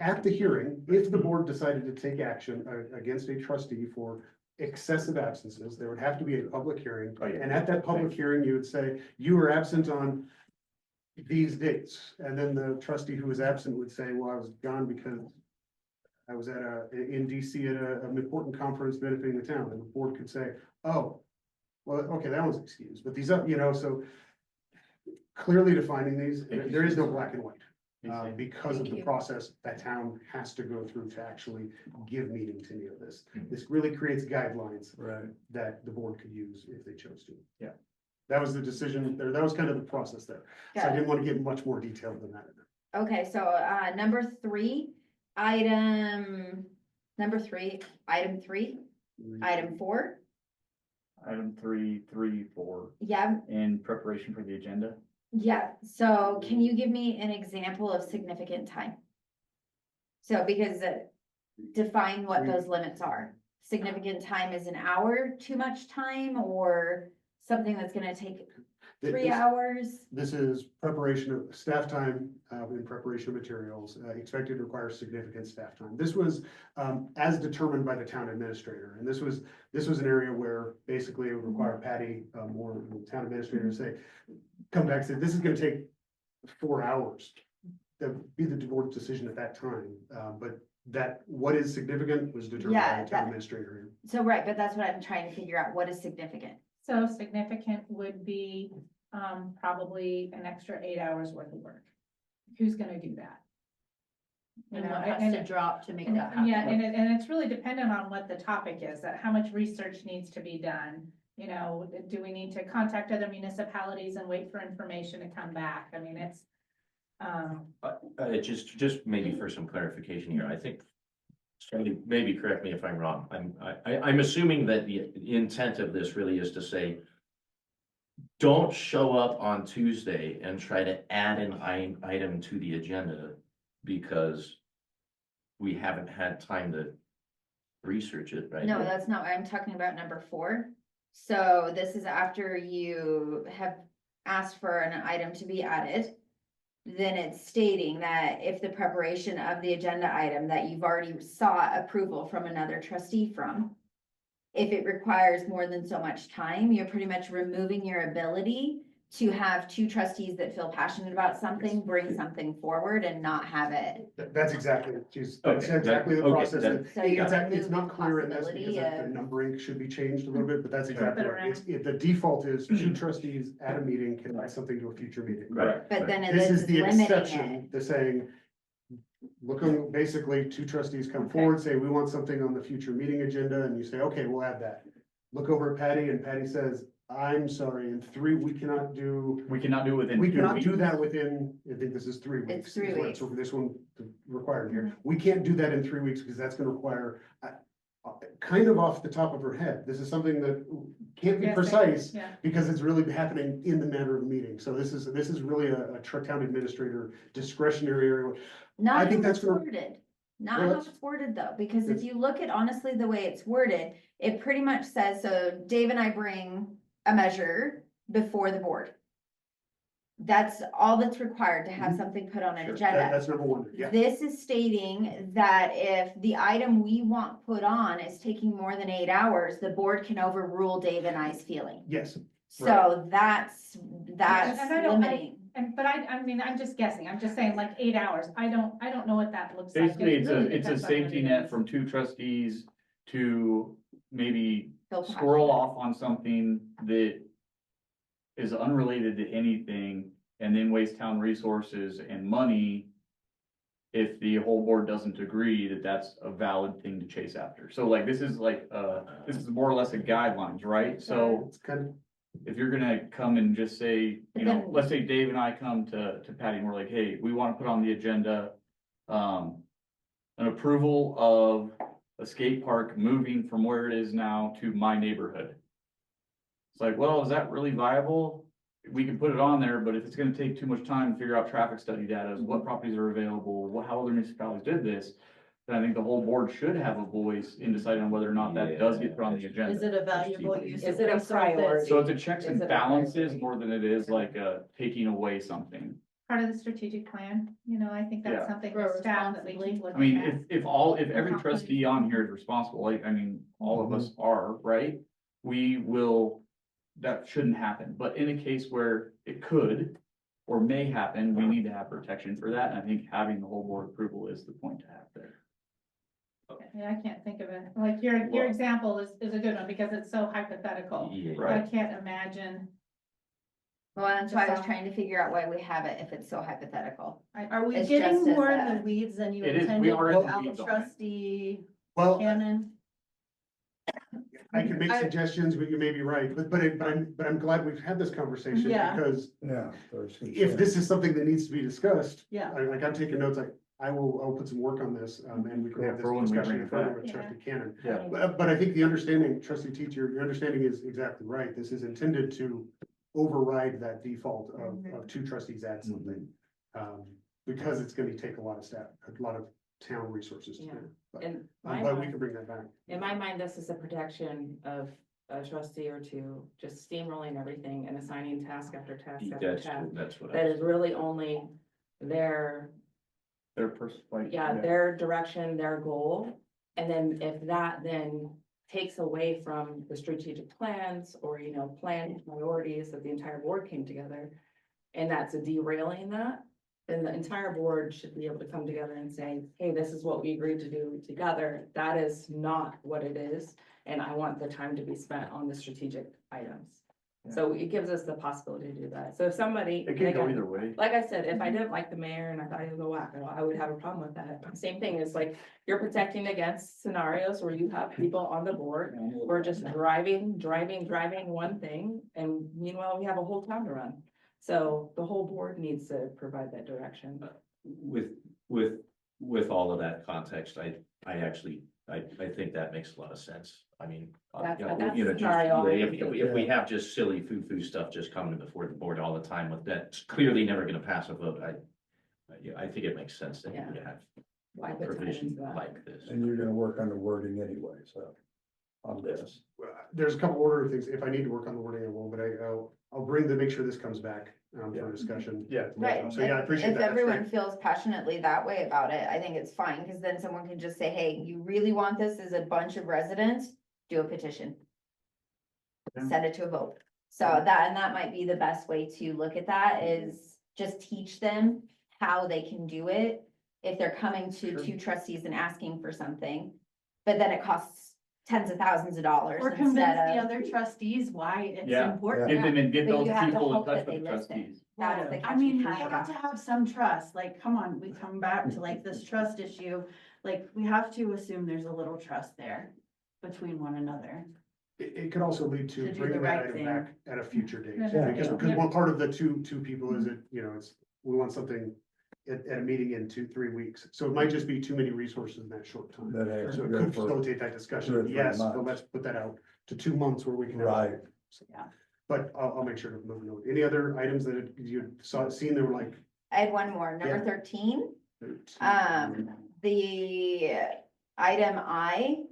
At the hearing, if the board decided to take action against a trustee for excessive absences, there would have to be a public hearing. Oh, yeah. And at that public hearing, you would say, you were absent on these dates. And then the trustee who was absent would say, well, I was gone because I was in DC at an important conference benefiting the town. And the board could say, oh, well, okay, that one's excused, but these are, so clearly defining these, there is no black and white. Because of Thank the you. process that town has to go through to actually give meaning to any of this. Mhm. This really creates guidelines Right. that the board could use if they chose to. Yeah. That was the decision, or that was kind of the process there. So I Got it. didn't want to get much more detailed than that. Okay, so, number three, item 3, item 4, Item 3, 4, yeah, in preparation for the agenda. yeah, so can you give me an example of significant time? So because define what those limits are. Significant time is an hour, too much time, or something that's gonna take 3 hours? This is preparation of staff time, in preparation of materials, expected to require significant staff time. This was, as determined by the town administrator. And this was an area where basically it would require Patty, or the town administrator to say, come back and say, this is gonna take 4 hours. That would be the board's decision at that time. But what is significant was determined by Yeah, the town that- administrator. So, right, but that's what I'm trying to figure out, what is significant? So significant would be, probably an extra 8 hours worth of work. Who's gonna do that? You And know, what has to drop to make and- that happen. Yeah, and it's really dependent on what the topic is, that how much research needs to be done. You know, do we need to contact other municipalities and wait for information to come back? I mean, it's, Just maybe for some clarification here, I think. Somebody, maybe correct me if I'm wrong, I'm assuming that the intent of this really is to say. Don't show up on Tuesday and try to add an item to the agenda because. We haven't had time to research it, right? No, that's not, I'm talking about number 4. So this is after you have asked for an item to be added. Then it's stating that if the preparation of the agenda item that you've already sought approval from another trustee from. If it requires more than so much time, you're pretty much removing your ability to have 2 trustees that feel passionate about something, bring something forward and not have it. That's exactly, that's Okay, exactly the okay, process. that- So you're It's not removing clear in this possibility because the of- numbering should be changed a little bit, but that's exactly Flip it right. The default is 2 trustees at a meeting can add something to a future meeting. Right. But then This this is is the limiting exception, it. the saying, looking, basically, 2 trustees come forward, say, we want something on the future meeting agenda, and you say, okay, we'll add that. Look over at Patty, and Patty says, I'm sorry, in 3, we cannot do We cannot do it within. we 2 cannot do weeks. that within, I think this is 3 weeks. It's 3 is what- weeks. So for this one required here, we can't do that in 3 weeks because that's gonna require, kind of off the top of her head, this is something that can't be Yes, precise yeah. because it's really happening in the matter of meeting. So this is really a town administrator discretionary area. Not I how think that's it's gonna- worded. Not Well, how that's- it's worded though, because if it's- you look at honestly the way it's worded, it pretty much says, so Dave and I bring a measure before the board. That's all that's required to have Mhm. something put on an Sure, agenda. That's number 1, yeah. This is stating that if the item we want put on is taking more than 8 hours, the board can overrule Dave and I's feeling. Yes, So that's And I don't- limiting. But I mean, I'm just guessing, I'm just saying like 8 hours, I don't know what that looks like. Basically, It really it's a depends on what safety it net is. from 2 trustees to maybe Feel squirrel passionate. off on something that is unrelated to anything and then waste town resources and money if the whole board doesn't agree that that's a valid thing to chase after. So like, this is this is more or less a guidelines, right? So it's kind of, if you're gonna come and just say, But you know, then- let's say Dave and I come to Patty and we're like, hey, we wanna put on the agenda, an approval of a skate park moving from where it is now to my neighborhood. It's like, well, is that really viable? We can put it on there, but if it's gonna take too much time to figure out traffic study data, what properties are available, how other municipalities did this, then I think the whole board should have a voice in deciding on whether or not that does get put on the agenda. Is it a valuable use? Is it a of priority? So it's a checks and Is it a balances priority? more than it is like taking away something. Part of the strategic plan, I think Yeah. that's something Grow with staff that we keep I looking mean, at. if every trustee on here is responsible, like, I mean, all of us are, right? That shouldn't happen, but in a case where it could or may happen, we need to have protection for that, and I think having the whole board approval is the point to have there. Yeah, I can't think of it. Like your example is a good one because it's so hypothetical. Yeah. I can't imagine. Well, that's why I was trying to figure out why we have it if it's so hypothetical. Are we It's getting just as more in a- the weeds than you It is, we intended are in the without weeds on it. trustee Well, Shannon? I can make I- suggestions, but you may be right, but I'm glad we've had this conversation Yeah. because Yeah. if this is something that needs to be discussed, Yeah. I'm taking notes, I'll put some work on this, and we can have this For when we bring discussion it further back. with trustee Cannon. Yeah. But I think the understanding, trustee teacher, your understanding is exactly right. This is intended to override that default of two trustees add something. Because it's gonna take a lot of staff, a lot of town resources to Yeah. do. But In my but we mind, can bring that back. in my mind, this is a protection of a trustee or two, just steamrolling everything and assigning task after task after task. That's what That is really only their, Their perspective. their direction, their goal. And then if that then takes away from the strategic plans or, planned priorities that the entire board came together, and that's a derailing that, then the entire board should be able to come together and say, hey, this is what we agreed to do together. That is not what it is, and I want the time to be spent on the strategic items. So it gives us the possibility to do that. So if somebody. It can go again, either way. like I said, if I didn't like the mayor and I thought he was a wacko, I would have a problem with that. Same thing is like, you're protecting against scenarios where you have people on the board who are just driving one thing, and meanwhile, we have a whole town to run. So the whole board needs to provide that direction. With all of that context, I think that makes a lot of sense. I mean, That's just, scenario. if we have just silly foo-foo stuff just coming before the board all the time with that's clearly never gonna pass a vote, I think it makes sense that you would have Why put time provision into that? like this. And you're gonna work on the wording anyway, so. On this. There's a couple order of things. If I need to work on the wording, I will, but I'll make sure this comes back, for discussion. Yeah. Right, So, yeah, I appreciate if that. That's everyone great. feels passionately that way about it, I think it's fine, because then someone can just say, hey, you really want this as a bunch of residents, do a petition. Yeah. Send it to a vote. So that might be the best way to look at that, is just teach them how they can do it. If they're coming to two trustees and asking for something, but then it costs tens of thousands of dollars Or convince instead the of. other trustees why it's Yeah. important. Get them and get But those you have to people in hope touch that with the they listen. trustees. That's the I mean, we catchy have to have some trust, like, come on, we come back to like this trust issue, like, we have to assume there's a little trust there between one another. It could also lead To to do bringing the that right item thing. back at a future date. Yeah. Because one part of the two people is that, we want something at a meeting in 2-3 weeks. So it might just be too many resources in that short time. That has So to it go could for facilitate that 2 or discussion, 3 yes, but months. let's put that out to 2 months where we can. have- Right. Yeah. But I'll make sure to move a note. Any other items that you seen that were like? I had one more, number Yeah. 13. The item I,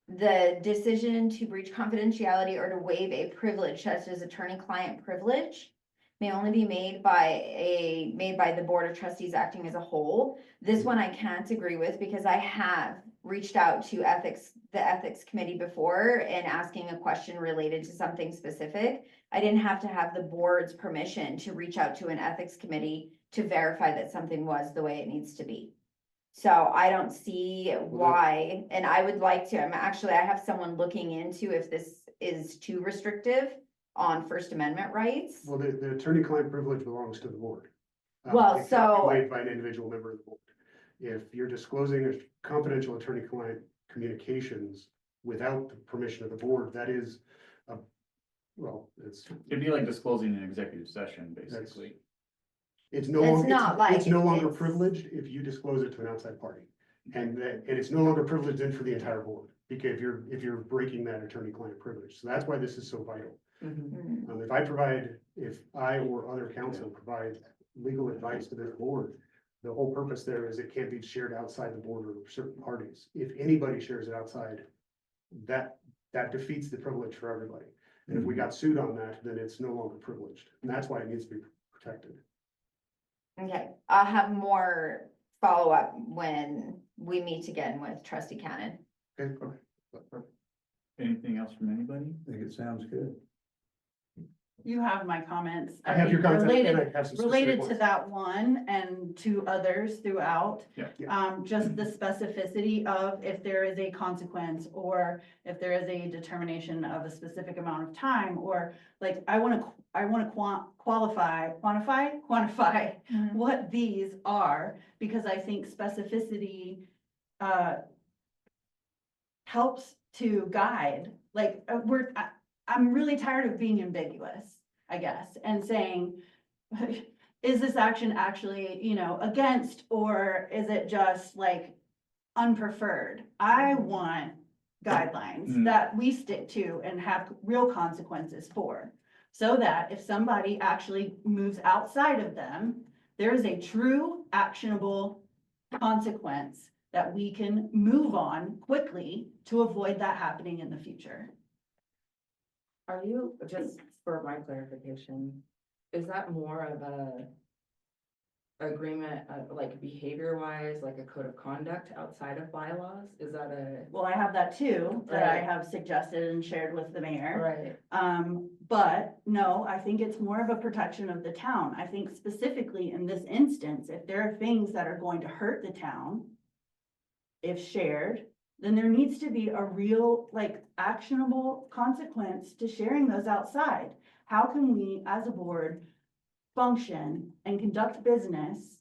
the decision to breach confidentiality or to waive a privilege such as attorney-client privilege may only be made by the Board of Trustees acting as a whole. This one I can't agree with, because I have reached out to the ethics committee before and asking a question related to something specific. I didn't have to have the board's permission to reach out to an ethics committee to verify that something was the way it needs to be. So I don't see why, and I would like to, I have someone looking into if this is too restrictive on First Amendment rights. Well, the attorney-client privilege belongs to the board. Well, It cannot be so- waived by an individual member of the board. If you're disclosing a confidential attorney-client communications without the permission of the board, that is, It'd be like disclosing an executive session, basically. it's no It's longer, not like it's no longer it's- privileged if you disclose it to an outside party. And it's no longer privileged in for the entire board, because if you're breaking that attorney-client privilege, so that's why this is so vital. Mhm. If I or other counsel provide legal advice to this board, the whole purpose there is it can't be shared outside the board or certain parties. If anybody shares it outside, that defeats the privilege for everybody. And if we got sued on that, then it's no longer privileged, and that's why it needs to be protected. Okay, I'll have more follow-up when we meet again with trustee Cannon. Okay, Anything else from anybody? I think it sounds good. You have my comments. I have your comments, and Related, I have some specific related to ones. that one and to others throughout. Yeah. Just the specificity of if there is a consequence or if there is a determination of a specific amount of time, or like, I wanna quantify what these are, because I think specificity, helps to guide, like, I'm really tired of being ambiguous, I guess, and saying, is this action actually, against, or is it just like unpreferred? I want guidelines that we stick to and have real consequences for, so that if somebody actually moves outside of them, there is a true actionable consequence that we can move on quickly to avoid that happening in the future. Are you, just for my clarification, is that more of a agreement, like behavior wise, like a code of conduct outside of bylaws? Is that Well, I have that too, that I Right. have suggested and shared with the mayor. right? But no, I think it's more of a protection of the town. I think specifically in this instance, if there are things that are going to hurt the town, if shared, then there needs to be a real, like, actionable consequence to sharing those outside. How can we, as a board, function and conduct business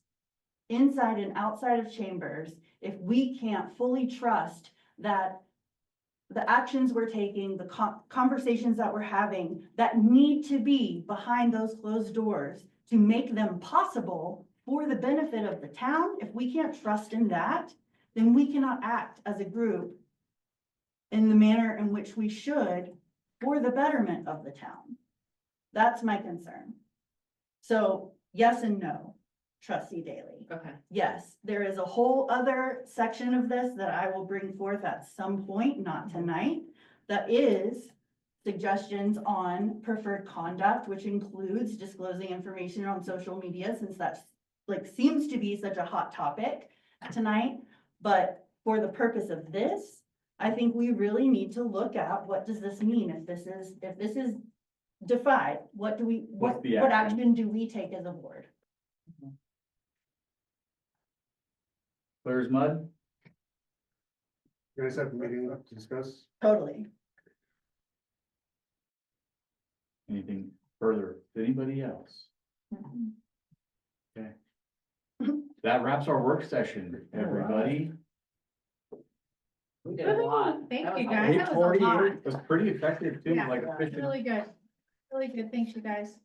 inside and outside of chambers if we can't fully trust that the actions we're taking, the conversations that we're having, that need to be behind those closed doors to make them possible for the benefit of the town? If we can't trust in that, then we cannot act as a group in the manner in which we should for the betterment of the town. That's my concern. So yes and no, trustee Daly. Okay. Yes, there is a whole other section of this that I will bring forth at some point, not tonight, that is suggestions on preferred conduct, which includes disclosing information on social media, since that's like seems to be such a hot topic tonight. But for the purpose of this, I think we really need to look at what does this mean if this is defied, what What's the what action? action do we take as a board? Clear as mud? You guys have a meeting to discuss? Totally. Anything further? Anybody else? Okay. That wraps our work session, everybody. We did a lot. Thank That was you, a guys. lot. That was a lot. It was pretty effective too, Yeah, like efficient. Really good. Really good. Thanks, you guys.